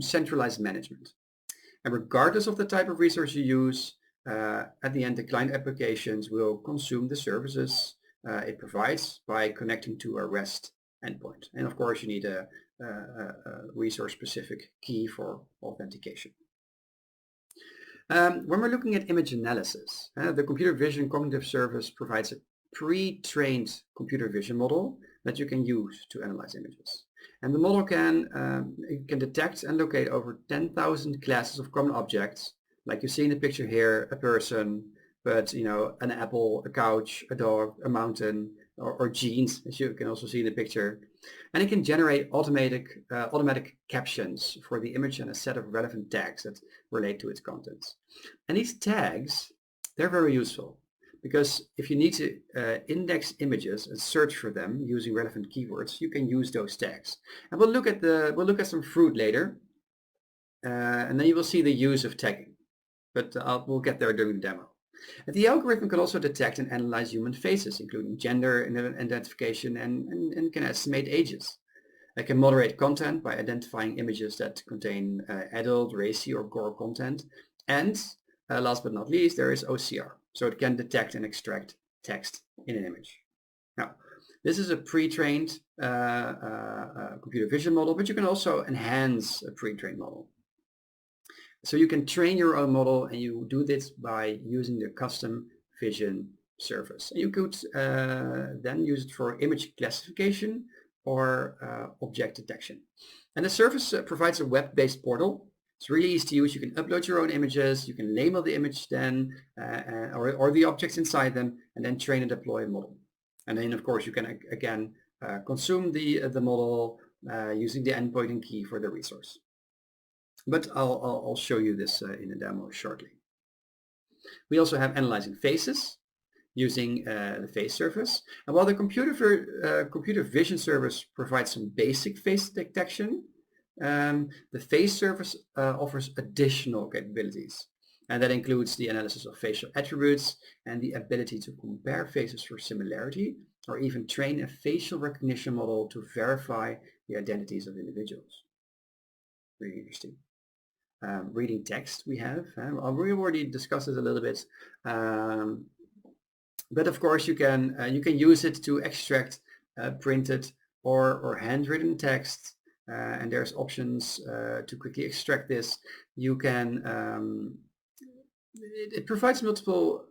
centralized management. And regardless of the type of resource you use, at the end, the client applications will consume the services it provides by connecting to a REST endpoint. And of course, you need a resource-specific key for authentication. When we're looking at image analysis, the computer vision cognitive service provides a pre-trained computer vision model that you can use to analyze images. And the model can detect and locate over 10,000 classes of common objects, like you see in the picture here, a person, but an apple, a couch, a dog, a mountain, or jeans, as you can also see in the picture. And it can generate automatic captions for the image and a set of relevant tags that relate to its contents. And these tags, they're very useful because if you need to index images and search for them using relevant keywords, you can use those tags. And we'll look at some fruit later, and then you will see the use of tagging. But we'll get there during the demo. And the algorithm can also detect and analyze human faces, including gender identification, and can estimate ages. It can moderate content by identifying images that contain adult, racy, or gore content. And last but not least, there is OCR. So it can detect and extract text in an image. Now, this is a pre-trained computer vision model, but you can also enhance a pre-trained model. So you can train your own model, and you do this by using the custom vision service. And you could then use it for image classification or object detection. And the service provides a web-based portal. It's really easy to use. You can upload your own images, you can label the image then, or the objects inside them, and then train and deploy a model. And then of course you can again consume the model using the endpoint key for the resource. But I'll show you this in a demo shortly. We also have analyzing faces using the face service. And while the computer vision service provides some basic face detection, the face service offers additional capabilities. And that includes the analysis of facial attributes and the ability to compare faces for similarity, or even train a facial recognition model to verify the identities of individuals. Really interesting. Reading text we have. We already discussed this a little bit, but of course you can use it to extract printed or handwritten text, and there's options to quickly extract this. You can it provides multiple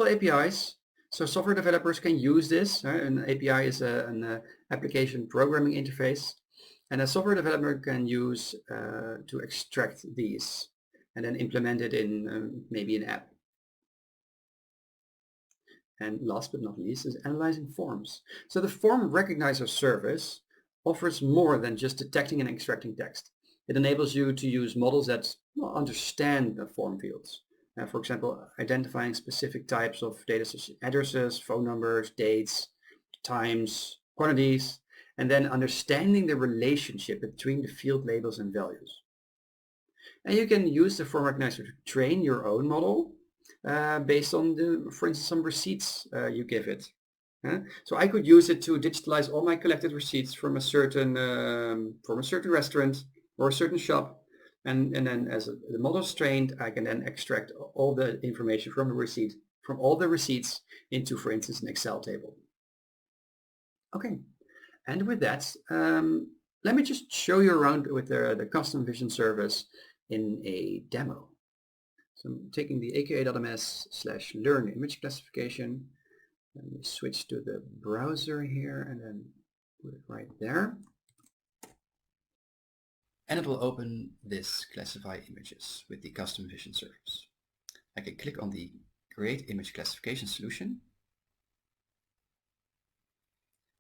APIs, so software developers can use this. An API is an application programming interface. And a software developer can use to extract these and then implement it in maybe an app. And last but not least is analyzing forms. So the form recognizer service offers more than just detecting and extracting text. It enables you to use models that understand the form fields. For example, identifying specific types of data such as addresses, phone numbers, dates, times, quantities, and then understanding the relationship between the field labels and values. And you can use the form recognizer to train your own model based on, for instance, some receipts you give it. So I could use it to digitalize all my collected receipts from a certain restaurant or a certain shop, and then as the model is trained, I can then extract all the information from all the receipts into, for instance, an Excel table. Okay. And with that, let me just show you around with the custom vision service in a demo. So I'm taking the aka.ms/learn image classification. Let me switch to the browser here and then put it right there. And it will open this classify images with the custom vision service. I can click on the create image classification solution.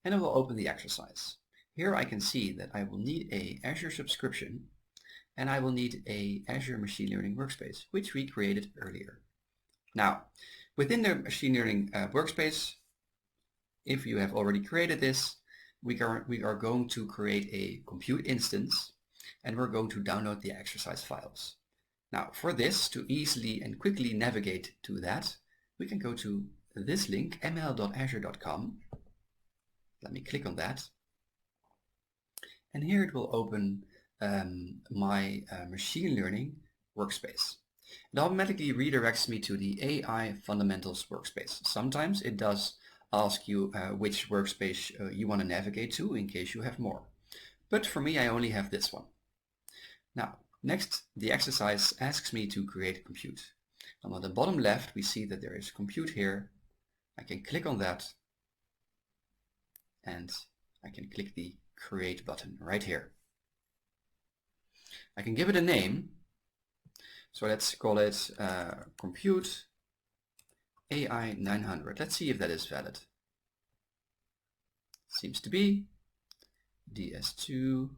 And it will open the exercise. Here I can see that I will need a Azure subscription, and I will need a Azure Machine Learning workspace, which we created earlier. Now, within the Machine Learning workspace, if you have already created this, we are going to create a compute instance, and we're going to download the exercise files. Now, for this, to easily and quickly navigate to that, we can go to this link, ml.azure.com. Let me click on that. And here it will open my machine learning workspace. It automatically redirects me to the AI fundamentals workspace. Sometimes it does ask you which workspace you want to navigate to in case you have more. But for me, I only have this one. Now, Next, the exercise asks me to create a compute. And on the bottom left, we see that there is compute here. I can click on that and I can click the create button right here. I can give it a name. So let's call it compute AI 900. Let's see if that is valid. Seems to be. DS2.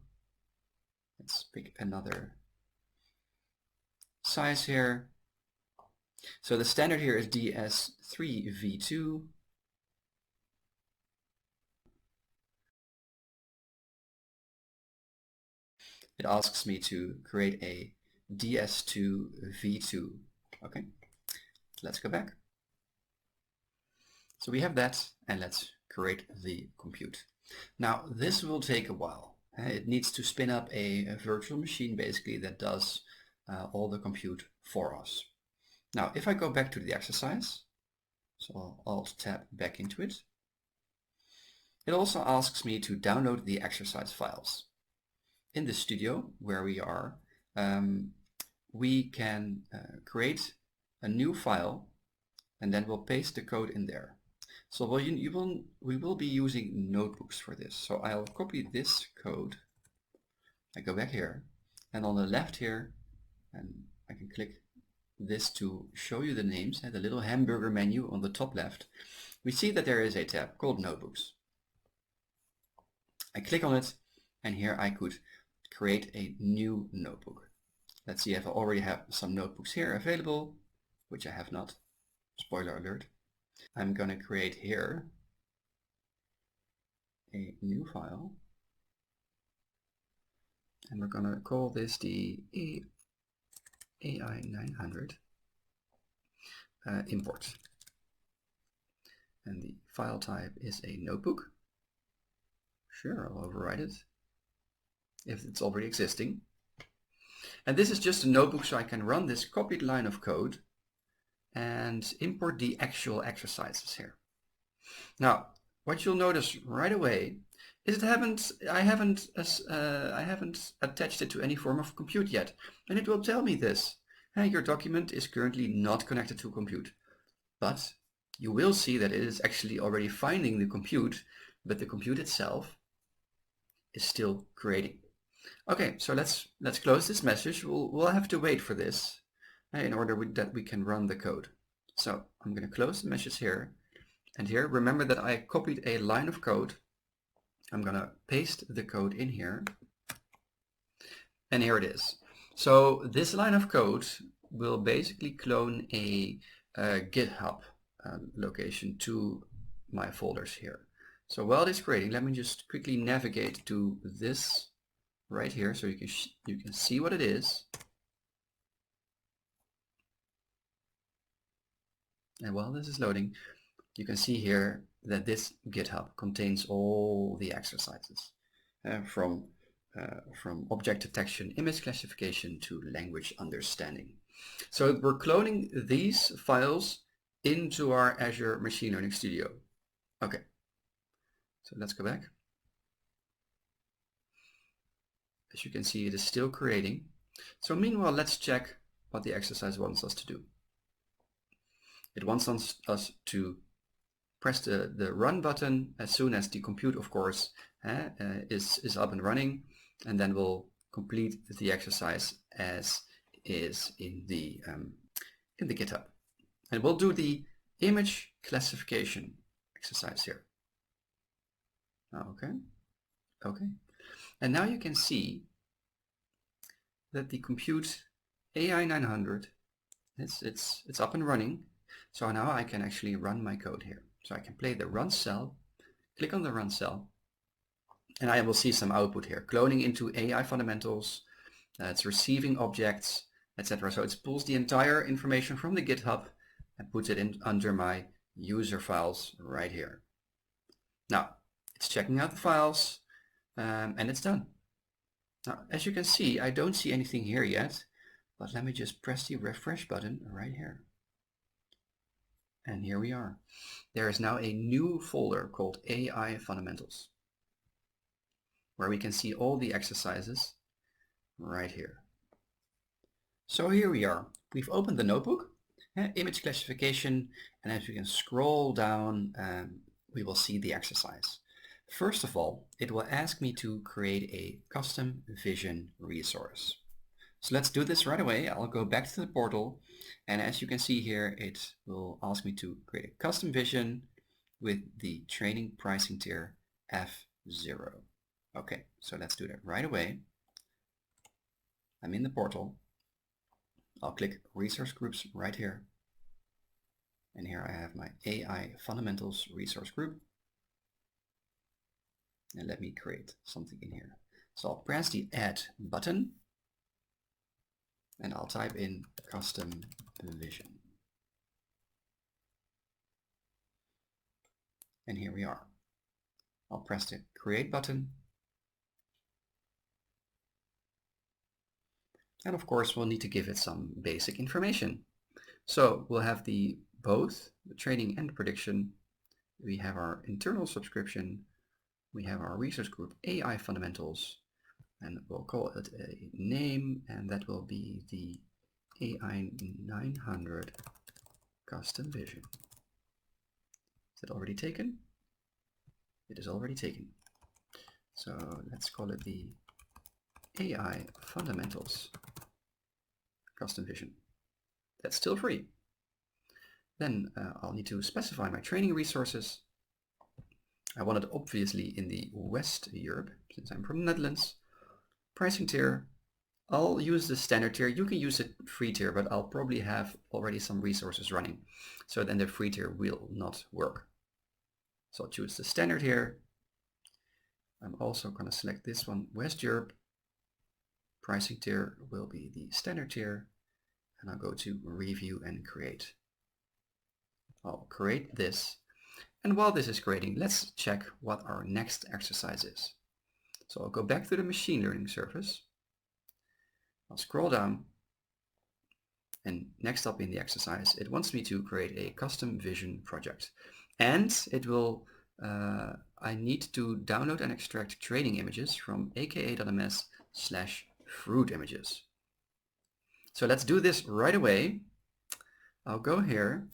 Let's pick another size here. So the standard here is DS3V2. It asks me to create a DS2V2. Okay, let's go back. So we have that, and let's create the compute. Now this will take a while. It needs to spin up a virtual machine basically that does all the compute for us. Now if I go back to the exercise, so I'll Alt-Tab back into it, it also asks me to download the exercise files. In the studio where we are, we can create a new file and then we'll paste the code in there. So we will be using notebooks for this. So I'll copy this code. I go back here, and on the left here, and I can click this to show you the names, and the little hamburger menu on the top left. We see that there is a tab called Notebooks. I click on it, and here I could create a new notebook. Let's see if I already have some notebooks here available, which I have not. Spoiler alert. I'm going to create here a new file, and we're going to call this the AI 900 import, and the file type is a notebook. Sure, I'll override it if it's already existing. And this is just a notebook, so I can run this copied line of code and import the actual exercises here. Now, what you'll notice right away is that I haven't attached it to any form of compute yet, and it will tell me this. Hey, your document is currently not connected to compute, but you will see that it is actually already finding the compute, but the compute itself is still creating. Okay, so let's close this message. We'll have to wait for this in order that we can run the code. So I'm going to close the message here, and here remember that I copied a line of code. I'm going to paste the code in here, and here it is. So this line of code will basically clone a GitHub location to my folders here. So while it's creating, let me just quickly navigate to this right here so you can see what it is. And while this is loading, you can see here that this GitHub contains all the exercises from object detection, image classification to language understanding. So we're cloning these files into our Azure Machine Learning Studio. Okay, so let's go back. As you can see, it is still creating. So meanwhile, let's check what the exercise wants us to do. It wants us to press the run button as soon as the compute, of course, is up and running, and then we'll complete the exercise as is in the GitHub. And we'll do the image classification exercise here. Okay. And now you can see that the compute AI 900, it's up and running. So now I can actually run my code here. So I can play the run cell, click on the run cell, and I will see some output here. Cloning into AI fundamentals, it's receiving objects, etc. So it pulls the entire information from the GitHub and puts it in under my user files right here. Now it's checking out the files and it's done. Now as you can see, I don't see anything here yet, but let me just press the refresh button right here. And here we are. There is now a new folder called AI Fundamentals, where we can see all the exercises right here. So here we are. We've opened the notebook, image classification, and as we can scroll down, we will see the exercise. First of all, it will ask me to create a custom vision resource. So let's do this right away. I'll go back to the portal, and as you can see here, it will ask me to create a custom vision with the training pricing tier F0. Okay, so let's do that right away. I'm in the portal. I'll click resource groups right here. And here I have my AI fundamentals resource group. And let me create something in here. So I'll press the add button and I'll type in custom vision. And here we are. I'll press the create button. And of course, we'll need to give it some basic information. So we'll have both the training and prediction. We have our internal subscription. We have our resource group AI fundamentals, and we'll call it a name, and that will be the AI 900 custom vision. Is it already taken? It is already taken. So let's call it the AI fundamentals custom vision. That's still free. Then I'll need to specify my training resources. I want it obviously in the West Europe, since I'm from the Netherlands. Pricing tier, I'll use the standard tier. You can use a free tier, but I'll probably have already some resources running. So then the free tier will not work. So I'll choose the standard here. I'm also going to select this one, West Europe. Pricing tier will be the standard tier. And I'll go to review and create. I'll create this. And while this is creating, let's check what our next exercise is. So I'll go back to the machine learning service. I'll scroll down. And next up in the exercise, it wants me to create a custom vision project. And it will, I need to download and extract training images from aka.ms/fruit images. So let's do this right away. I'll go here.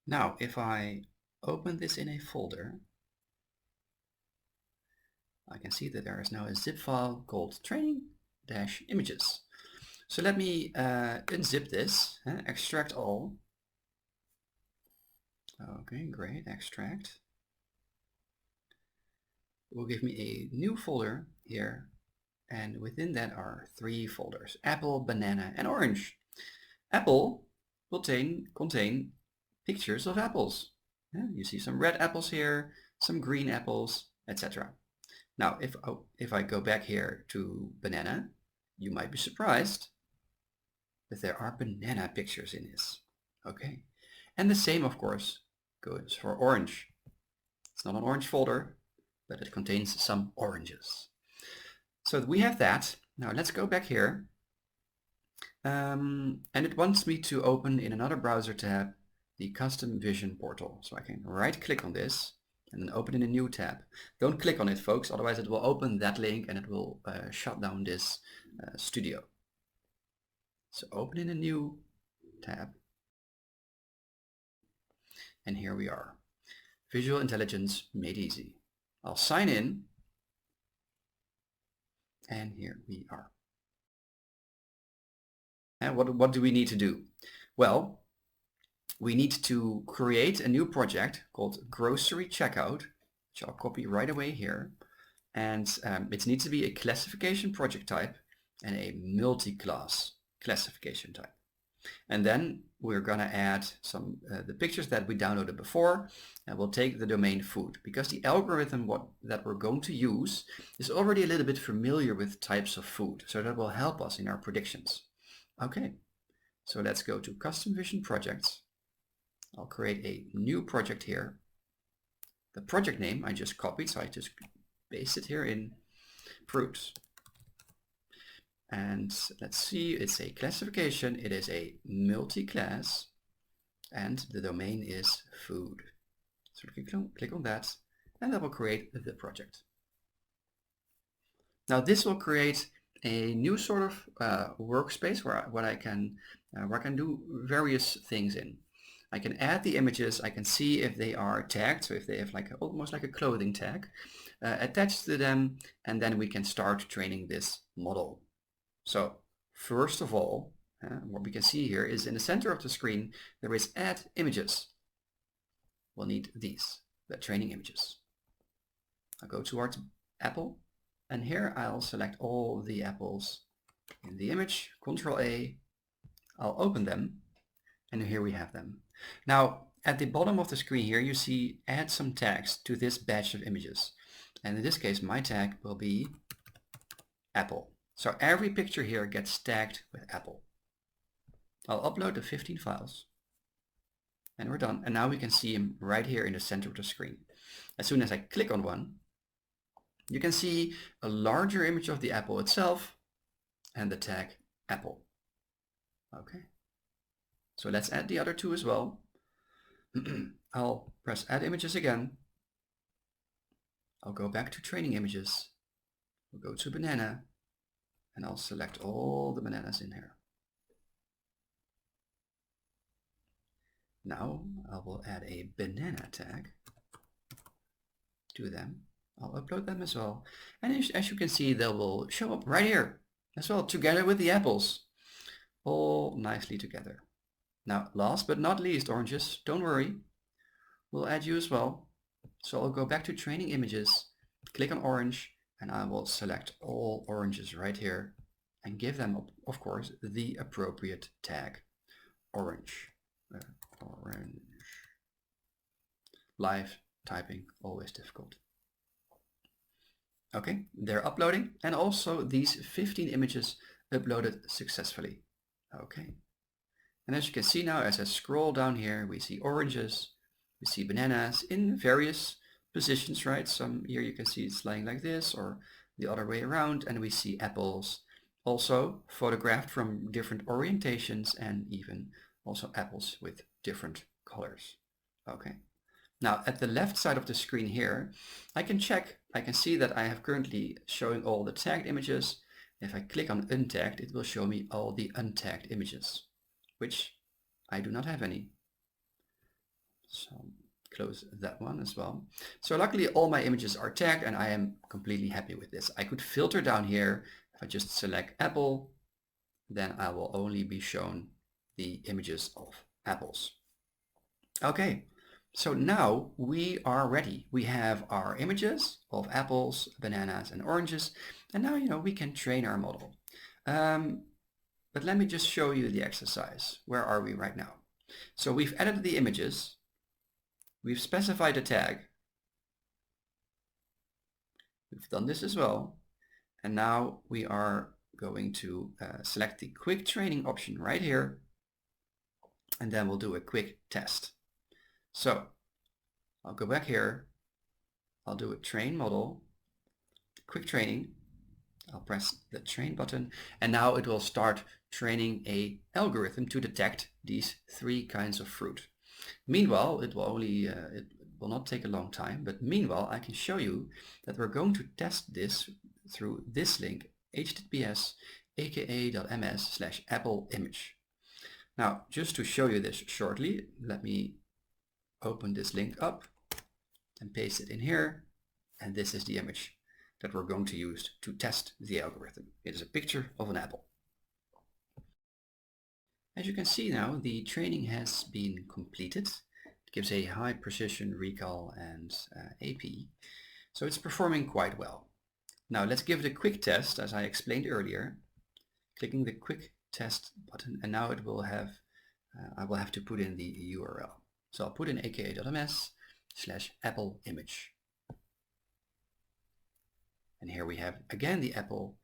Now, if I open this in a folder, I can see that there is now a zip file called training-images. So let me unzip this, extract all. Okay, great, extract. It will give me a new folder here, and within that are 3 folders: apple, banana, and orange. Apple will contain pictures of apples. You see some red apples here, some green apples, etc. Now, if I go back here to banana, you might be surprised that there are banana pictures in this. Okay, and the same, of course, goes for orange. It's not an orange folder, but it contains some oranges. So we have that. Now let's go back here. And it wants me to open in another browser tab the custom vision portal. So I can right click on this and then open in a new tab. Don't click on it, folks, otherwise it will open that link and it will shut down this studio. So open in a new tab. And here we are. Visual intelligence made easy. I'll sign in. And here we are. And what do we need to do? Well, we need to create a new project called Grocery Checkout, which I'll copy right away here. And it needs to be a classification project type and a multi-class classification type. And then we're going to add some the pictures that we downloaded before, and we'll take the domain food, because the algorithm that we're going to use is already a little bit familiar with types of food, so that will help us in our predictions. Okay, so let's go to Custom Vision Projects. I'll create a new project here. The project name I just copied, so I just paste it here in fruits. And let's see, it's a classification, it is a multi-class, and the domain is food. So click on that, and that will create the project. Now this will create a new sort of workspace where I can do various things in. I can add the images. I can see if they are tagged, so if they have like almost like a clothing tag attached to them, and then we can start training this model. So first of all, what we can see here is in the center of the screen there is add images. We'll need these, the training images. I'll go towards apple, and here I'll select all the apples in the image, Control A, I'll open them, and here we have them. Now at the bottom of the screen here you see add some tags to this batch of images, and in this case my tag will be apple. So every picture here gets tagged with apple. I'll upload the 15 files, and we're done, and now we can see them right here in the center of the screen. As soon as I click on one, you can see a larger image of the apple itself and the tag apple. Okay, so let's add the other two as well. I'll press add images again. I'll go back to training images. We'll go to banana, and I'll select all the bananas in here. Now I will add a banana tag to them. I'll upload them as well. And as you can see, they will show up right here as well, together with the apples, all nicely together. Now, last but not least, oranges, don't worry, we'll add you as well. So I'll go back to training images, click on orange, and I will select all oranges right here and give them, of course, the appropriate tag, orange. Orange. Live typing, always difficult. Okay, they're uploading, and also these 15 images uploaded successfully. Okay, and as you can see now, as I scroll down here, we see oranges, we see bananas in various positions, right? Some here you can see it's lying like this or the other way around, and we see apples also photographed from different orientations, and even also apples with different colors. Okay. Now at the left side of the screen here, I can see that I have currently showing all the tagged images. If I click on untagged, it will show me all the untagged images, which I do not have any. So close that one as well. So luckily all my images are tagged, and I am completely happy with this. I could filter down here. If I just select apple, then I will only be shown the images of apples. Okay. So now we are ready. We have our images of apples, bananas, and oranges, and now we can train our model. But let me just show you the exercise. Where are we right now? So we've added the images, we've specified a tag, we've done this as well, and now we are going to select the quick training option right here, and then we'll do a quick test. So I'll go back here, I'll do a train model, quick training, I'll press the train button, and now it will start training an algorithm to detect these 3 kinds of fruit. Meanwhile, it will not take a long time, but meanwhile I can show you that we're going to test this through this link, https://aka.ms/appleimage. Now, just to show you this shortly, let me open this link up and paste it in here, and this is the image that we're going to use to test the algorithm. It is a picture of an apple. As you can see now, the training has been completed. It gives a high precision recall and AP, so it's performing quite well. Now let's give it a quick test, as I explained earlier, clicking the quick test button, and now it will have I will have to put in the URL. So I'll put in aka.ms/appleimage. And here we have again the apple,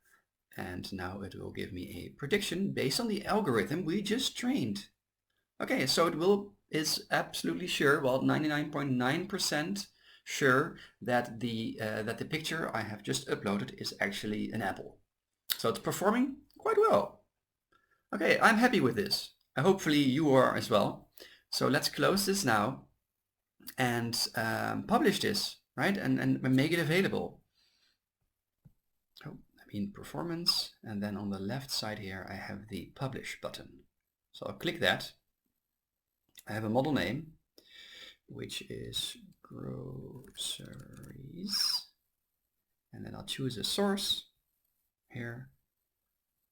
and now it will give me a prediction based on the algorithm we just trained. Okay, so is absolutely sure, well, 99.9% sure that the picture I have just uploaded is actually an apple. So it's performing quite well. Okay, I'm happy with this. Hopefully you are as well. So let's close this now and publish this, right? And make it available. Oh, let in performance, and then on the left side here I have the publish button. So I'll click that. I have a model name, which is groceries, and then I'll choose a source here,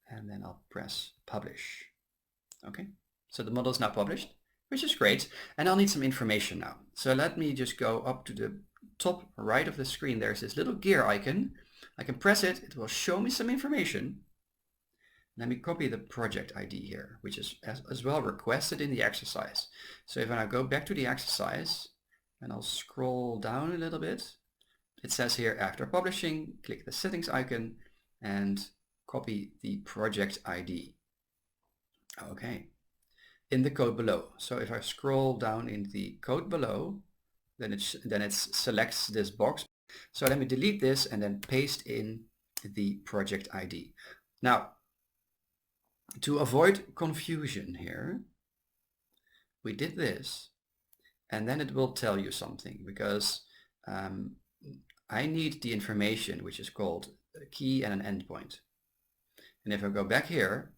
and then I'll press publish. Okay, so the model is now published, which is great, and I'll need some information now. So let me just go up to the top right of the screen. There's this little gear icon. I can press it, it will show me some information. Let me copy the project ID here, which is as well requested in the exercise. So if I go back to the exercise and I'll scroll down a little bit, it says here after publishing, click the settings icon and copy the project ID. Okay, in the code below. So if I scroll down in the code below, then it selects this box. So let me delete this and then paste in the project ID. Now, to avoid confusion here, we did this, and then it will tell you something, because I need the information which is called a key and an endpoint. And if I go back here,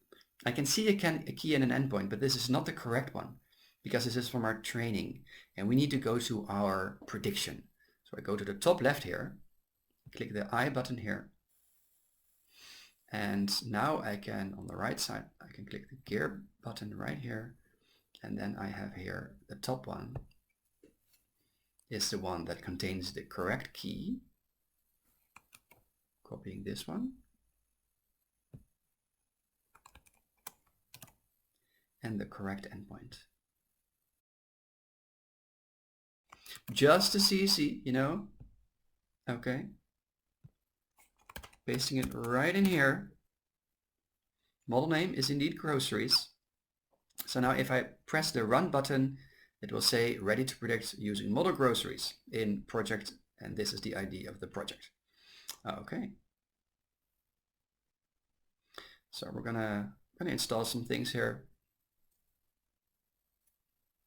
I can see a key and an endpoint, but this is not the correct one, because this is from our training, and we need to go to our prediction. So I go to the top left here, click the I button here, and now I can, on the right side, I can click the gear button right here, and then I have here the top one is the one that contains the correct key. Copying this one. And the correct endpoint. Just as easy, you know? Okay. Pasting it right in here. Model name is indeed groceries. So now if I press the run button, it will say ready to predict using model groceries in project, and this is the ID of the project. Okay. So we're gonna install some things here.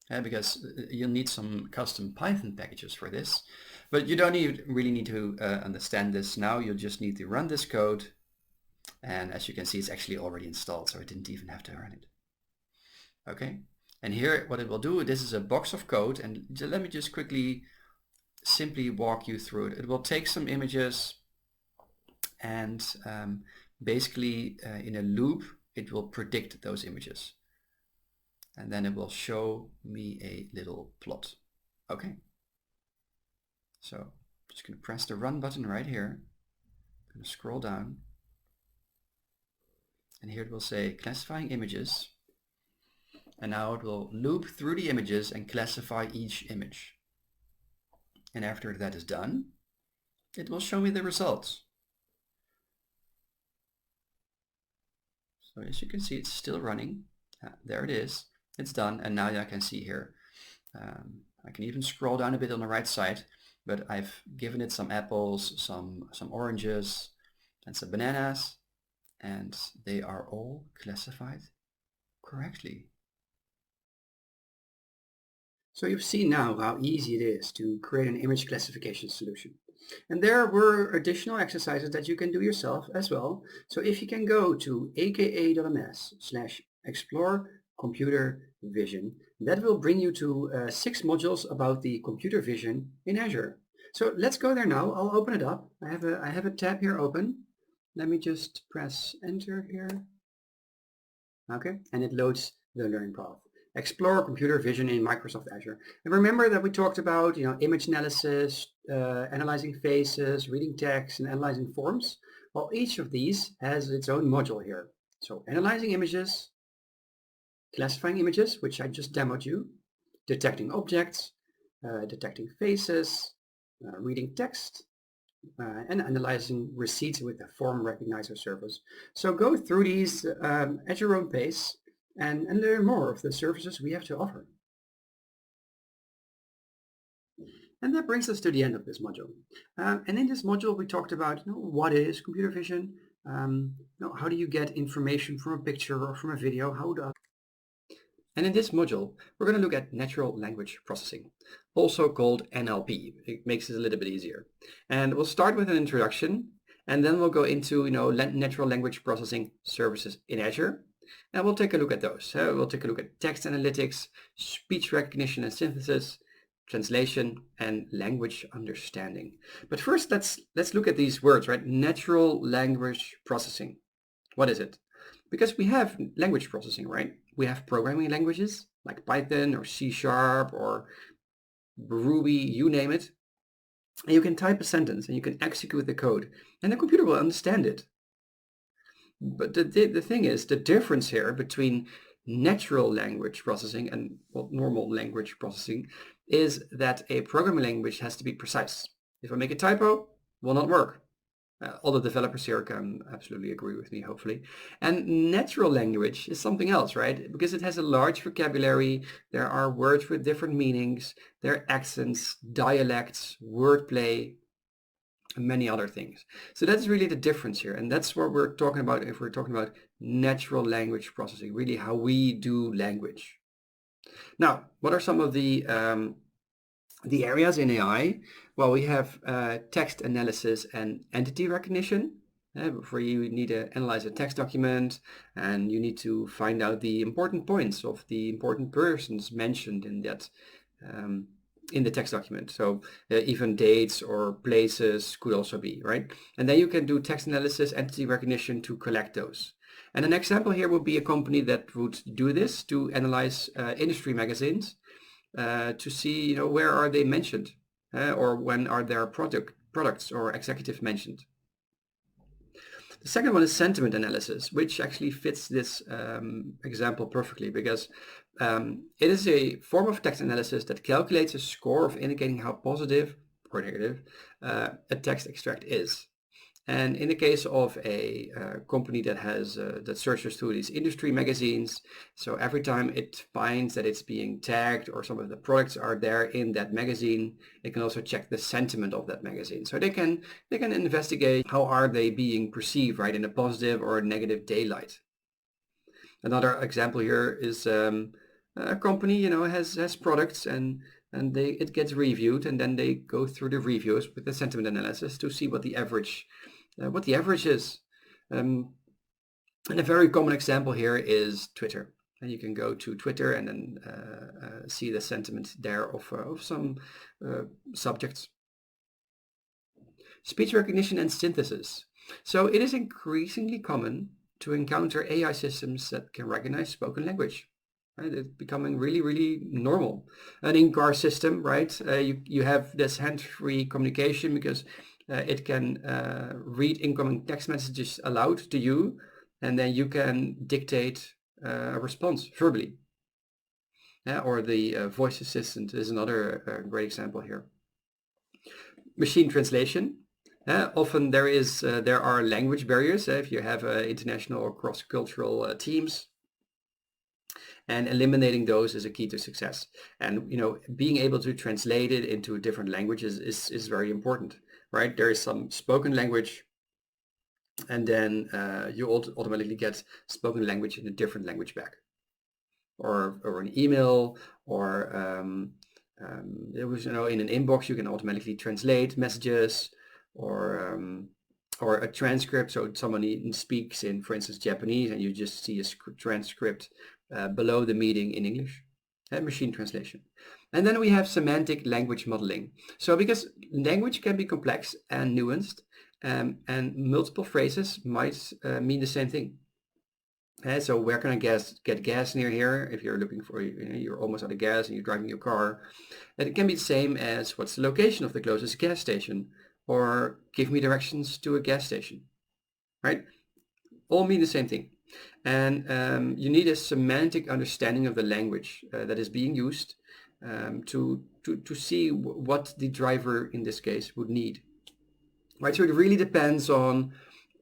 Because you'll need some custom Python packages for this, but you don't really need to understand this now. You'll just need to run this code, and as you can see, it's actually already installed, so I didn't even have to run it. Okay, and here what it will do, this is a box of code, and let me just quickly simply walk you through it. It will take some images, and basically in a loop it will predict those images. And then it will show me a little plot. Okay. So I'm just going to press the run button right here. I'm going to scroll down. And here it will say classifying images. And now it will loop through the images and classify each image. And after that is done, it will show me the results. So as you can see, it's still running. There it is. It's done, and now I can see here. I can even scroll down a bit on the right side, but I've given it some apples, some oranges, and some bananas, and they are all classified correctly. So you've seen now how easy it is to create an image classification solution. And there were additional exercises that you can do yourself as well. So if you can go to aka.ms/explore computer vision, that will bring you to 6 modules about the computer vision in Azure. So let's go there now. I'll open it up. I have a tab here open. Let me just press enter here. Okay, and it loads the learning path. Explore computer vision in Microsoft Azure. And remember that we talked about, image analysis, analyzing faces, reading text, and analyzing forms. Well, each of these has its own module here. So analyzing images, classifying images, which I just demoed you, detecting objects, detecting faces, reading text, and analyzing receipts with the form recognizer service. So go through these at your own pace and learn more of the services we have to offer. And that brings us to the end of this module. And in this module, we talked about what is computer vision, how do you get information from a picture or from a video, And in this module, we're going to look at natural language processing, also called NLP. It makes it a little bit easier. And we'll start with an introduction, And then we'll go into, natural language processing services in Azure. And we'll take a look at those. We'll take a look at text analytics, speech recognition and synthesis, translation, and language understanding. But first, let's look at these words, right? Natural language processing. What is it? Because we have language processing, right? We have programming languages like Python or C# or Ruby, you name it. And you can type a sentence and you can execute the code and the computer will understand it. But the thing is, the difference here between natural language processing and normal language processing is that a programming language has to be precise. If I make a typo, it will not work. All the developers here can absolutely agree with me, hopefully. And natural language is something else, right? Because it has a large vocabulary, there are words with different meanings, there are accents, dialects, wordplay, and many other things. So that's really the difference here. And that's what we're talking about if we're talking about natural language processing, really how we do language. Now, what are some of the areas in AI? Well, we have text analysis and entity recognition. Where you need to analyze a text document and you need to find out the important points of the important persons mentioned in that in the text document. So even dates or places could also be, right? And then you can do text analysis, entity recognition to collect those. And an example here would be a company that would do this to analyze industry magazines to see, where are they mentioned or when are their products or executives mentioned. The second one is sentiment analysis, which actually fits this example perfectly because it is a form of text analysis that calculates a score of indicating how positive or negative a text extract is. And in the case of a company that has that searches through these industry magazines, so every time it finds that it's being tagged or some of the products are there in that magazine, it can also check the sentiment of that magazine. So they can investigate how are they being perceived, right, in a positive or a negative daylight. Another example here is a company, has products and it gets reviewed, and then they go through the reviews with the sentiment analysis to see what the average is. And a very common example here is Twitter. And you can go to Twitter and then see the sentiment there of some subjects. Speech recognition and synthesis. So it is increasingly common to encounter AI systems that can recognize spoken language. Right? It's becoming really, really normal. An in-car system, right? You have this hands-free communication because it can read incoming text messages aloud to you, and then you can dictate a response verbally. Or the voice assistant is another great example here. Machine translation. Often there are language barriers if you have international or cross-cultural teams. And eliminating those is a key to success. And being able to translate it into different languages is very important, right? There is some spoken language, and then you automatically get spoken language in a different language back, or an email, or there was in an inbox you can automatically translate messages, or a transcript. So somebody speaks in, for instance, Japanese, and you just see a transcript below the meeting in English. Machine translation. And then we have semantic language modeling. So because language can be complex and nuanced, and multiple phrases might mean the same thing. So where can I get gas near here? If you're looking for, you're almost out of gas and you're driving your car. And it can be the same as what's the location of the closest gas station, or give me directions to a gas station, right? All mean the same thing. And you need a semantic understanding of the language that is being used to see what the driver in this case would need, right? So it really depends on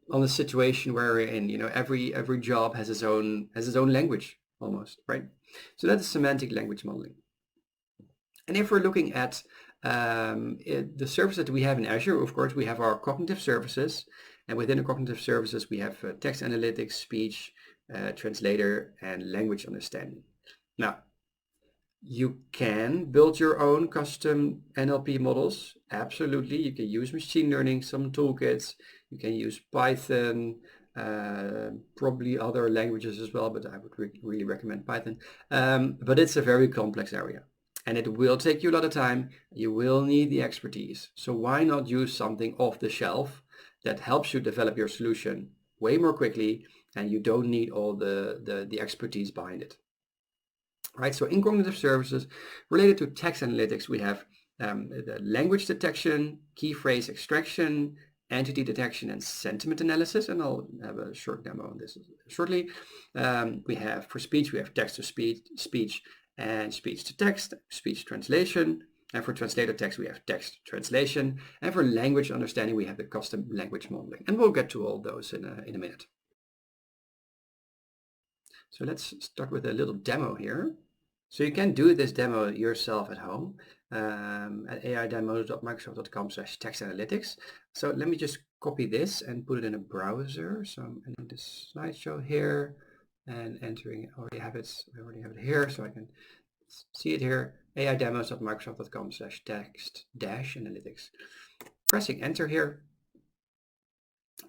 the situation we're in. Every job has its own language almost, right? So that's semantic language modeling. And if we're looking at the service that we have in Azure, of course, we have our cognitive services, and within the cognitive services, we have text analytics, speech, translator, and language understanding. Now, You can build your own custom NLP models. Absolutely. You can use machine learning, some toolkits. You can use Python, probably other languages as well, but I would really recommend Python. But it's a very complex area and it will take you a lot of time. You will need the expertise. So why not use something off the shelf that helps you develop your solution way more quickly, and you don't need all the expertise behind it. Right, so in cognitive services related to text analytics, we have the language detection, key phrase extraction, entity detection, and sentiment analysis. And I'll have a short demo on this shortly. We have for speech, we have text to speech and speech to text, speech translation. And for translator text, we have text translation. And for language understanding, we have the custom language modeling. And we'll get to all those in a minute. So let's start with a little demo here. So you can do this demo yourself at home at aidemo.microsoft.com/textanalytics. So let me just copy this and put it in a browser. So I'm in this slideshow here and entering, I already have it here, so I can see it here, aidemos.microsoft.com/text-analytics. Pressing enter here,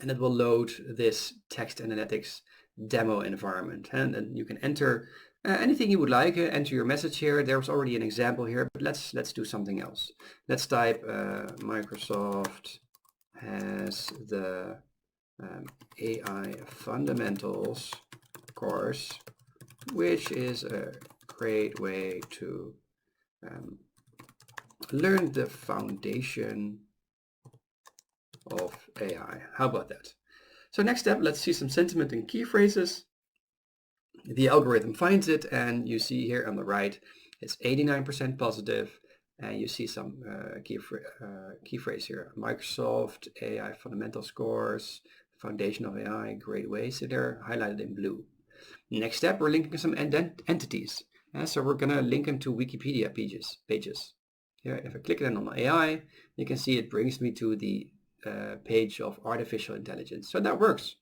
and it will load this text analytics demo environment, and then you can enter anything you would like. Enter your message here. There's already an example here, but let's do something else. Let's type Microsoft has the AI fundamentals course, which is a great way to learn the foundation of AI. How about that? So next step, let's see some sentiment and key phrases. The algorithm finds it, and you see here on the right, it's 89% positive, and you see some key phrase here. Microsoft AI fundamental scores, foundation of AI, great ways. So they're highlighted in blue. Next step, we're linking some entities. So we're gonna link them to Wikipedia pages. Here, if I click it on AI, you can see it brings me to the page of artificial intelligence. So that works.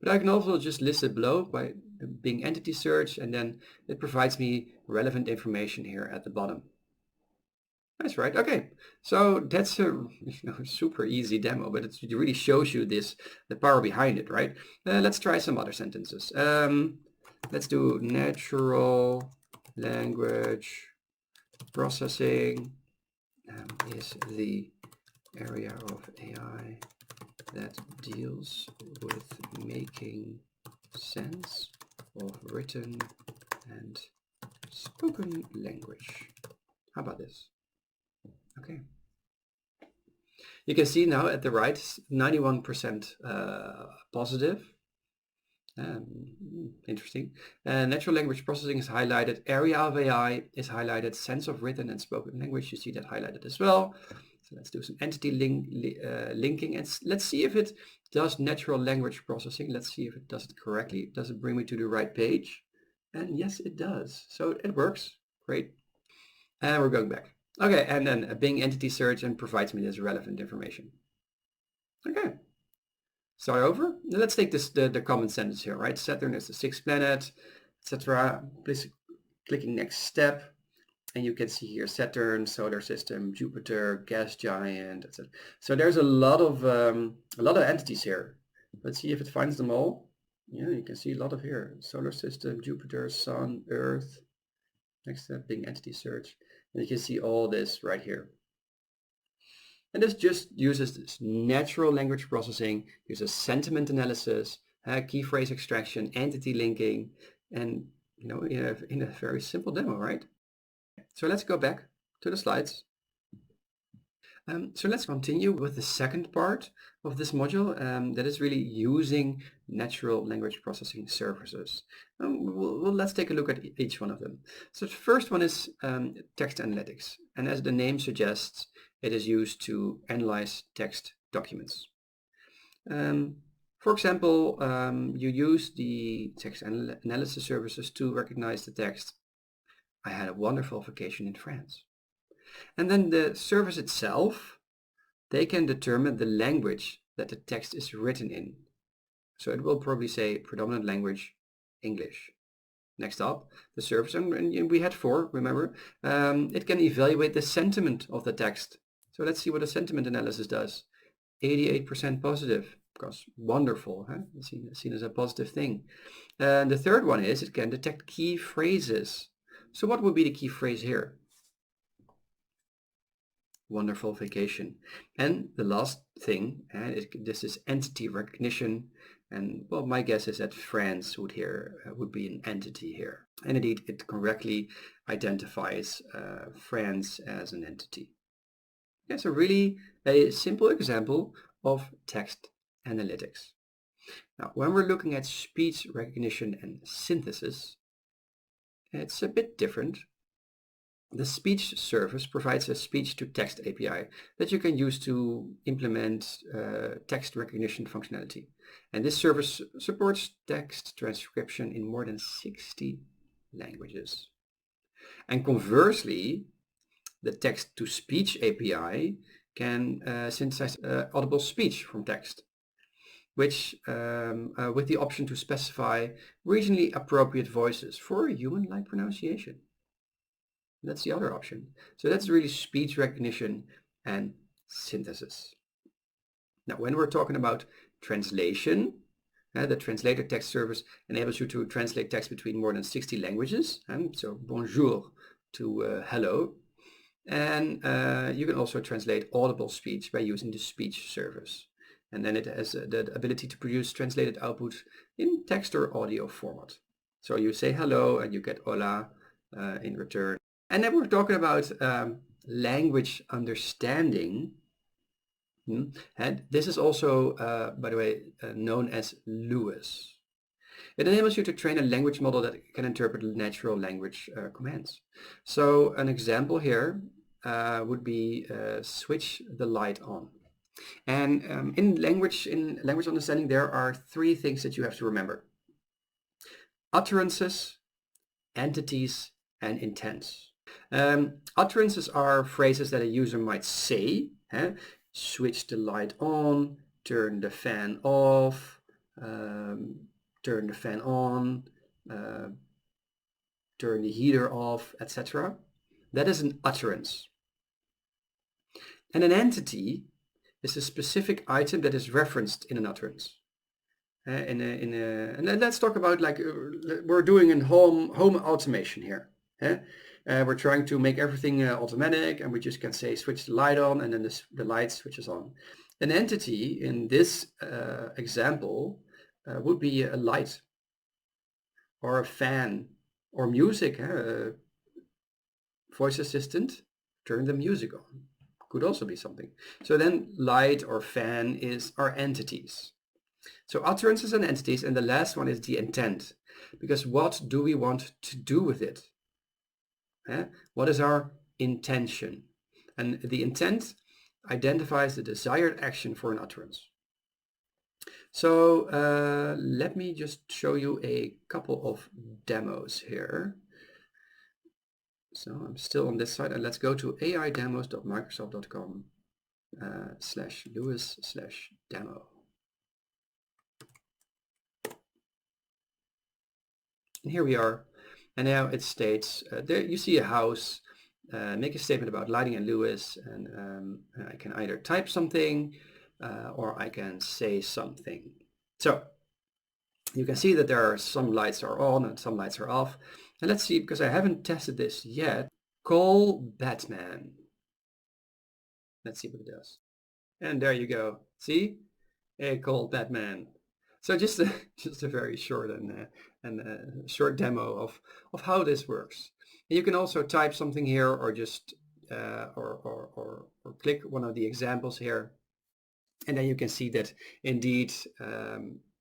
But I can also just list it below by Bing entity search, and then it provides me relevant information here at the bottom. That's right. Okay, so that's a super easy demo, but it really shows you the power behind it, right? Let's try some other sentences. Let's do natural language processing is the area of AI that deals with making sense of written and spoken language. How about this? Okay. You can see now at the right, 91% positive. Interesting. Natural language processing is highlighted. Area of AI is highlighted. Sense of written and spoken language, you see that highlighted as well. So let's do some entity linking, and let's see if it does natural language processing. Let's see if it does it correctly. Does it bring me to the right page? And yes, it does. So it works. Great. And we're going back. Okay, and then a Bing entity search and provides me this relevant information. Okay. Start over. Now let's take this the common sentence here, right? Saturn is the 6th planet, etc. Please clicking next step, and you can see here Saturn, solar system, Jupiter, gas giant, etc. So there's a lot of entities here. Let's see if it finds them all. Yeah, you can see a lot of here: solar system, Jupiter, Sun, Earth. Next step, Bing entity search, and you can see all this right here. And this just uses this natural language processing, uses sentiment analysis, key phrase extraction, entity linking, and in a very simple demo, right? So let's go back to the slides. So let's continue with the second part of this module that is really using natural language processing services. Let's take a look at each one of them. So the first one is text analytics, and as the name suggests, it is used to analyze text documents. For example, you use the text analysis services to recognize the text, "I had a wonderful vacation in France." And then the service itself, they can determine the language that the text is written in. So it will probably say predominant language, English. Next up, the service, and we had 4, remember? It can evaluate the sentiment of the text. So let's see what a sentiment analysis does. 88% positive, because wonderful, huh? Seen as a positive thing. And the third one is it can detect key phrases. So what would be the key phrase here? Wonderful vacation. And the last thing, this is entity recognition. And well, my guess is that France would be an entity here. And indeed, it correctly identifies France as an entity. Yeah, so really a simple example of text analytics. Now, when we're looking at speech recognition and synthesis, it's a bit different. The speech service provides a speech-to-text API that you can use to implement text recognition functionality. And this service supports text transcription in more than 60 languages. And conversely, the text-to-speech API can synthesize audible speech from text, which with the option to specify regionally appropriate voices for human-like pronunciation. That's the other option. So that's really speech recognition and synthesis. Now, when we're talking about translation, the translator text service enables you to translate text between more than 60 languages. So bonjour to hello. And you can also translate audible speech by using the speech service. And then it has the ability to produce translated output in text or audio format. So you say hello and you get hola in return. And then we're talking about language understanding. And this is also, by the way, known as LUIS. It enables you to train a language model that can interpret natural language commands. So an example here would be switch the light on. And in language understanding, there are 3 things that you have to remember: utterances, entities, and intents. Utterances are phrases that a user might say, switch the light on, turn the fan off, turn the fan on, turn the heater off, etc. That is an utterance. And an entity is a specific item that is referenced in an utterance. And then let's talk about, like, we're doing in home automation here. We're trying to make everything automatic, and we just can say switch the light on, and then the light switches on. An entity in this example would be a light or a fan or music. Voice assistant, turn the music on. Could also be something. So then light or fan are entities. So utterances and entities, and the last one is the intent. Because what do we want to do with it? What is our intention? And the intent identifies the desired action for an utterance. So let me just show you a couple of demos here. So I'm still on this side, and let's go to aidemos.microsoft.com/Lewis/demo. And here we are. And now it states, there you see a house, make a statement about lighting and Lewis, and I can either type something or I can say something. So you can see that there are some lights are on and some lights are off. And let's see, because I haven't tested this yet, call Batman. Let's see what it does. And there you go. See? Hey, call Batman. So just a very short and short demo of how this works. And you can also type something here, or just or click one of the examples here, and then you can see that indeed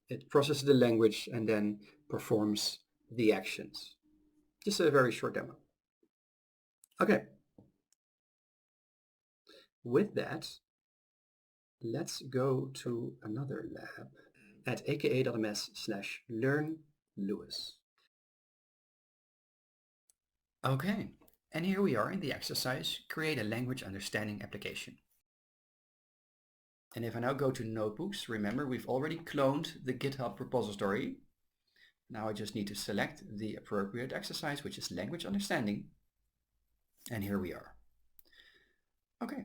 it processes the language and then performs the actions. Just a very short demo. Okay. With that, let's go to another lab at aka.ms/learnlewis. Okay, and here we are in the exercise, create a language understanding application. And if I now go to notebooks, remember we've already cloned the GitHub repository. Now I just need to select the appropriate exercise, which is language understanding. And here we are. Okay,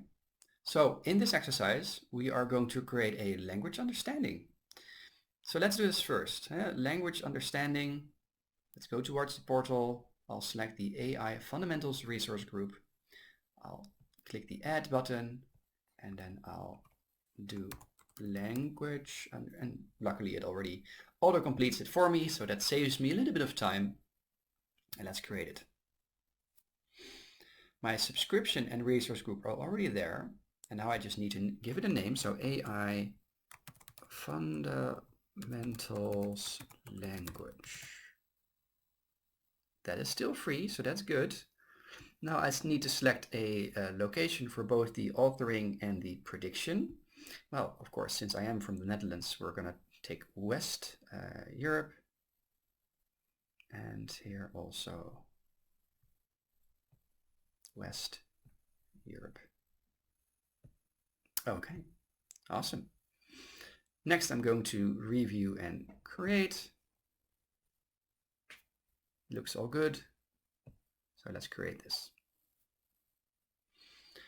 so in this exercise, we are going to create a language understanding. So let's do this first. Language understanding. Let's go towards the portal. I'll select the AI Fundamentals resource group. I'll click the Add button, and then I'll do language. And luckily it already auto-completes it for me, so that saves me a little bit of time. And let's create it. My subscription and resource group are already there. And now I just need to give it a name. So AI Fundamentals Language. That is still free, so that's good. Now I need to select a location for both the authoring and the prediction. Well, of course, since I am from the Netherlands, we're going to take West Europe. And here also West Europe. Okay, awesome. Next, I'm going to review and create. Looks all good. So let's create this.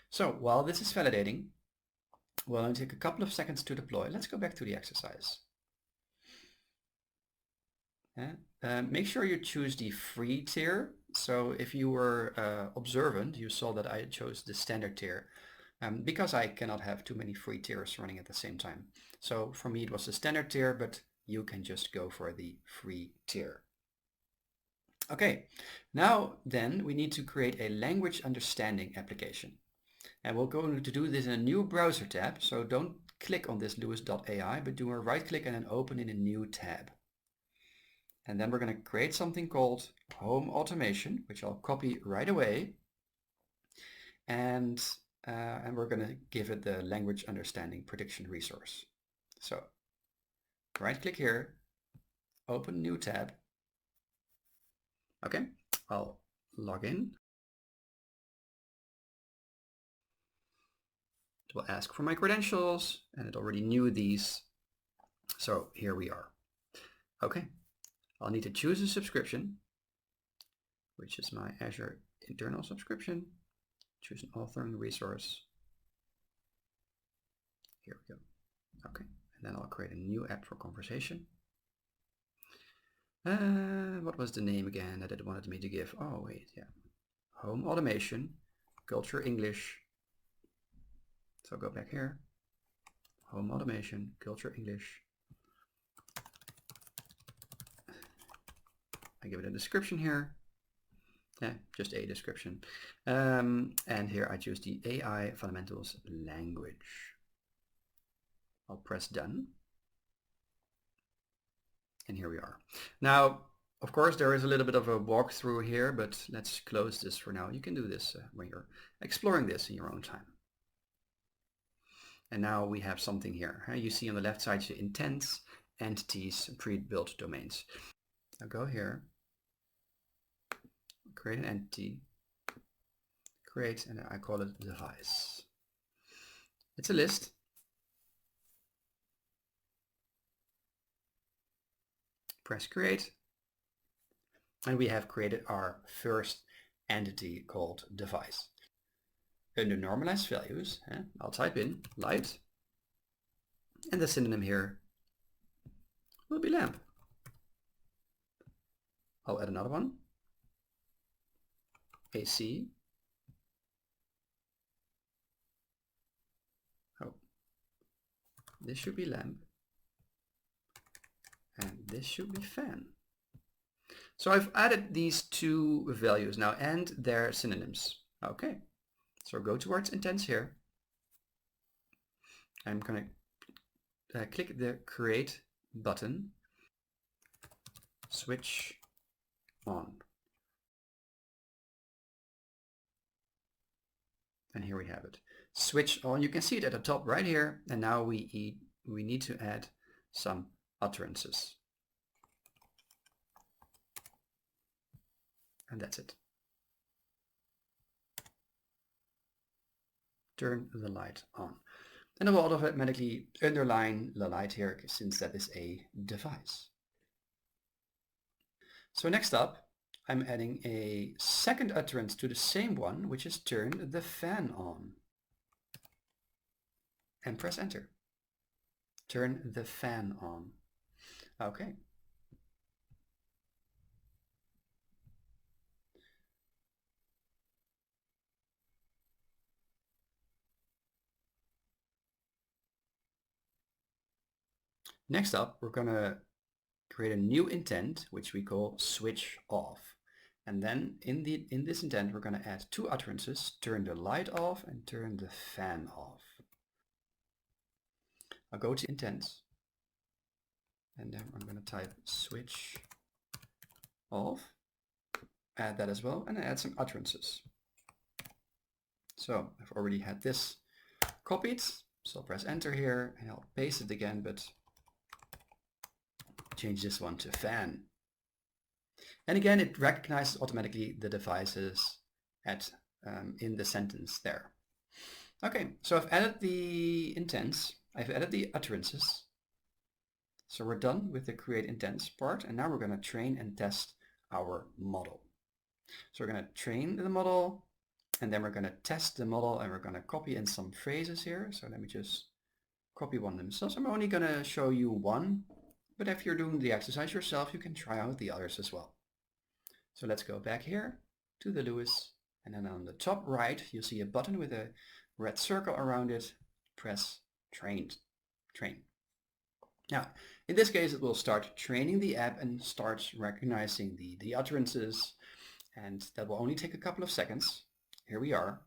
So while this is validating, we'll only take a couple of seconds to deploy. Let's go back to the exercise. Make sure you choose the free tier. So if you were observant, you saw that I chose the standard tier because I cannot have too many free tiers running at the same time. So for me it was the standard tier, but you can just go for the free tier. Okay, now then we need to create a language understanding application. And we're going to do this in a new browser tab. So don't click on this lewis.ai, but do a right click and then open in a new tab. And then we're going to create something called Home Automation, which I'll copy right away. And we're going to give it the language understanding prediction resource. So right click here, open new tab. Okay, I'll log in. It will ask for my credentials, and it already knew these. So here we are. Okay, I'll need to choose a subscription, which is my Azure internal subscription. Choose an authoring resource. Here we go. Okay, and then I'll create a new app for conversation. What was the name again that it wanted me to give? Oh, wait, yeah. Home Automation, Culture English. So go back here. Home Automation, Culture English. I give it a description here. Yeah, just a description. And here I choose the AI Fundamentals Language. I'll press done. And here we are. Now, of course, there is a little bit of a walkthrough here, but let's close this for now. You can do this when you're exploring this in your own time. And now we have something here. You see on the left side, intents, entities, pre-built domains. Now go here, create an entity, create, and I call it device. It's a list. Press create, and we have created our first entity called device. Under normalized values, I'll type in light, and the synonym here will be lamp. I'll add another one, AC. Oh, this should be lamp. And this should be fan. So I've added these two values now and their synonyms. Okay, so go towards intents here. I'm going to click the create button, switch on. And here we have it. Switch on. You can see it at the top right here. And now we need to add some utterances. And that's it. Turn the light on. And it will automatically underline the light here since that is a device. So next up, I'm adding a second utterance to the same one, which is turn the fan on. And press enter. Turn the fan on. Okay. Next up, we're going to create a new intent, which we call switch off. And then in this intent, we're going to add two utterances, turn the light off and turn the fan off. I'll go to intents, and then I'm going to type switch off, add that as well, and add some utterances. So I've already had this copied, so I'll press enter here, and I'll paste it again, but change this one to fan. And again, it recognizes automatically the devices in the sentence there. Okay, so I've added the intents, I've added the utterances. So we're done with the create intents part, and now we're going to train and test our model. So we're going to train the model, and then we're going to test the model, and we're going to copy in some phrases here. So let me just copy one themselves. I'm only going to show you one, but if you're doing the exercise yourself, you can try out the others as well. So let's go back here to the Lewis, and then on the top right, you'll see a button with a red circle around it. Press train. Now, in this case, it will start training the app and starts recognizing the utterances, and that will only take a couple of seconds. Here we are.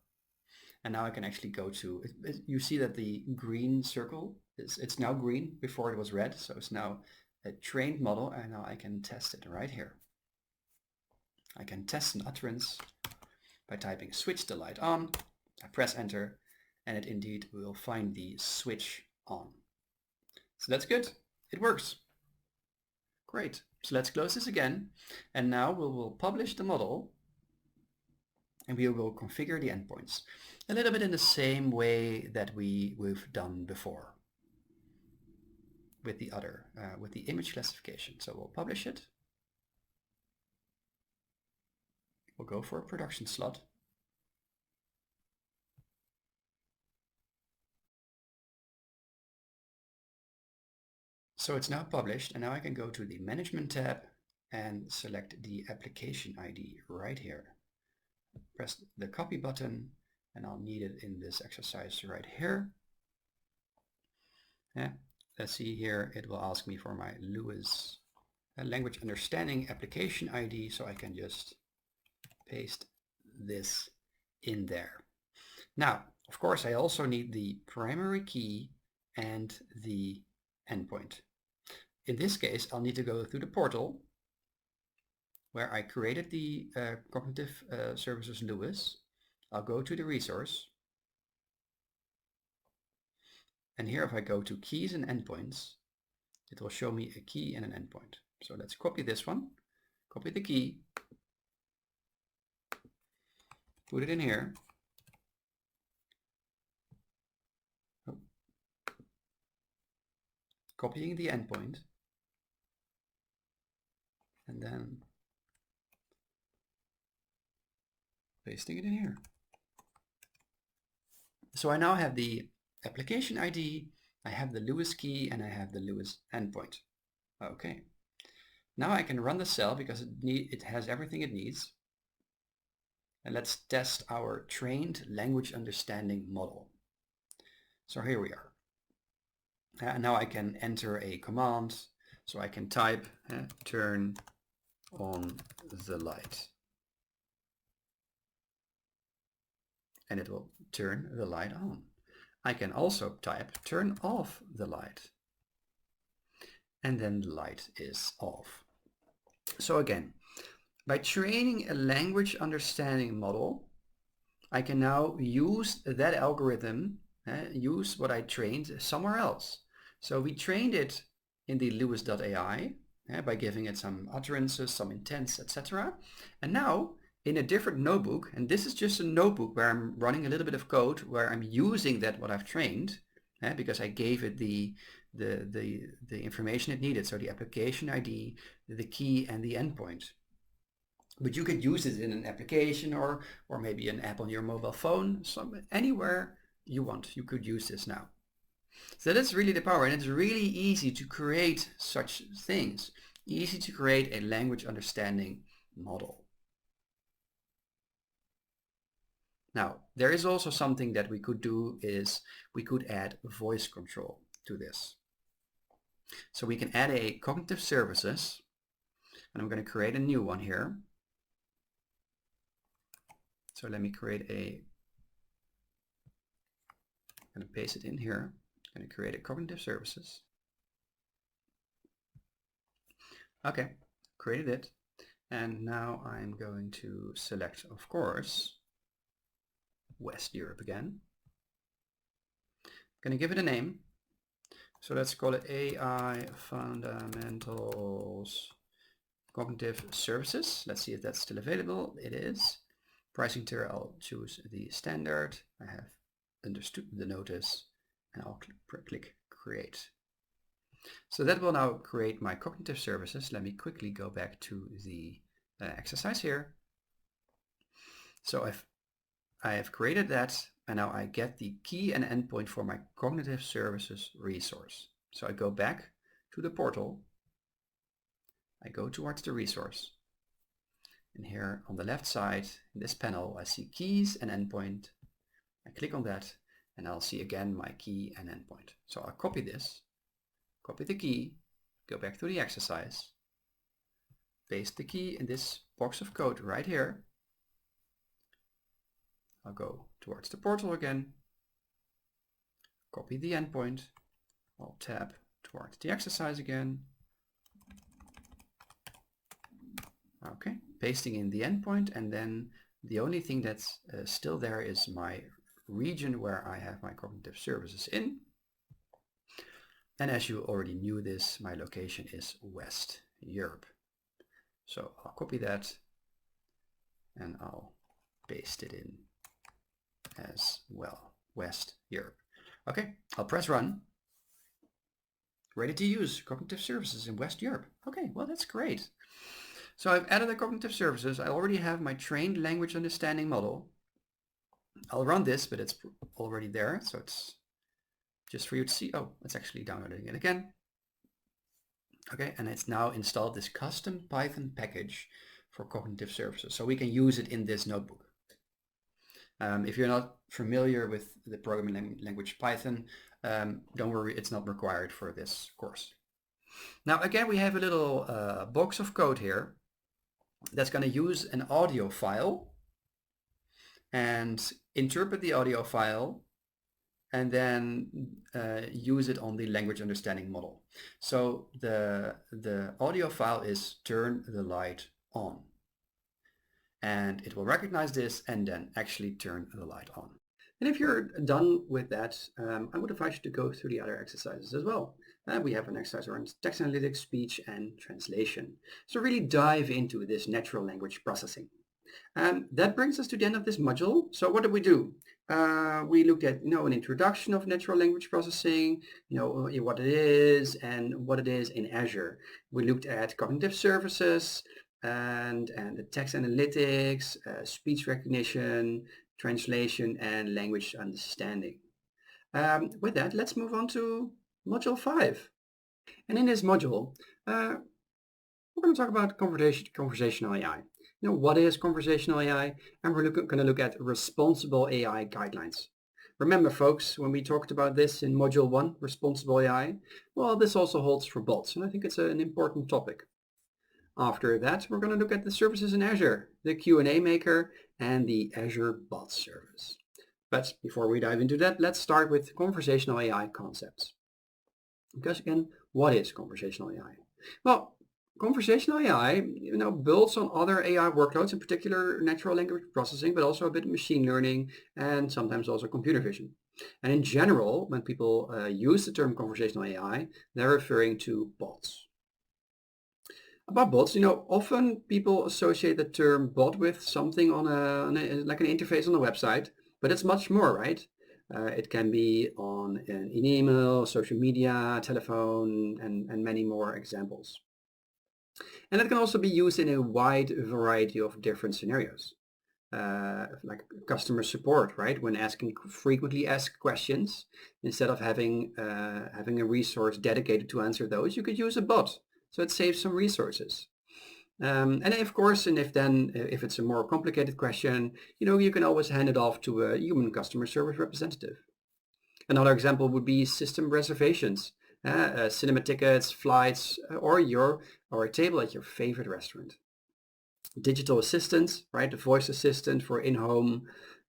And now I can actually go to, you see that the green circle, it's now green. Before it was red, so it's now a trained model, and now I can test it right here. I can test an utterance by typing switch the light on. I press enter, and it indeed will find the switch on. So that's good. It works. Great. So let's close this again. And now we will publish the model, and we will configure the endpoints a little bit in the same way that we've done before with the other, with the image classification. So we'll publish it. We'll go for a production slot. So it's now published, and now I can go to the Management tab and select the application ID right here. Press the copy button, and I'll need it in this exercise right here. Yeah, let's see here, it will ask me for my Lewis language understanding application ID, so I can just paste this in there. Now, of course, I also need the primary key and the endpoint. In this case, I'll need to go through the portal where I created the Cognitive Services Lewis. I'll go to the resource. And here, if I go to keys and endpoints, it will show me a key and an endpoint. So let's copy this one, copy the key, put it in here. Oh. Copying the endpoint, and then pasting it in here. So I now have the application ID, I have the Lewis key, and I have the Lewis endpoint. Okay. Now I can run the cell because it has everything it needs. And let's test our trained language understanding model. So here we are. Now I can enter a command. So I can type turn on the light. And it will turn the light on. I can also type turn off the light. And then the light is off. So again, by training a language understanding model, I can now use that algorithm, use what I trained somewhere else. So we trained it in the Lewis.ai by giving it some utterances, some intents, etc. And now in a different notebook, and this is just a notebook where I'm running a little bit of code where I'm using what I've trained, because I gave it the information it needed, so the application ID, the key, and the endpoint. But you could use it in an application or maybe an app on your mobile phone. Anywhere you want, you could use this now. So that's really the power, and it's really easy to create such things. Easy to create a language understanding model. Now, there is also something that we could do is we could add voice control to this. So we can add a cognitive services, and I'm going to create a new one here. So let me create I'm going to paste it in here. I'm going to create a cognitive services. Okay, created it. And now I'm going to select, of course, West Europe again. I'm going to give it a name. So let's call it AI Fundamentals Cognitive Services. Let's see if that's still available. It is. Pricing tier, I'll choose the standard. I have understood the notice, and I'll click create. So that will now create my cognitive services. Let me quickly go back to the exercise here. So I have created that, and now I get the key and endpoint for my cognitive services resource. So I go back to the portal. I go towards the resource. And here on the left side, in this panel, I see keys and endpoint. I click on that, and I'll see again my key and endpoint. So I'll copy this, copy the key, go back to the exercise, paste the key in this box of code right here. I'll go towards the portal again, copy the endpoint, I'll tab towards the exercise again. Okay, pasting in the endpoint, and then the only thing that's still there is my region where I have my cognitive services in. And as you already knew this, my location is West Europe. So I'll copy that and I'll paste it in as well, West Europe. Okay, I'll press run. Ready to use cognitive services in West Europe. Okay, well, that's great. So I've added the cognitive services. I already have my trained language understanding model. I'll run this, but it's already there. So it's just for you to see. Oh, it's actually downloading it again. Okay, and it's now installed this custom Python package for cognitive services. So we can use it in this notebook. If you're not familiar with the programming language Python, don't worry, it's not required for this course. Now again, we have a little box of code here that's going to use an audio file and interpret the audio file and then use it on the language understanding model. So the audio file is turn the light on. And it will recognize this and then actually turn the light on. And if you're done with that, I would advise you to go through the other exercises as well. We have an exercise around text analytics, speech, and translation. So really dive into this natural language processing. That brings us to the end of this module. So what did we do? We looked at an introduction of natural language processing, what it is and what it is in Azure. We looked at cognitive services, and the text analytics, speech recognition, translation, and language understanding. With that, let's move on to module 5. And in this module, we're going to talk about conversational AI. What is conversational AI? And we're going to look at responsible AI guidelines. Remember, folks, when we talked about this in module 1, responsible AI, well, this also holds for bots, and I think it's an important topic. After that, we're going to look at the services in Azure, the Q&A maker, and the Azure bot service. But before we dive into that, let's start with conversational AI concepts. Because again, what is conversational AI? Well, conversational AI, builds on other AI workloads, in particular natural language processing, but also a bit of machine learning and sometimes also computer vision. And in general, when people use the term conversational AI, they're referring to bots. About bots, often people associate the term bot with something on like an interface on a website, but it's much more, right? It can be on an email, social media, telephone, and many more examples. And it can also be used in a wide variety of different scenarios. Like customer support, right? When asking frequently asked questions, instead of having a resource dedicated to answer those, you could use a bot. So it saves some resources. And of course, if it's a more complicated question, you can always hand it off to a human customer service representative. Another example would be system reservations, cinema tickets, flights, or a table at your favorite restaurant. Digital assistants, right? The voice assistant for in-home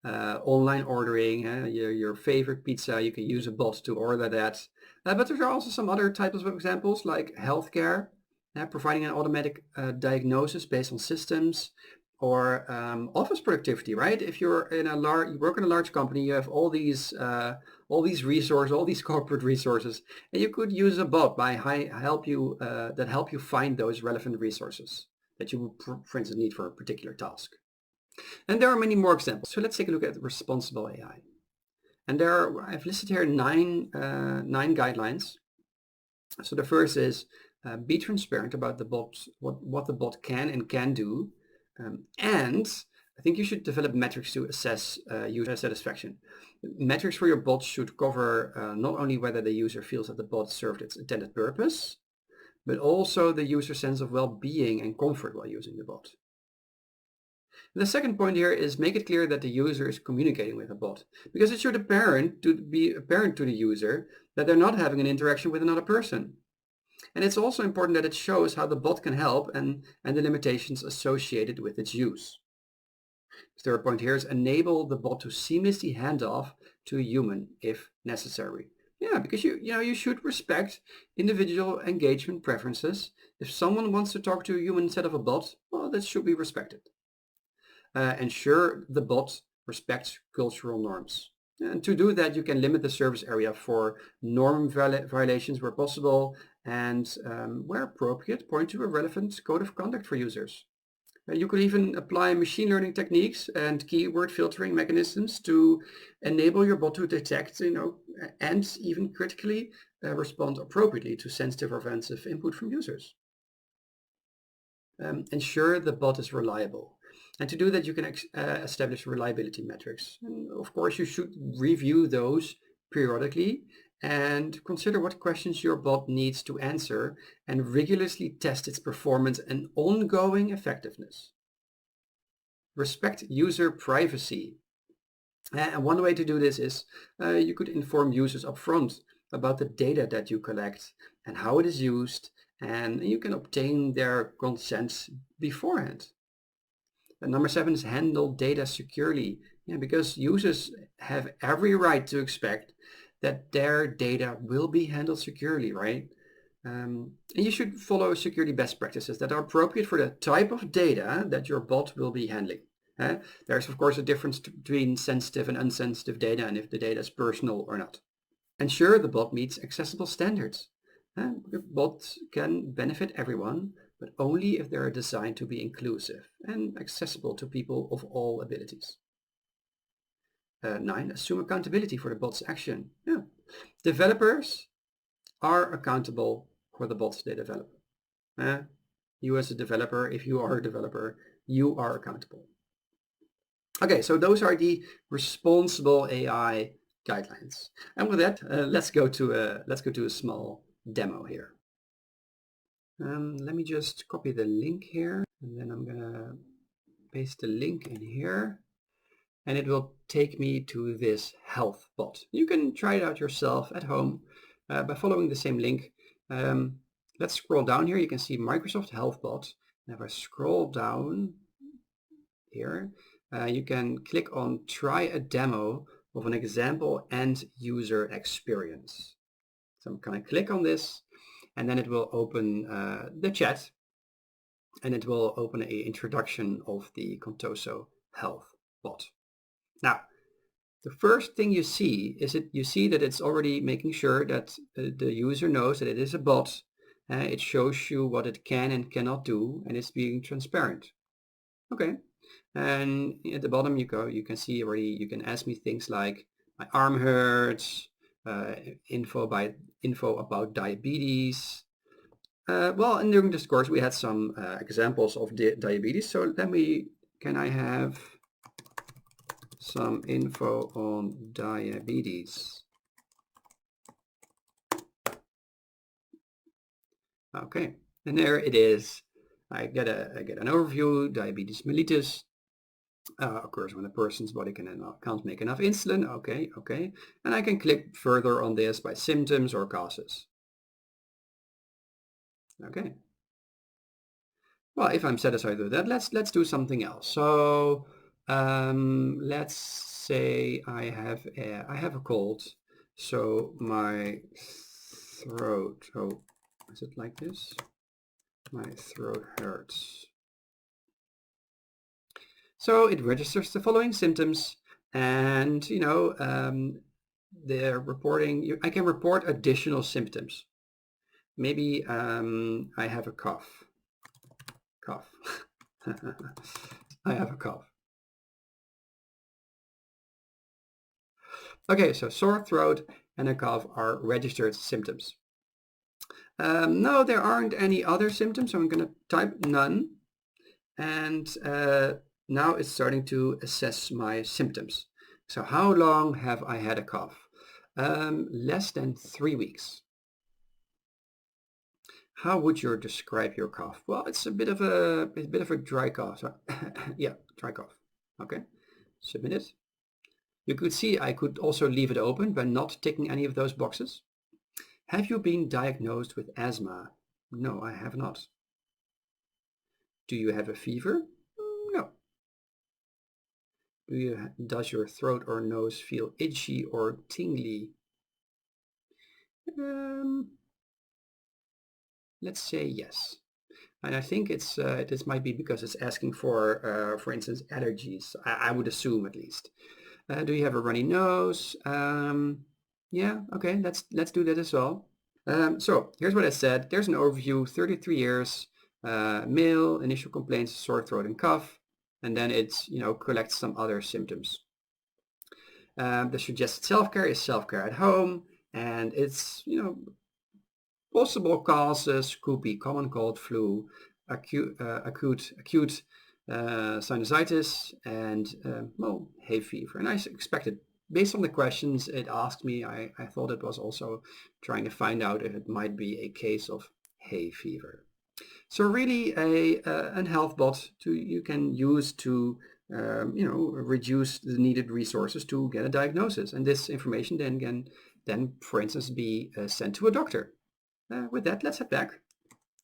online ordering, your favorite pizza, you can use a bot to order that. But there are also some other types of examples like healthcare, providing an automatic diagnosis based on systems, or office productivity, right? If you work in a large company, you have all these resources, all these corporate resources, and you could use a bot that help you find those relevant resources that you would, for instance, need for a particular task. And there are many more examples. So let's take a look at responsible AI. And I've listed here nine guidelines. So the first is be transparent about the bot, what the bot can and can do. And I think you should develop metrics to assess user satisfaction. Metrics for your bot should cover not only whether the user feels that the bot served its intended purpose, but also the user sense of well-being and comfort while using the bot. And the second point here is make it clear that the user is communicating with a bot, because it should be apparent to the user that they're not having an interaction with another person. And it's also important that it shows how the bot can help and the limitations associated with its use. The third point here is enable the bot to seamlessly hand off to a human if necessary. Yeah, because you should respect individual engagement preferences. If someone wants to talk to a human instead of a bot, well, that should be respected. Ensure the bot respects cultural norms. And to do that, you can limit the service area for norm violations where possible, and where appropriate, point to a relevant code of conduct for users. You could even apply machine learning techniques and keyword filtering mechanisms to enable your bot to detect, and even critically respond appropriately to sensitive or offensive input from users. Ensure the bot is reliable. And to do that, you can establish reliability metrics. And of course, you should review those periodically and consider what questions your bot needs to answer and rigorously test its performance and ongoing effectiveness. Respect user privacy. And one way to do this is you could inform users upfront about the data that you collect and how it is used, and you can obtain their consent beforehand. And number 7 is handle data securely, because users have every right to expect that their data will be handled securely, right? And you should follow security best practices that are appropriate for the type of data that your bot will be handling. There's of course a difference between sensitive and insensitive data, and if the data is personal or not. Ensure the bot meets accessible standards. The bot can benefit everyone, but only if they are designed to be inclusive and accessible to people of all abilities. 9, assume accountability for the bot's action. Developers are accountable for the bots they develop. You as a developer, if you are a developer, you are accountable. Okay, so those are the responsible AI guidelines. And with that, let's go to a small demo here. Let me just copy the link here, and then I'm gonna paste the link in here, and it will take me to this health bot. You can try it out yourself at home by following the same link. Let's scroll down here. You can see Microsoft Health Bot. And if I scroll down here, you can click on try a demo of an example end user experience. So I'm going to click on this, and then it will open the chat, and it will open an introduction of the Contoso Health Bot. Now, the first thing you see is that it's already making sure that the user knows that it is a bot. It shows you what it can and cannot do, and it's being transparent. Okay, and at the bottom you can see already, you can ask me things like my arm hurts, info about diabetes, Well, and during this course we had some examples of diabetes. So can I have some info on diabetes? Okay, and there it is. I get an overview. Diabetes mellitus occurs when a person's body can't make enough insulin. Okay, and I can click further on this by symptoms or causes. Okay. Well, if I'm satisfied with that, let's do something else. So let's say I have a cold, so my throat. Oh, is it like this? My throat hurts. So it registers the following symptoms, and they're reporting. I can report additional symptoms. Maybe I have a cough. I have a cough. Okay, so sore throat and a cough are registered symptoms. No, there aren't any other symptoms, so I'm going to type none. And now it's starting to assess my symptoms. So how long have I had a cough? Less than 3 weeks. How would you describe your cough? Well, it's a bit of a dry cough. So yeah, dry cough. Okay, submit it. You could see I could also leave it open by not ticking any of those boxes. Have you been diagnosed with asthma? No, I have not. Do you have a fever? No. Does your throat or nose feel itchy or tingly? Let's say yes. And I think this might be because it's asking for instance, allergies. I would assume at least. Do you have a runny nose? Yeah, okay, let's do that as well. So here's what I said. There's an overview, 33 years, male, initial complaints, sore throat and cough, and then it's, collects some other symptoms. The suggested self-care is self-care at home, and it's, possible causes could be common cold, flu, acute sinusitis, and well, hay fever. And I expected, based on the questions it asked me, I thought it was also trying to find out if it might be a case of hay fever. So really a health bot you can use to reduce the needed resources to get a diagnosis, and this information then can for instance be sent to a doctor. With that, let's head back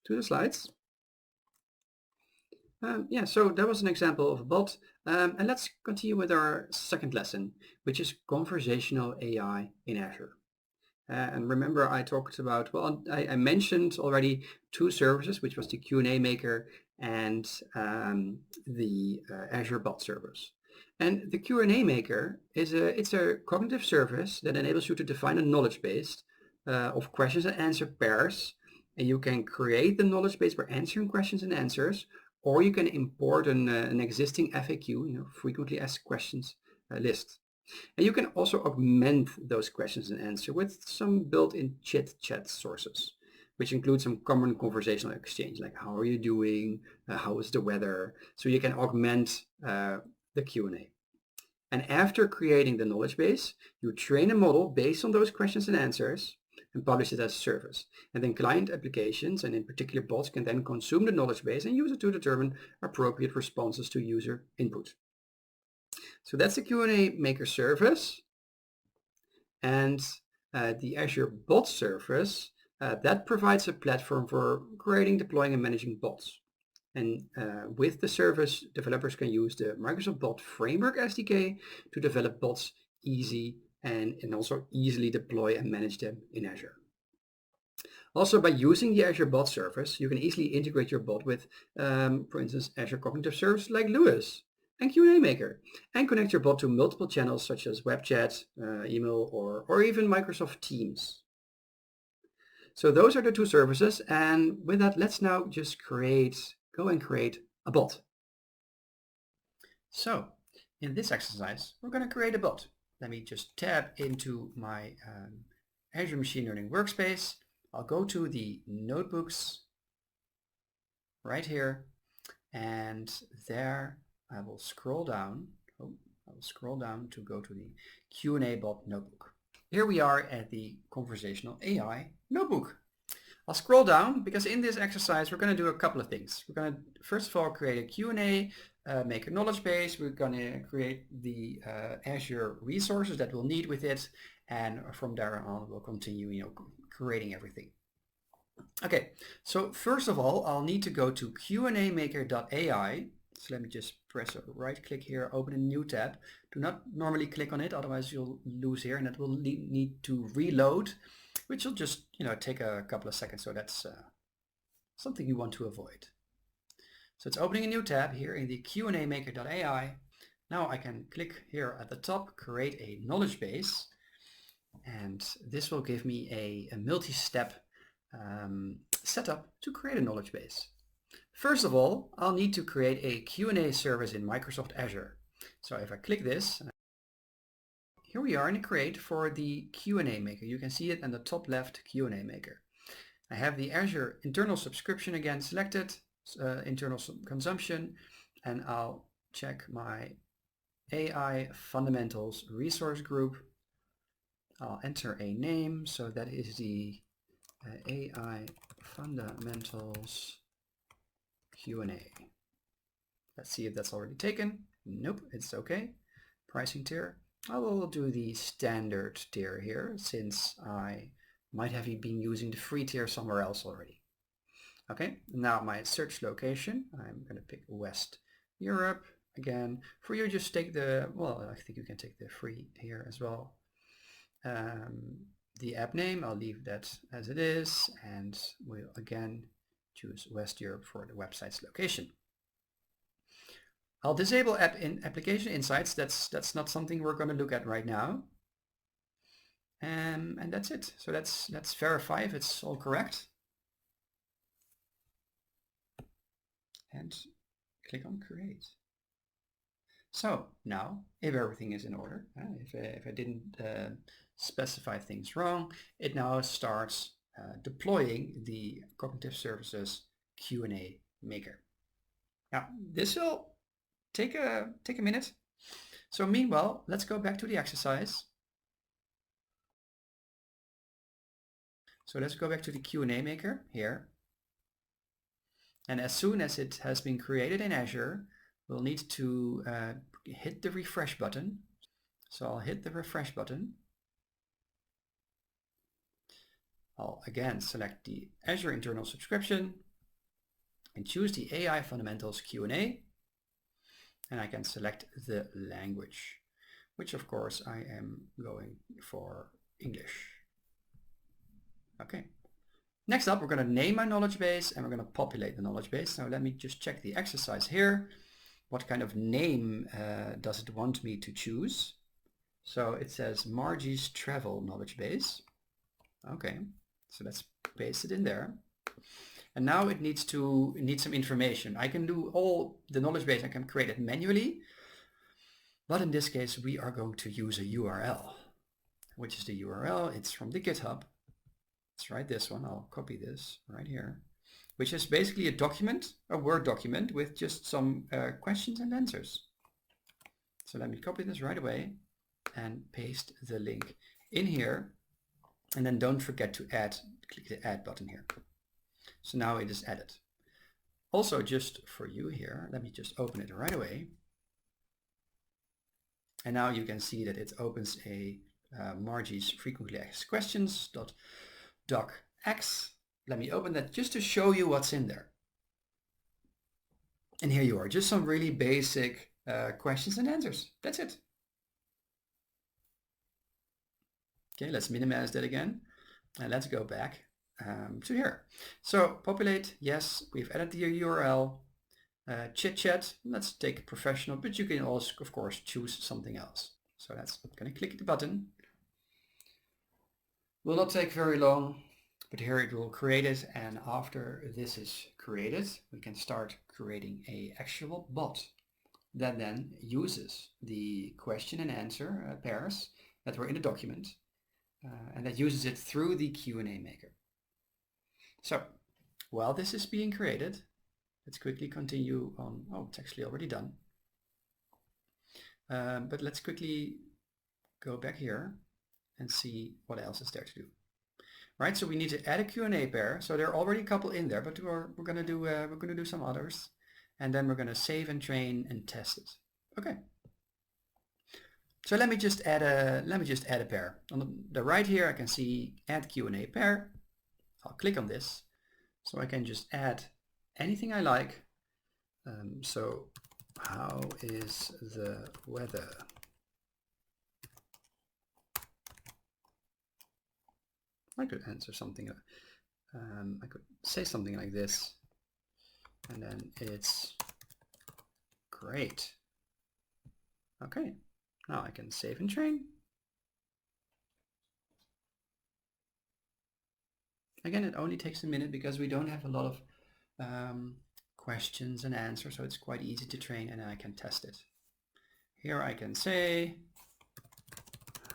to the slides. Yeah, so that was an example of a bot. And let's continue with our second lesson, which is conversational AI in Azure. And remember I talked about, well, I mentioned already two services, which was the Q&A maker and the Azure bot service. And the Q&A maker it's a cognitive service that enables you to define a knowledge base of questions and answer pairs, and you can create the knowledge base by answering questions and answers, or you can import an existing FAQ, frequently asked questions list. And you can also augment those questions and answers with some built-in chit-chat sources, which include some common conversational exchange, like how are you doing, how is the weather, so you can augment the Q&A. And after creating the knowledge base, you train a model based on those questions and answers and publish it as a service. And then client applications, and in particular bots, can then consume the knowledge base and use it to determine appropriate responses to user input. So that's the Q&A maker service. And the Azure bot service, that provides a platform for creating, deploying, and managing bots. And with the service, developers can use the Microsoft Bot Framework SDK to develop bots and also easily deploy and manage them in Azure. Also, by using the Azure Bot Service, you can easily integrate your bot with, for instance, Azure Cognitive Service like Lewis and Q&A Maker, and connect your bot to multiple channels such as web chat, email, or even Microsoft Teams. So those are the two services, and with that, let's now just go and create a bot. So in this exercise, we're going to create a bot. Let me just tab into my Azure Machine Learning workspace. I'll go to the Notebooks right here, and there I will scroll down. Oh, I will scroll down to go to the Q&A bot notebook. Here we are at the Conversational AI notebook. I'll scroll down because in this exercise we're going to do a couple of things. We're going to first of all create a Q&A, make a knowledge base. We're going to create the Azure resources that we'll need with it, and from there on we'll continue creating everything. Okay, so first of all I'll need to go to qnamaker.ai. So let me just press a right click here, open a new tab. Do not normally click on it, otherwise you'll lose here, and it will need to reload, which will just take a couple of seconds. So that's something you want to avoid. So it's opening a new tab here in the qnamaker.ai. Now I can click here at the top, create a knowledge base, and this will give me a multi-step setup to create a knowledge base. First of all, I'll need to create a Q&A service in Microsoft Azure. So if I click this, here we are in Create for the Q&A Maker. You can see it in the top left, Q&A Maker. I have the Azure internal subscription again selected, internal consumption, and I'll check my AI Fundamentals resource group. I'll enter a name, so that is the AI Fundamentals Q&A. Let's see if that's already taken. Nope, it's okay. Pricing tier. I will do the standard tier here, since I might have been using the free tier somewhere else already. Okay, now my search location, I'm going to pick West Europe. Again, for you just take the, well, I think you can take the free here as well. The app name, I'll leave that as it is, and we'll again choose West Europe for the website's location. I'll disable application insights. That's not something we're going to look at right now. And that's it. So let's verify if it's all correct. And click on create. So now, if everything is in order, if I didn't specify things wrong, it now starts deploying the Cognitive Services Q&A Maker. Now, this will take a minute. So meanwhile, let's go back to the exercise. So let's go back to the Q&A Maker here. And as soon as it has been created in Azure, we'll need to hit the refresh button. So I'll hit the refresh button. I'll again select the Azure internal subscription and choose the AI Fundamentals Q&A. And I can select the language, which of course I am going for English. Okay. Next up, we're going to name my knowledge base and we're going to populate the knowledge base. Now let me just check the exercise here. What kind of name does it want me to choose? So it says Margie's Travel Knowledge Base. Okay, so let's paste it in there. And now it needs some information. I can do all the knowledge base, I can create it manually. But in this case, we are going to use a URL. Which is the URL? It's from the GitHub. Let's write this one. I'll copy this right here, which is basically a document, a Word document with just some questions and answers. So let me copy this right away and paste the link in here. And then don't forget to click the add button here. So now it is added. Also, just for you here, let me just open it right away. And now you can see that it opens a Margie's frequently asked questions .docx. Let me open that just to show you what's in there. And here you are, just some really basic questions and answers. That's it. Okay, let's minimize that again. And let's go back to here. So populate, yes, we've added the URL. Chit chat, let's take professional, but you can also, of course, choose something else. So that's going to click the button. Will not take very long, but here it will create it. And after this is created, we can start creating a actual bot that then uses the question and answer pairs that were in the document, and that uses it through the Q&A Maker. So while this is being created, Let's quickly continue on. Oh, it's actually already done. But let's quickly go back here and see what else is there to do. Right, so we need to add a Q&A pair. So there are already a couple in there, but we're gonna do some others, and then we're gonna save and train and test it. Okay. So let me just add a pair. On the right here, I can see add Q&A pair. I'll click on this, so I can just add anything I like. So how is the weather? I could answer something, I could say something like this, and then it's great. Okay, now I can save and train. Again, it only takes a minute because we don't have a lot of questions and answers, so it's quite easy to train, and I can test it. Here I can say,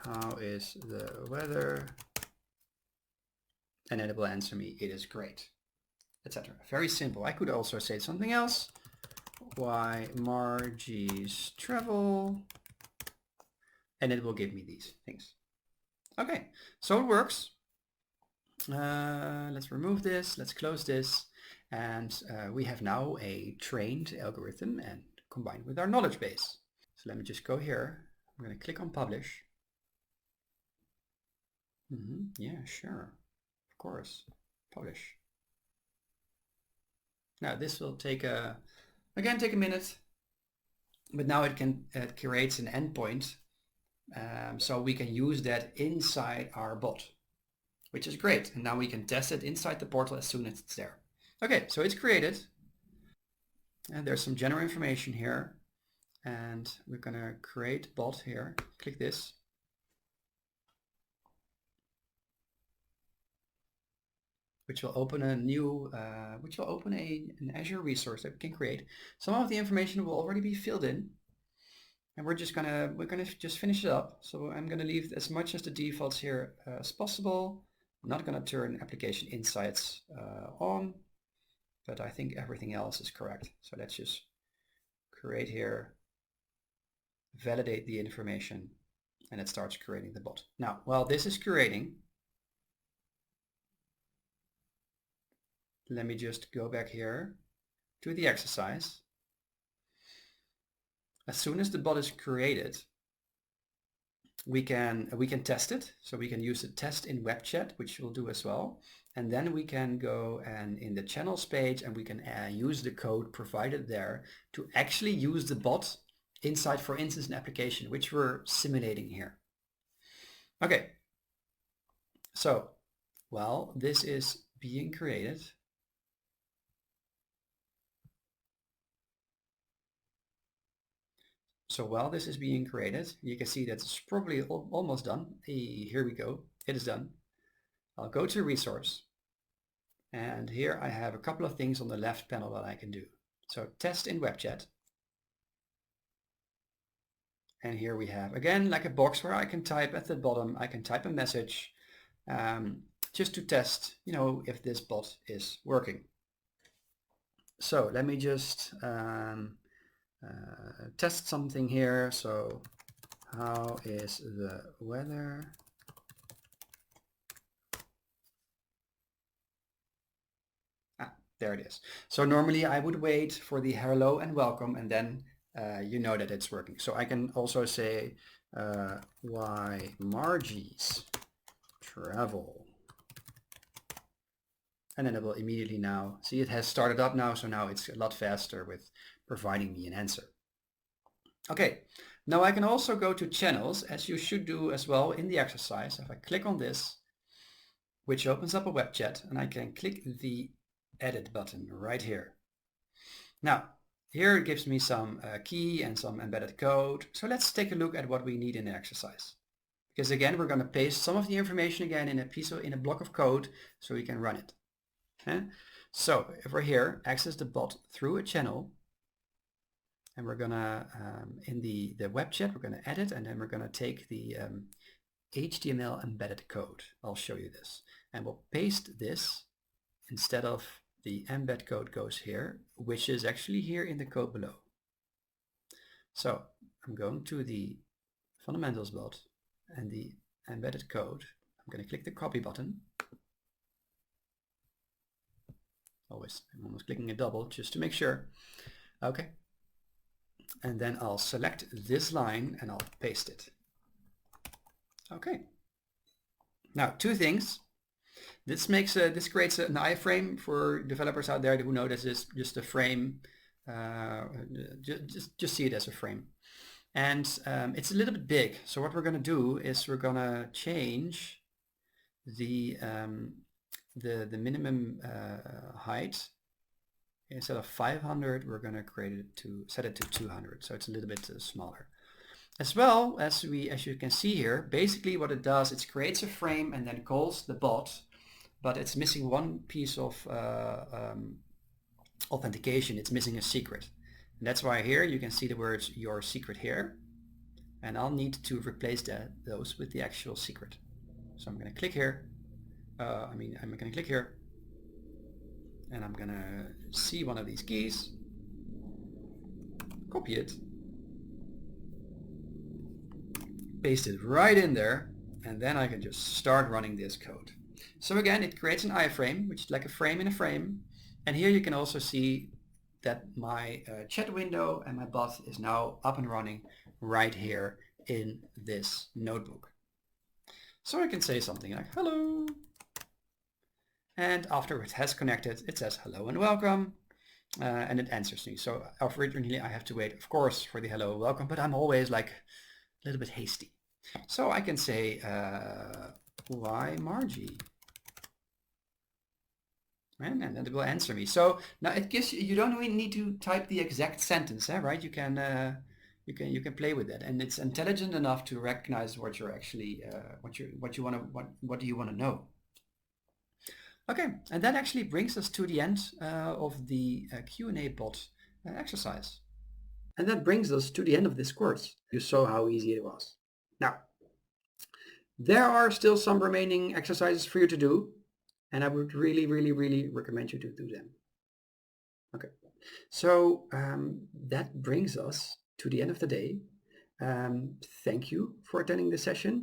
how is the weather? And then it will answer me, it is great, etc. Very simple. I could also say something else. Why Margie's travel, and it will give me these things. Okay, so it works. Let's remove this, let's close this, and we have now a trained algorithm and combined with our knowledge base. So let me just go here. I'm going to click on publish. Yeah, sure. Of course. Publish. Now this will take a minute, but now it creates an endpoint, so we can use that inside our bot, which is great. And now we can test it inside the portal as soon as it's there. Okay, so it's created, and there's some general information here, and we're gonna create bot here. Click this. Which will open a new, an Azure resource that we can create. Some of the information will already be filled in, and we're gonna just finish it up. So I'm gonna leave as much as the defaults here as possible. I'm not gonna turn application insights on, but I think everything else is correct. So let's just create here, validate the information, and it starts creating the bot. Now, while this is creating, let me just go back here to the exercise. As soon as the bot is created, we can test it. So we can use the test in web chat, which we'll do as well. And then we can go and in the channels page, and we can use the code provided there to actually use the bot inside, for instance, an application, which we're simulating here. Okay. So while this is being created, you can see that it's probably almost done. Here we go. It is done. I'll go to resource, and here I have a couple of things on the left panel that I can do. So test in web chat. And here we have, again, like a box where I can type at the bottom, I can type a message just to test, if this bot is working. So let me just test something here. So how is the weather? There it is. So normally I would wait for the hello and welcome, and then you know that it's working. So I can also say why Margie's travel, and then it will immediately now see it has started up now. So now it's a lot faster with providing me an answer. Okay, now I can also go to channels, as you should do as well in the exercise. If I click on this, which opens up a web chat, and I can click the edit button right here. Now, here it gives me some key and some embedded code. So let's take a look at what we need in the exercise. Because again, we're going to paste some of the information again in a block of code so we can run it. Okay? So if we're here, access the bot through a channel, and we're gonna in the web chat, we're gonna edit, and then we're gonna take the HTML embedded code. I'll show you this, and we'll paste this instead of the embed code goes here, which is actually here in the code below. So I'm going to the fundamentals bot and the embedded code. I'm going to click the copy button. I'm almost clicking a double just to make sure. Okay. And then I'll select this line and I'll paste it. Okay. Now, two things. This creates an iframe for developers out there who know this is just a frame. Just see it as a frame. And it's a little bit big. So what we're going to do is we're going to change the minimum height. Instead of 500, we're going to set it to 200. So it's a little bit smaller. As well as you can see here, basically what it does, it creates a frame and then calls the bot, but it's missing one piece of authentication. It's missing a secret. And that's why here you can see the words your secret here. And I'll need to replace those with the actual secret. So I'm going to click here. I'm going to click here. And I'm going to see one of these keys. Copy it. Paste it right in there. And then I can just start running this code. So again, it creates an iframe, which is like a frame in a frame. And here you can also see that my chat window and my bot is now up and running right here in this notebook. So I can say something like hello. And after it has connected, it says hello and welcome. And it answers me. So originally I have to wait, of course, for the hello and welcome, but I'm always like a little bit hasty. So I can say, why Margie? And then it will answer me. So now it gives you don't really need to type the exact sentence, right? You can play with it, and it's intelligent enough to recognize what you're actually what do you want to know. Okay, and that actually brings us to the end of the Q&A bot exercise. And that brings us to the end of this course. You saw how easy it was. Now, there are still some remaining exercises for you to do, and I would really, really, really recommend you to do them. Okay, so that brings us to the end of the day. Thank you for attending this session.